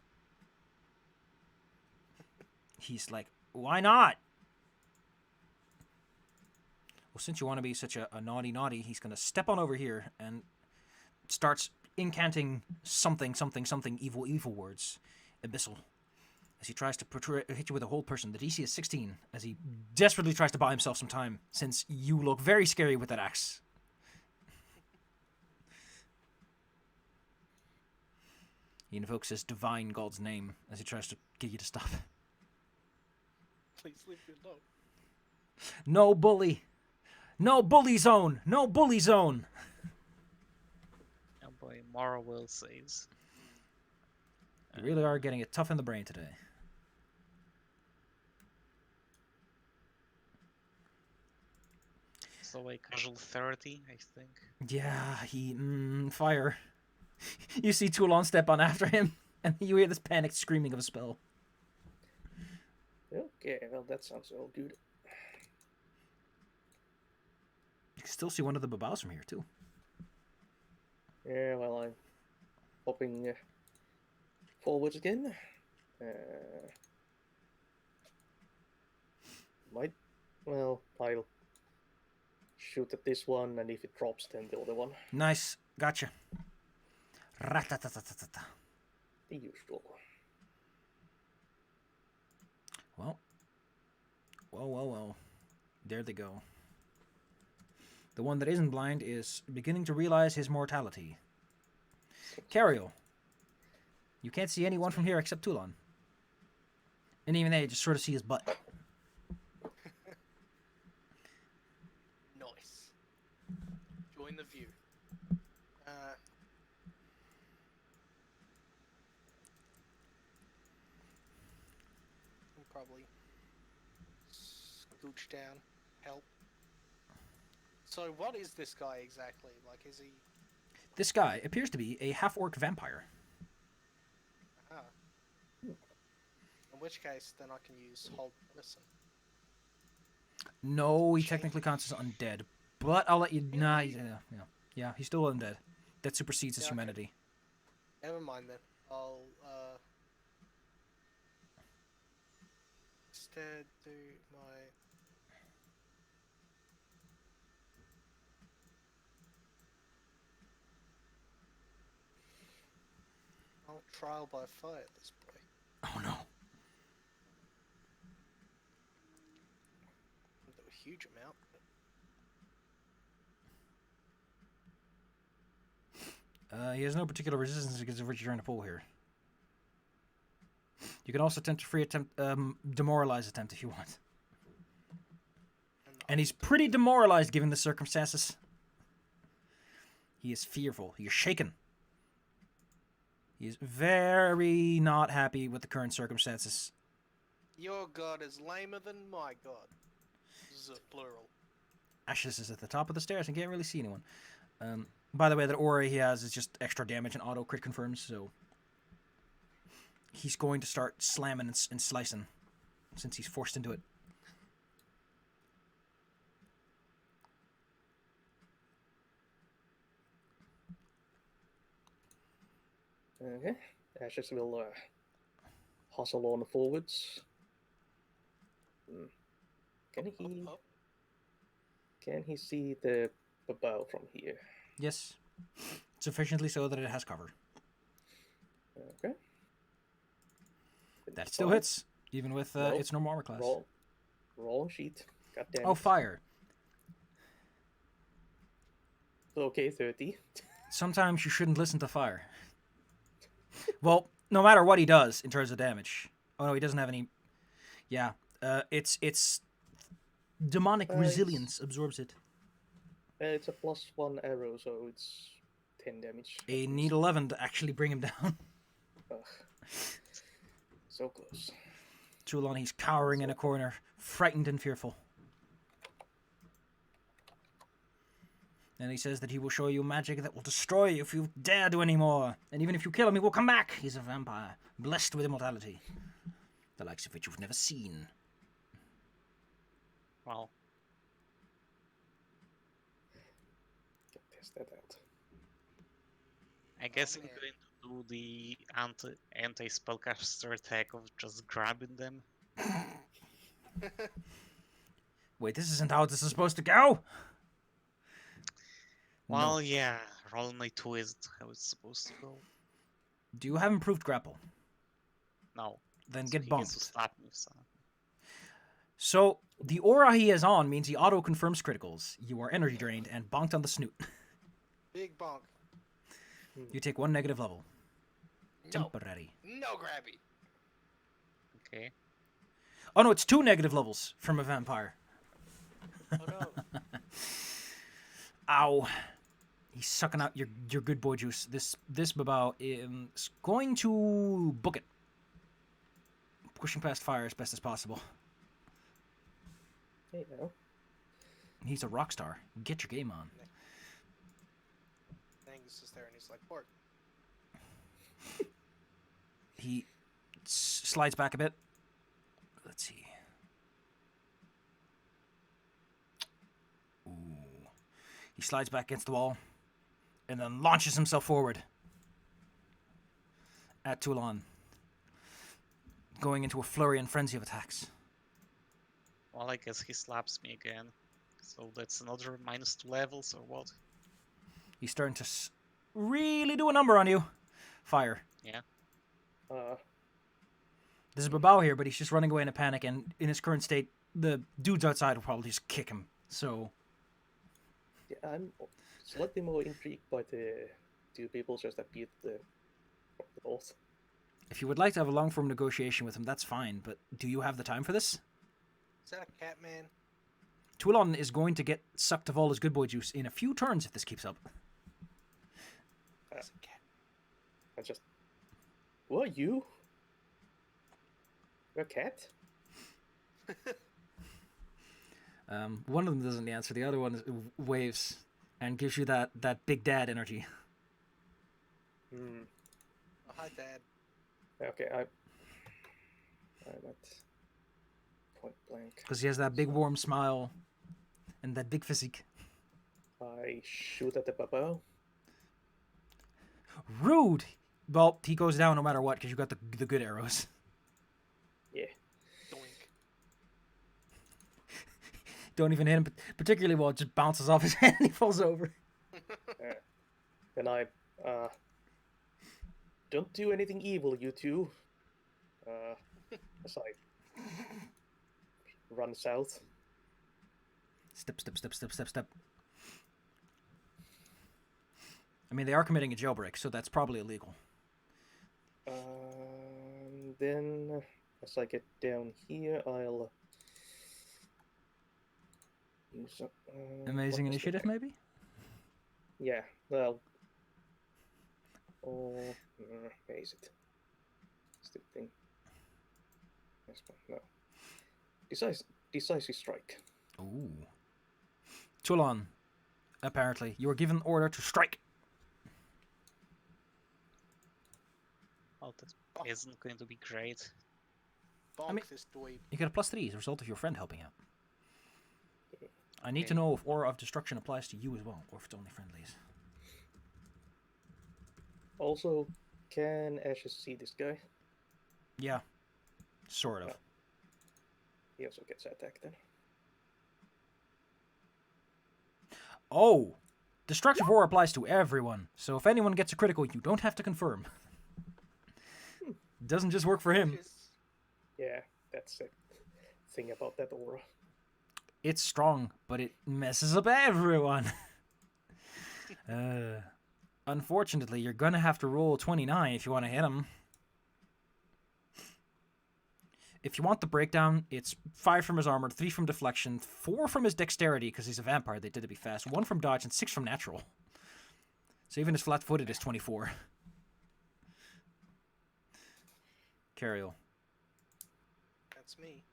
He's like, why not? Well, since you want to be such a naughty, he's going to step on over here and starts incanting something, evil words. Abyssal. As he tries to hit you with a whole person. The DC is 16, as he desperately tries to buy himself some time, since you look very scary with that axe. He invokes his divine god's name as he tries to get you to stop. Please leave me alone. No bully! No bully zone! No bully zone! Oh boy, moral will saves. You really are getting it tough in the brain today. So a casual 30, I think. Yeah, fire. You see Toulon step on after him, and you hear this panicked screaming of a spell. Okay, well, that sounds all good. You can still see one of the babaos from here, too. Yeah, well, I'm hopping forwards again. I'll shoot at this one, and if it drops, then the other one. Nice. Gotcha. Ratatatatata. The usual. Well. There they go. The one that isn't blind is beginning to realize his mortality. Cariel. You can't see anyone from here except Toulon. And even they just sort of see his butt. Nice. Join the view. I'll probably scooch down, help. So what is this guy exactly? Like, is he... This guy appears to be a half-orc vampire. Ah. In which case, then I can use hold medicine. No, he technically counts as undead. But I'll let you... Nah, yeah, he's still undead. That supersedes his Yeah, okay. humanity. Never mind then. I'll, instead do my... I'll trial by fire this boy. Oh no. I'll do a huge amount. He has no particular resistance against what you're trying to pull here. You can also attempt a free attempt, demoralize attempt if you want. And he's pretty demoralized given the circumstances. He is fearful. He is shaken. He is very not happy with the current circumstances. Your god is lamer than my god. This is plural. Ashes is at the top of the stairs and can't really see anyone. By the way, that aura he has is just extra damage and auto crit confirms, so he's going to start slamming and slicing since he's forced into it. Okay, Ashes will hustle on forwards. Can he see the babao from here? Yes. Sufficiently so that it has cover. Okay. That still hits, even with its normal armor class. Roll sheet. God damn it. Oh, fire. Okay, 30. Sometimes you shouldn't listen to fire. Well, no matter what he does in terms of damage. Oh no, he doesn't have any. Yeah, it's demonic resilience absorbs it. It's a +1 arrow, so it's 10 damage. A need 11 to actually bring him down. Ugh. So close. Toulon, he's cowering in a corner, frightened and fearful. And he says that he will show you magic that will destroy you if you dare do any more. And even if you kill him, he will come back. He's a vampire, blessed with immortality. The likes of which you've never seen. Well, Can test that out. I guess I'm man. going to do the anti-spellcaster attack of just grabbing them. Wait, this isn't how this is supposed to go? Well, No. yeah, rolling a 2 isn't how it's supposed to go. Do you have improved grapple? No. Then So get he bumped. gets to slap me with something. So, the aura he is on means he auto-confirms criticals. You are energy drained and bonked on the snoot. Big bonk. You take 1 negative level. No. Temporary. No grabby. Okay. Oh no, it's 2 negative levels from a vampire. Oh no. Ow. He's sucking out your good boy juice. This babao is going to book it. Pushing past fire as best as possible. Hey now. He's a rock star. Get your game on. Angus is there and he's like, Bork. He slides back a bit. Let's see. Ooh. He slides back against the wall and then launches himself forward at Toulon, going into a flurry and frenzy of attacks. Well, I guess he slaps me again. So that's another -2 levels or what? He's starting to really do a number on you. Fire. Yeah. There's a Babao here, but he's just running away in a panic, and in his current state, the dudes outside will probably just kick him. So, Yeah, I'm slightly more intrigued by the two people just that beat the boss. if you would like to have a long-form negotiation with him, that's fine, but do you have the time for this? Is that a cat man? Toulon is going to get sucked of all his good boy juice in a few turns if this keeps up. It's a cat. I just... Who are you? You're a cat? One of them doesn't answer, the other one waves and gives you that big dad energy. Hmm. Oh, hi, Dad. Okay, I'm at point blank. Because he has that big warm smile and that big physique. I shoot at the Babao. Rude! Well, he goes down no matter what because you got the good arrows. Yeah. Doink. Don't even hit him particularly well, it just bounces off his head and he falls over. Then I don't do anything evil, you two. As I run south. Step, step, step, step, step, step. I mean, they are committing a jailbreak, so that's probably illegal. Then, as I get down here, I'll use Amazing what was the- initiative, maybe? Yeah, well. Oh, where is it? Stupid thing. This one, no. Decisive strike. Ooh. Toulon, apparently, you were given order to strike. Oh, that isn't going to be great. Bonk mean- this dweeb. You get a +3 as a result of your friend helping out. I need to know if Aura of Destruction applies to you as well, or if it's only friendlies. Also, can Ashes see this guy? Yeah, sort of. Oh. He also gets attacked then. Oh! Destructive Aura applies to everyone, so if anyone gets a critical, you don't have to confirm. Doesn't just work for him. Just- Yeah, that's the thing about that aura. It's strong, but it messes up everyone. Unfortunately, you're gonna have to roll 29 if you want to hit him. If you want the breakdown, it's 5 from his armor, 3 from deflection, 4 from his dexterity, because he's a vampire, they did it be fast, 1 from dodge, and 6 from natural. So even his flat-footed is 24. Cariel. That's me.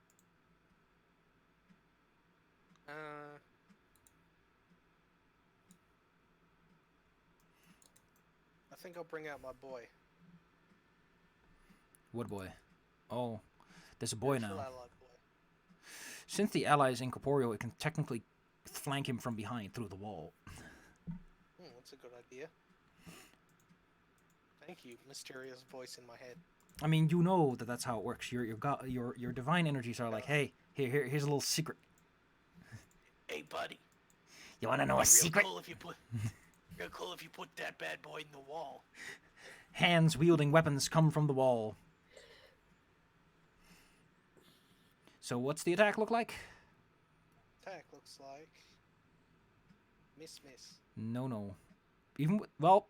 I think I'll bring out my boy. Wood boy. Oh, there's a boy Spiritual now. ally boy. Since the ally is incorporeal, it can technically flank him from behind through the wall. That's a good idea. Thank you, mysterious voice in my head. I mean, you know that that's how it works. Your divine energies are like, hey, here's a little secret. Hey, buddy. You want to know a Real secret? cool if you put. Real cool if you put that bad boy in the wall. Hands wielding weapons come from the wall. So what's the attack look like? Attack looks like. Miss. No. Even with, well,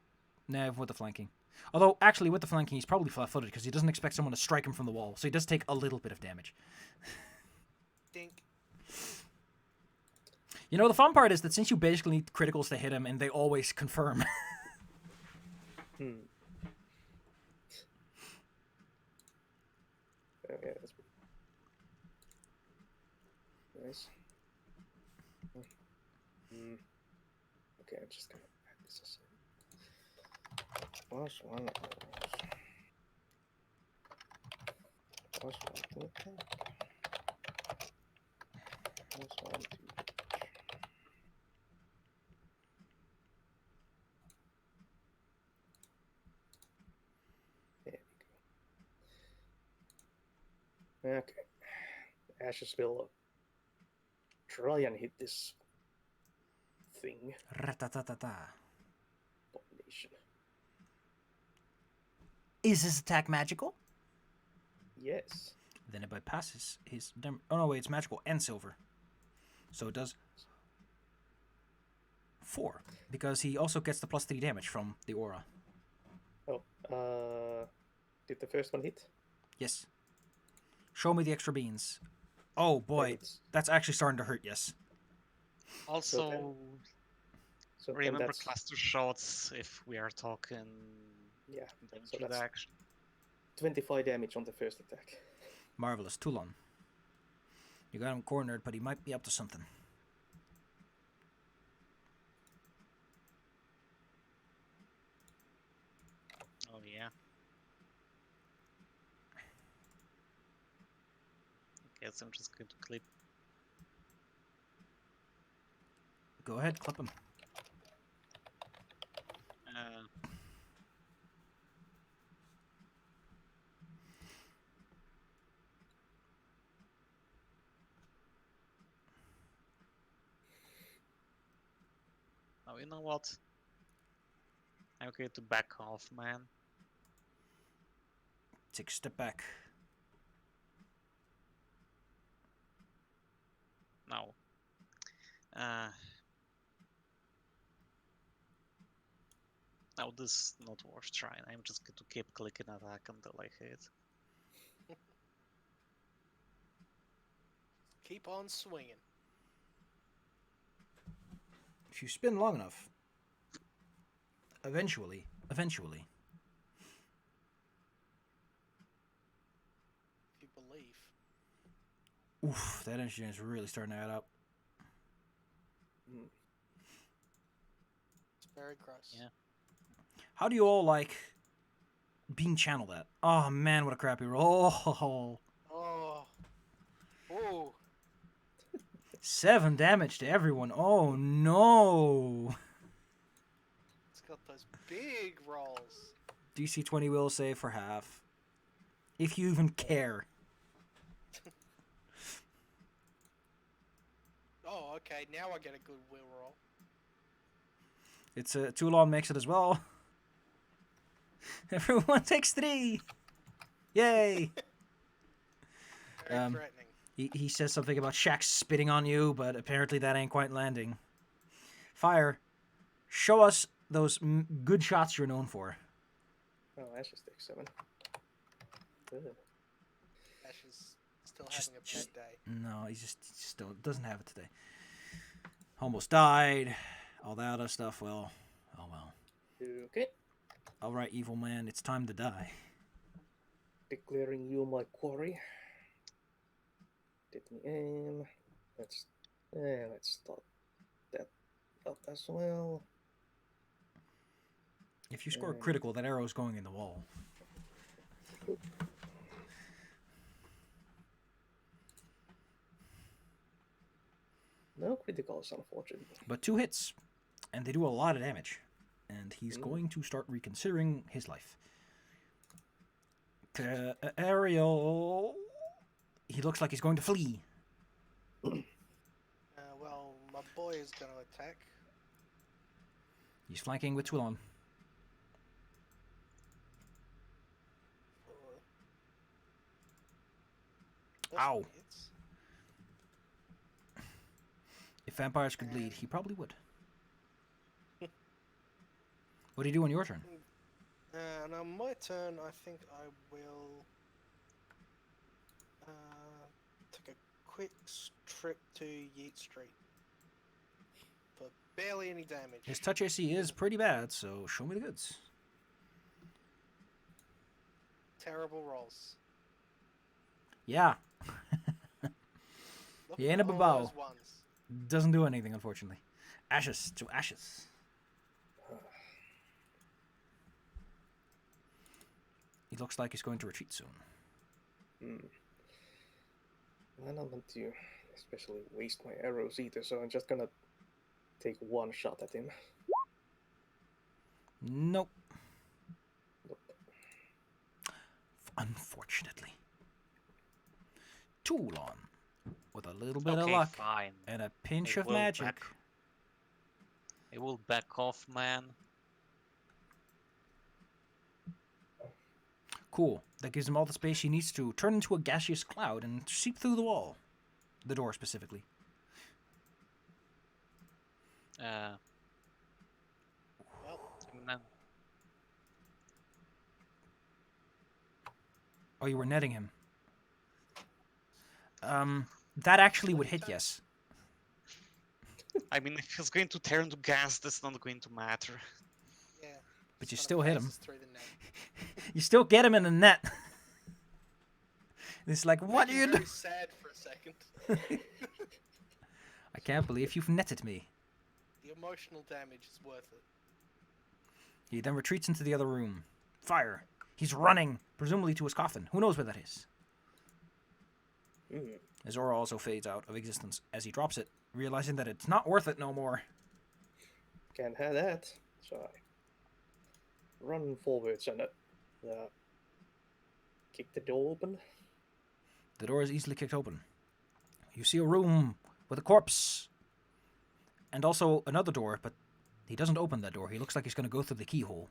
nah, with the flanking. Although, actually, with the flanking, he's probably flat-footed because he doesn't expect someone to strike him from the wall. So he does take a little bit of damage. Dink. You know, the fun part is that since you basically need criticals to hit him, and they always confirm. Yeah, that's nice. Okay, I'm just gonna add this as plus one. Plus one to attack. Plus one to. There we go. Okay. Ashes will try and hit this thing. Ratatatata. Abomination. Is his attack magical? Yes. Then it bypasses his... Oh, no, wait, it's magical and silver. So it does 4. Because he also gets the +3 damage from the aura. Oh, did the first one hit? Yes. Show me the extra beans. Oh, boy. That's actually starting to hurt, yes. Also, So then remember that's, cluster shots if we are talking yeah, damage so that's reduction. 25 damage on the first attack. Marvelous. Toulon. You got him cornered, but he might be up to something. Oh yeah. Guess I'm just going to clip. Go ahead, clip him. Oh, you know what? I'm going to back off, man. Take a step back. No. No, this is not worth trying. I'm just going to keep clicking attack until I hit. Keep on swinging. If you spin long enough, eventually, If you believe. oof, that engine is really starting to add up. It's very gross. Yeah. How do you all like being channeled at? Oh man, what a crappy roll. Oh. Oh. 7 damage to everyone. Oh no. It's got those big rolls. DC 20 will save for half. If you even care. Oh, okay. Now I get a good will roll. It's a Toulon makes it as well. Everyone takes 3. Yay. Very threatening. He says something about Shax spitting on you, but apparently that ain't quite landing. Fire, show us those good shots you're known for. Oh, Ashes takes 7. Ugh. Ash is still having a bad day. No, he just still doesn't have it today. Almost died. All that other stuff. Well, oh well. Okay. All right, evil man, it's time to die. declaring you my quarry. Let me aim. Let's start that up as well. If you score And- critical, that arrow's going in the wall. No criticals, unfortunately. But 2 hits, and they do a lot of damage. And he's going to start reconsidering his life. Ariel... He looks like he's going to flee. Well, my boy is going to attack. He's flanking with Twilon. First Ow. one hits. If vampires could bleed, he probably would. What do you do on your turn? And on my turn, I think I will take a quick trip to Yeet Street for barely any damage. His touch AC is pretty bad, so show me the goods. Terrible rolls. Yeah, Look He ain't at a all babao. those ones. doesn't do anything, unfortunately. Ashes to ashes. He looks like he's going to retreat soon. I don't want to especially waste my arrows either, so I'm just gonna take one shot at him. Nope. Nope. Unfortunately. Toulon. With a little bit of Okay, luck fine. and a pinch I of will magic. I will back off, man. Cool. That gives him all the space he needs to turn into a gaseous cloud and seep through the wall. The door, specifically. Uh, Well, and then Oh, you were netting him. That actually would hit, yes. I mean, if he's going to turn to gas, that's not going to matter. yeah. But just you kinda still hit him. phases through the net. You still get him in the net. It's like, what do Made you me do? very sad for a second. I can't believe you've netted me. The emotional damage is worth it. He then retreats into the other room. Fire. He's running, presumably to his coffin. Who knows where that is? His aura also fades out of existence as he drops it, realizing that it's not worth it no more. Can't have that. So I run forwards and kick the door open. The door is easily kicked open. You see a room with a corpse. And also another door, but he doesn't open that door. He looks like he's going to go through the keyhole.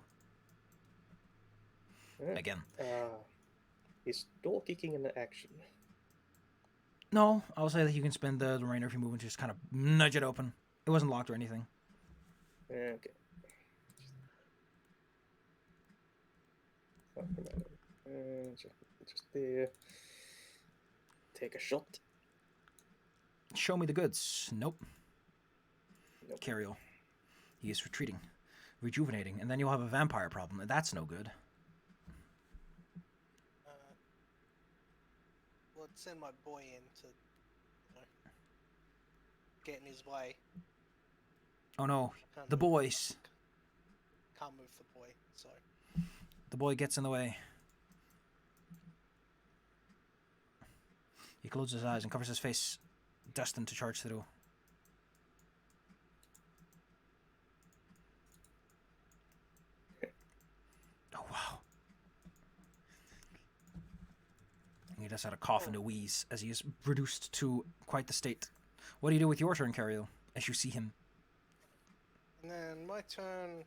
Yeah. Again. Is door kicking an action? No, I'll say that you can spend the remainder of your movement to just kind of nudge it open. It wasn't locked or anything. Okay. Just there. Take a shot. Show me the goods. Nope. Nope. Cariel. He is retreating. Rejuvenating. And then you'll have a vampire problem. And that's no good. Well, send my boy in to, get in his way. Oh no. Can't The move- boys. Can't move the boy, so. The boy gets in the way. He closes his eyes and covers his face, destined to charge through. Oh, wow. He just had a cough and a wheeze as he is reduced to quite the state. What do you do with your turn, Cariel, as you see him? And then my turn.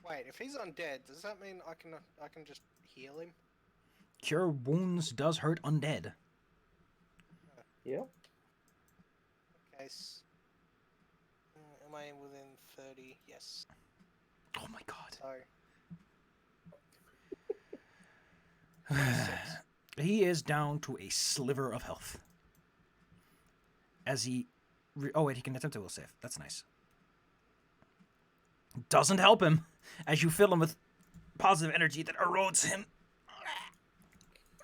Wait. If he's undead, does that mean I can just heal him? Cure wounds does hurt undead. Yeah. Okay. Am I within 30? Yes. Oh my god. So. He is down to a sliver of health. As he... oh wait, he can attempt a will save. That's nice. Doesn't help him as you fill him with positive energy that erodes him.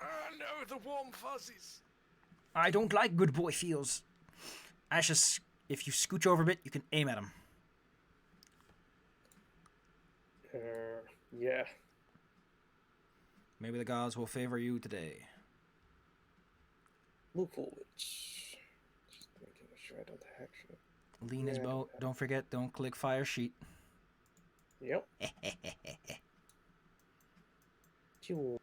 Oh no, the warm fuzzies. I don't like good boy feels. Ashes, if you scooch over a bit, you can aim at him. Yeah. Maybe the gods will favor you today. Move forward. Just making sure I don't actually. Lean his Yeah, bow. Don't forget, don't click fire sheet. Yep. Phew.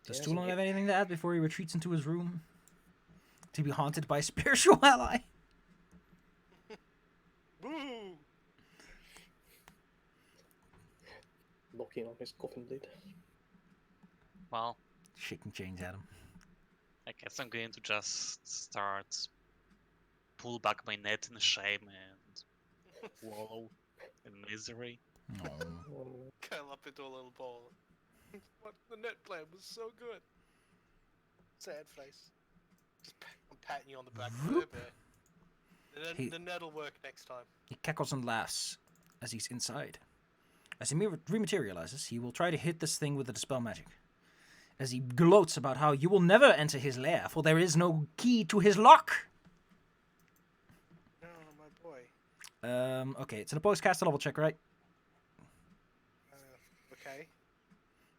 Does Yes, Toulon yeah. have anything to add before he retreats into his room? To be haunted by a spiritual ally? Woo! Knocking on his coffin lid. Well, Shaking chains at him. I guess I'm going to just start pull back my net in shame and wallow in misery. No. Curl up into a little ball. What? The net plan was so good. Sad face. I'm patting you on the back. Vroom. He- The net'll work next time. He cackles and laughs as he's inside. As he rematerializes, he will try to hit this thing with the dispel magic. As he gloats about how you will never enter his lair, for there is no key to his lock. No, my boy. Okay, it's an opposed caster level check, right? Okay.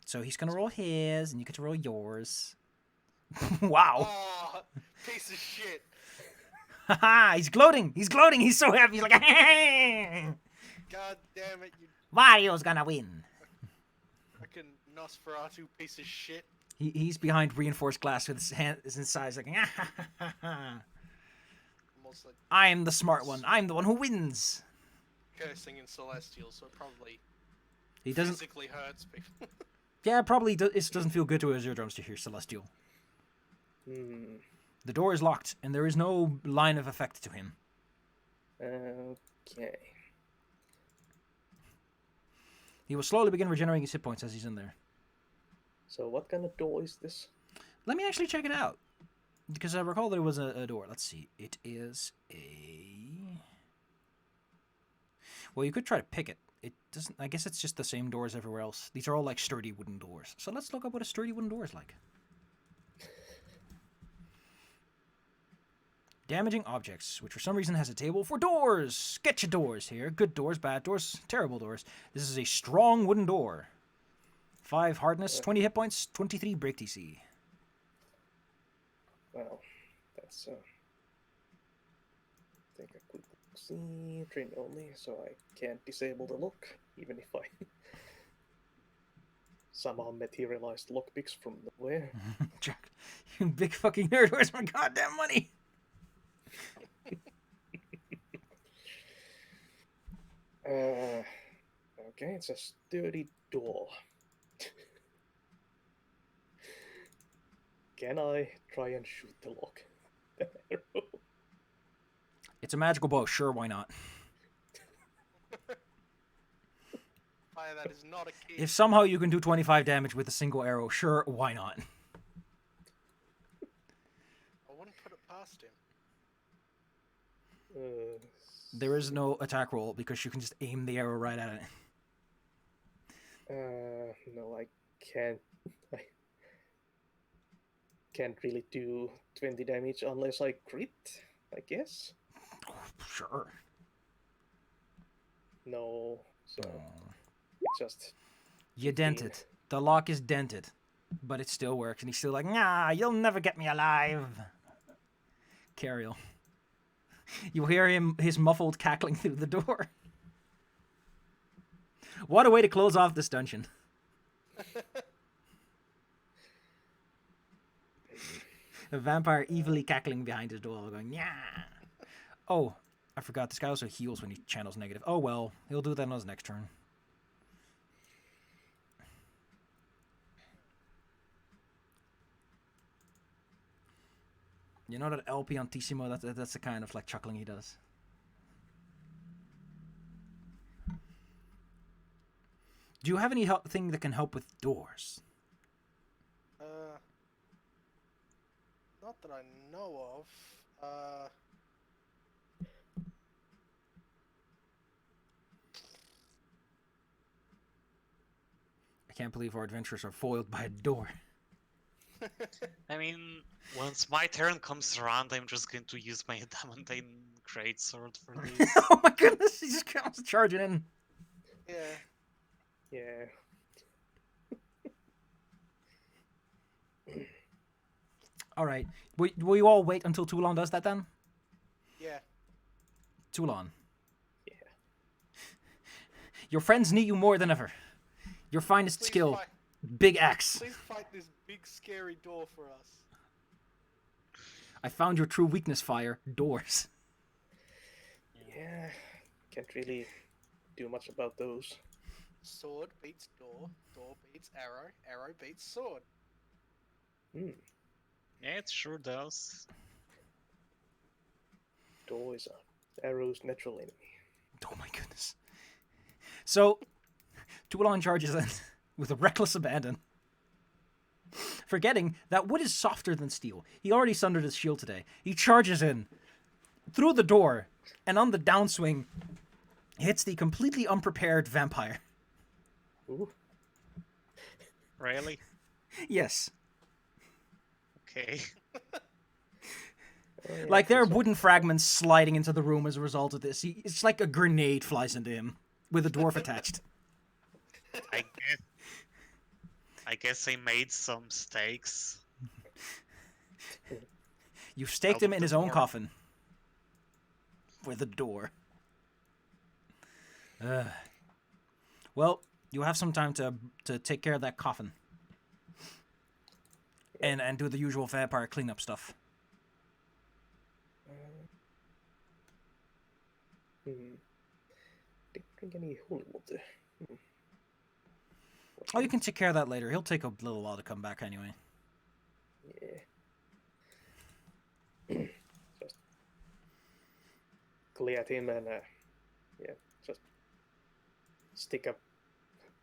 So he's gonna roll his, and you get to roll yours. Wow. Oh, piece of shit. Haha, he's gloating. He's gloating. He's so happy. He's like, God damn it, you Mario's gonna win. fucking Nosferatu piece of shit. He's behind reinforced glass with his hand inside. He's like, Almost like I'm the smart one. I'm the one who wins. cursing in Celestial, so it probably He doesn't. physically hurts people. Yeah, probably it doesn't feel good to his eardrums to hear Celestial. Hmm. The door is locked, and there is no line of effect to him. Okay. He will slowly begin regenerating his hit points as he's in there. So what kind of door is this? Let me actually check it out, because I recall there was a door. Let's see. It is a... Well, you could try to pick it. It doesn't... I guess it's just the same doors everywhere else. These are all like sturdy wooden doors. So let's look up what a sturdy wooden door is like. Damaging objects, which for some reason has a table for doors. Sketchy doors here. Good doors, bad doors, terrible doors. This is a strong wooden door. 5 hardness, 20 hit points, 23 break DC. Well, that's take a quick see. Train only, so I can't disable the lock, even if I somehow materialized lockpicks from nowhere. Jack, you big fucking nerd, where's my goddamn money? Okay, it's a sturdy door. Can I try and shoot the lock? Arrow. It's a magical bow, sure, why not? Fire that is not a key. If somehow you can do 25 damage with a single arrow, sure, why not? I wouldn't put it past him. There is no attack roll because you can just aim the arrow right at it. No, I can't. I can't really do 20 damage unless I crit, I guess. Sure. No, so just You dent 15. it. The lock is dented, but it still works, and he's still like, nah, you'll never get me alive. Cariel. You hear his muffled cackling through the door. What a way to close off this dungeon. A vampire evilly cackling behind his door, going, yeah. Oh, I forgot, this guy also heals when he channels negative. Oh well, he'll do that on his next turn. You know that El Piantissimo, that's the kind of like chuckling he does. Do you have any thing that can help with doors? Not that I know of. can't believe our adventures are foiled by a door. I mean, once my turn comes around, I'm just going to use my adamantine greatsword for this. Oh my goodness, he just comes charging in. Yeah. Yeah. All right. Will you all wait until Toulon does that then? Yeah. Toulon. Yeah. Your friends need you more than ever. Your finest Please skill, fight, big axe. please fight this big scary door for us. I found your true weakness, fire. Doors. Yeah. Can't really do much about those. Sword beats door, door beats arrow, arrow beats sword. Hmm. Yeah, it sure does. Door is a arrow's natural enemy. Oh my goodness. So, Toulon charges in with a reckless abandon, forgetting that wood is softer than steel. He already sundered his shield today. He charges in through the door, and on the downswing, hits the completely unprepared vampire. Ooh. Really? Yes. Okay. Oh, yeah, Like, there are so- wooden fragments sliding into the room as a result of this. It's like a grenade flies into him, with a dwarf attached. I guess I made some mistakes. You staked Out him of in the his own door. coffin. With a door. Well, you have some time to take care of that coffin. And do the usual vampire cleanup stuff. Didn't drink any holy water. Oh, you can take care of that later. He'll take a little while to come back anyway. Yeah. Just clear at him and just stick a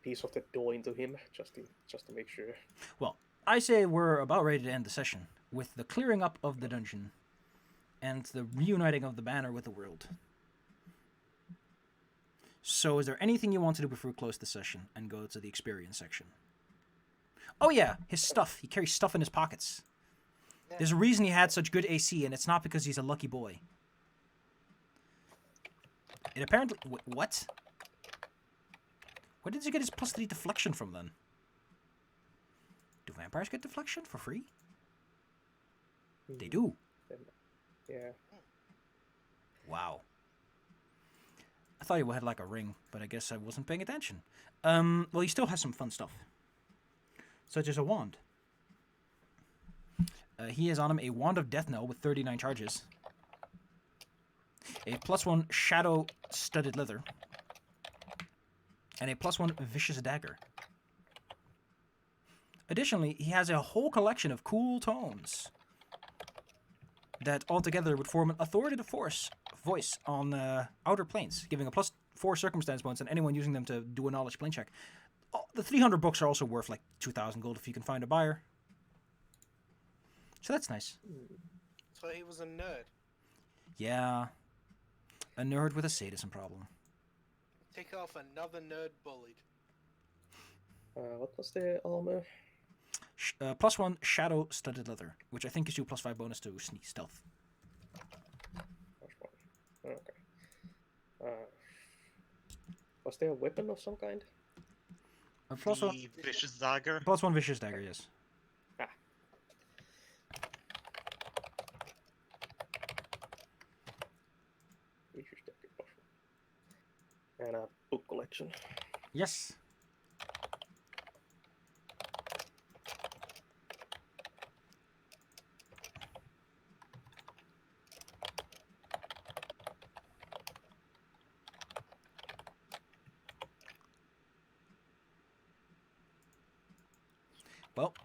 piece of the door into him just to make sure. Well, I say we're about ready to end the session with the clearing up of the dungeon and the reuniting of the banner with the world. So is there anything you want to do before we close the session and go to the experience section? Oh yeah, his stuff. He carries stuff in his pockets. Yeah. There's a reason he had such good AC, and it's not because he's a lucky boy. It apparently... What? Where did he get his plus 3 deflection from, then? Do vampires get deflection for free? They do. Yeah. Wow. I thought he had like a ring, but I guess I wasn't paying attention. Well, he still has some fun stuff. Such as a wand. He has on him a Wand of Death Knell with 39 charges. A +1 Shadow Studded Leather. And a +1 Vicious Dagger. Additionally, he has a whole collection of cool tones that altogether would form an authoritative voice on outer planes, giving a +4 circumstance bonus on anyone using them to do a knowledge plane check. Oh, the 300 books are also worth like 2,000 gold if you can find a buyer. So that's nice. So he was a nerd. Yeah. A nerd with a sadism problem. Tick off another nerd bullied. What was the armor? +1 Shadow Studded Leather, which I think gives you +5 bonus to sneak stealth. Okay. Was there a weapon of some kind? +1 The vicious dagger. +1 Vicious Dagger, yes. Ah. And a book collection. Yes. Well,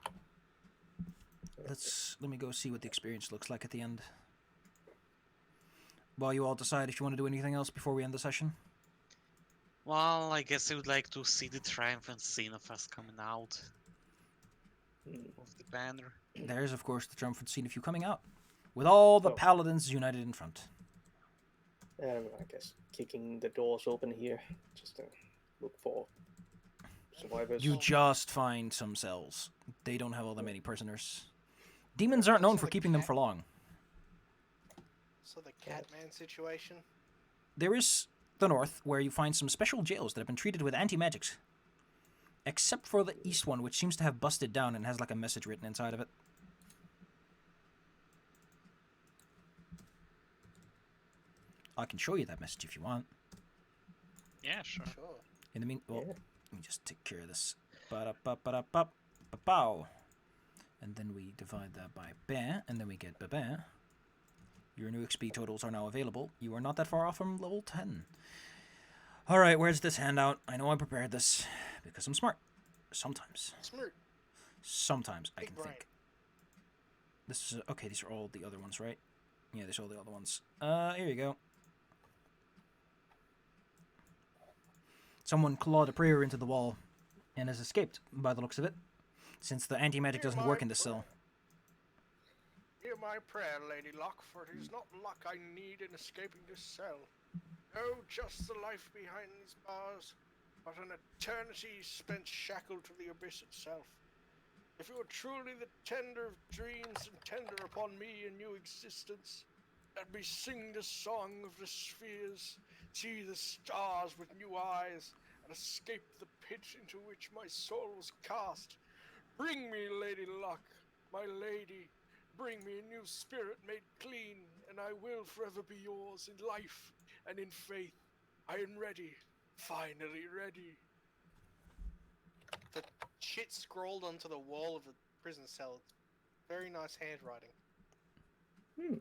let me go see what the experience looks like at the end. While you all decide if you want to do anything else before we end the session. Well, I guess I would like to see the triumphant scene of us coming out of the banner. There is, of course, the triumphant scene of you coming out, with all the Oh. paladins united in front. I guess kicking the doors open here just to look for survivors. You just find some cells. They don't have all that many prisoners. Demons aren't known for keeping them for long. So the Catman situation. There is the north, where you find some special jails that have been treated with anti-magics. Except for the east one, which seems to have busted down and has like a message written inside of it. I can show you that message if you want. Yeah, sure. Sure. In the well, Yeah. let me just take care of this. Ba-da-ba-ba-da-ba-ba-pow. And then we divide that by ba, and then we get ba-ba. Your new XP totals are now available. You are not that far off from level 10. Alright, where's this handout? I know I prepared this because I'm smart. Sometimes. Smart. Sometimes I Big can brain. think. This is okay, these are all the other ones, right? Yeah, these are all the other ones. Here you go. Someone clawed a prayer into the wall and has escaped, by the looks of it, since the anti-magic doesn't work in this cell. Hear my prayer, Lady Luck, for it is not luck I need in escaping this cell. No, just the life behind these bars, but an eternity spent shackled to the abyss itself. If you are truly the tender of dreams and tender upon me a new existence, let me sing the song of the spheres, see the stars with new eyes, and escape the pit into which my soul was cast. Bring me, Lady Luck, my lady. Bring me a new spirit made clean, and I will forever be yours in life and in faith. I am ready, finally ready. The shit scrawled onto the wall of the prison cell. Very nice handwriting. Yeah.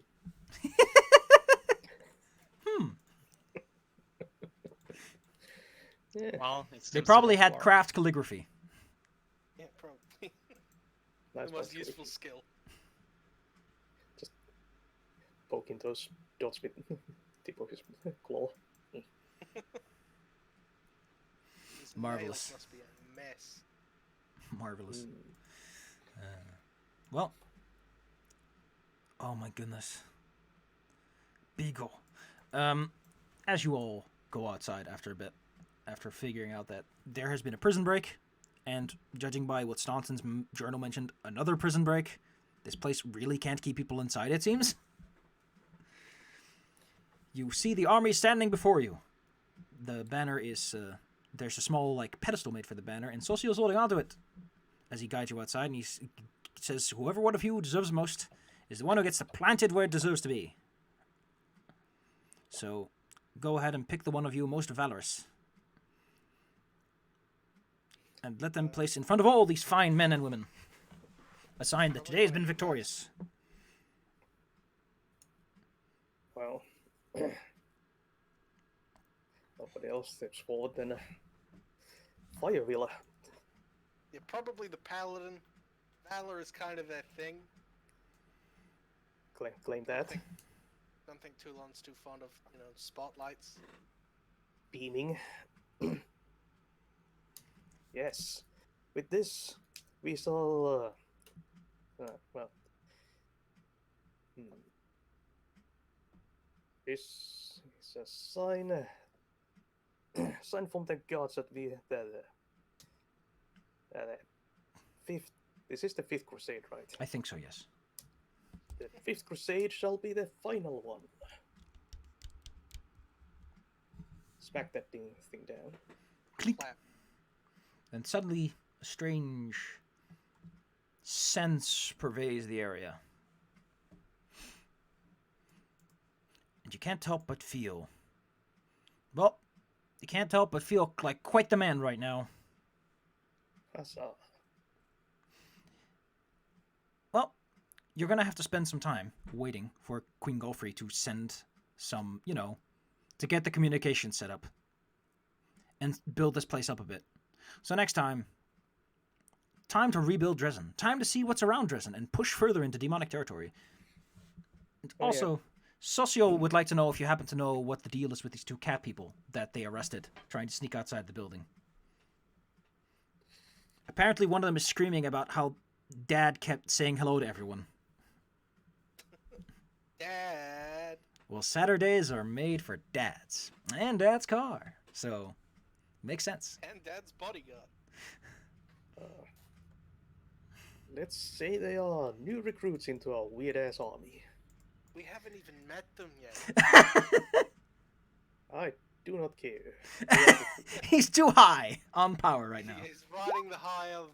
Well, it's They still probably so had far. craft calligraphy. Yeah, probably. Nice The most one. useful skill. Poking those dots with tip of his claw. His Marvelous. nails must be a mess. Marvelous. Well. Oh my goodness. Beagle. As you all go outside after a bit, after figuring out that there has been a prison break, and judging by what Staunton's journal mentioned, another prison break, this place really can't keep people inside, it seems. You see the army standing before you. The banner is, there's a small, like, pedestal made for the banner, and Socio's holding onto it as he guides you outside, and he says, whoever one of you deserves most is the one who gets to plant it where it deserves to be. So, go ahead and pick the one of you most valorous. And let them place in front of all these fine men and women a sign that today has been victorious. Well, nobody else steps forward, then Fire will. Yeah, probably the paladin. Valor is kind of their thing. Claim that. Don't think Toulon's too fond of, spotlights. Beaming. Yes. With this, we shall. Well. This is a sign. Sign from the gods that we fifth. This is the fifth crusade, right? I think so, yes. The fifth crusade shall be the final one. Smack that thing down. Clink. Clap. And suddenly, a strange sense pervades the area. And you can't help but feel. Well, you can't help but feel like quite the man right now. Huzzah. Well, you're gonna have to spend some time waiting for Queen Golfrey to send some, to get the communication set up. And build this place up a bit. So next time to rebuild Dresden. Time to see what's around Dresden and push further into demonic territory. And Oh, also, yeah. Socio would like to know if you happen to know what the deal is with these two cat people that they arrested, trying to sneak outside the building. Apparently one of them is screaming about how Dad kept saying hello to everyone. Dad. Well, Saturdays are made for dads. And Dad's car. So, Makes sense. And Dad's bodyguard. Let's say they are new recruits into our weird ass army. We haven't even met them yet. I do not care. They are recruits. He's too high on power right now. He is riding the high of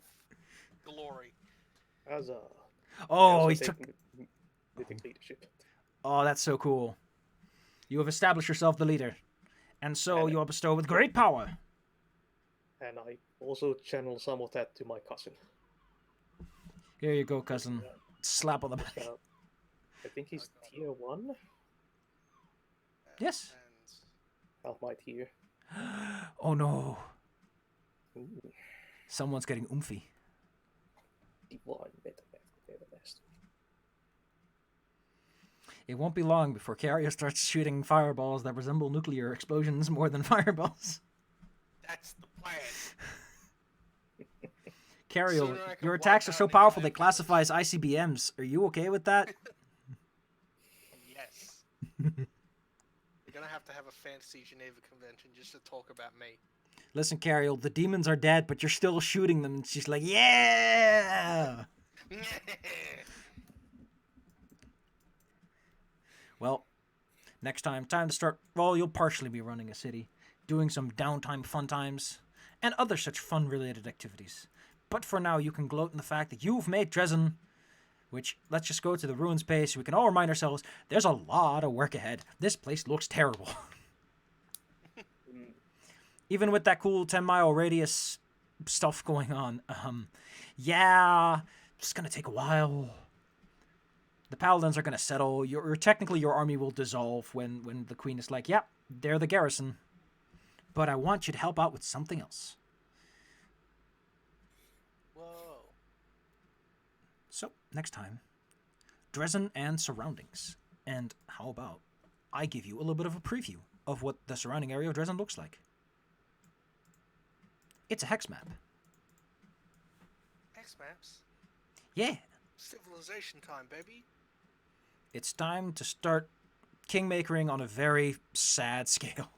glory. Huzzah. Oh, Also he's took. they take leadership. Oh, that's so cool. You have established yourself the leader, and so you are bestowed with great power. And I also channel some of that to my cousin. Here you go, cousin. Slap on the back. I think he's tier 1. Yes. And Half my tier. Oh no. Ooh, Someone's getting oomphy. divine meta mastery. It won't be long before Carrier starts shooting fireballs that resemble nuclear explosions more than fireballs. that's the plan. Carrier, Sooner I can your wipe attacks are out so these powerful they vampires. classify as ICBMs. Are you okay with that? Yes. We're gonna have to have a fantasy Geneva convention just to talk about me. Listen, Carrier, the demons are dead, but you're still shooting them. And she's like, yeah! Well, next time to start. Well, you'll partially be running a city, doing some downtime fun times, and other such fun-related activities. But for now, you can gloat in the fact that you've made Dresden, which, let's just go to the ruins page so we can all remind ourselves, there's a lot of work ahead. This place looks terrible. Even with that cool 10-mile radius stuff going on, yeah, it's gonna take a while. The paladins are gonna settle. Technically your army will dissolve when the queen is like, yep, they're the garrison. But I want you to help out with something else. Whoa. So, next time, Dresden and surroundings. And how about I give you a little bit of a preview of what the surrounding area of Dresden looks like. It's a hex map. X maps. Yeah, Civilization time, baby. it's time to start kingmakering on a very sad scale.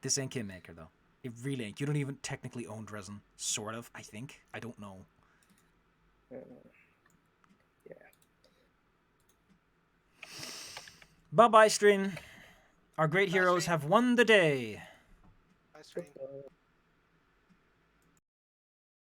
This ain't Kingmaker, though. It really ain't. You don't even technically own Dresden. Sort of, I think. I don't know. Yeah. Bye-bye, stream. Our great Bye, heroes stream. have won the day. Bye, stream. Goodbye.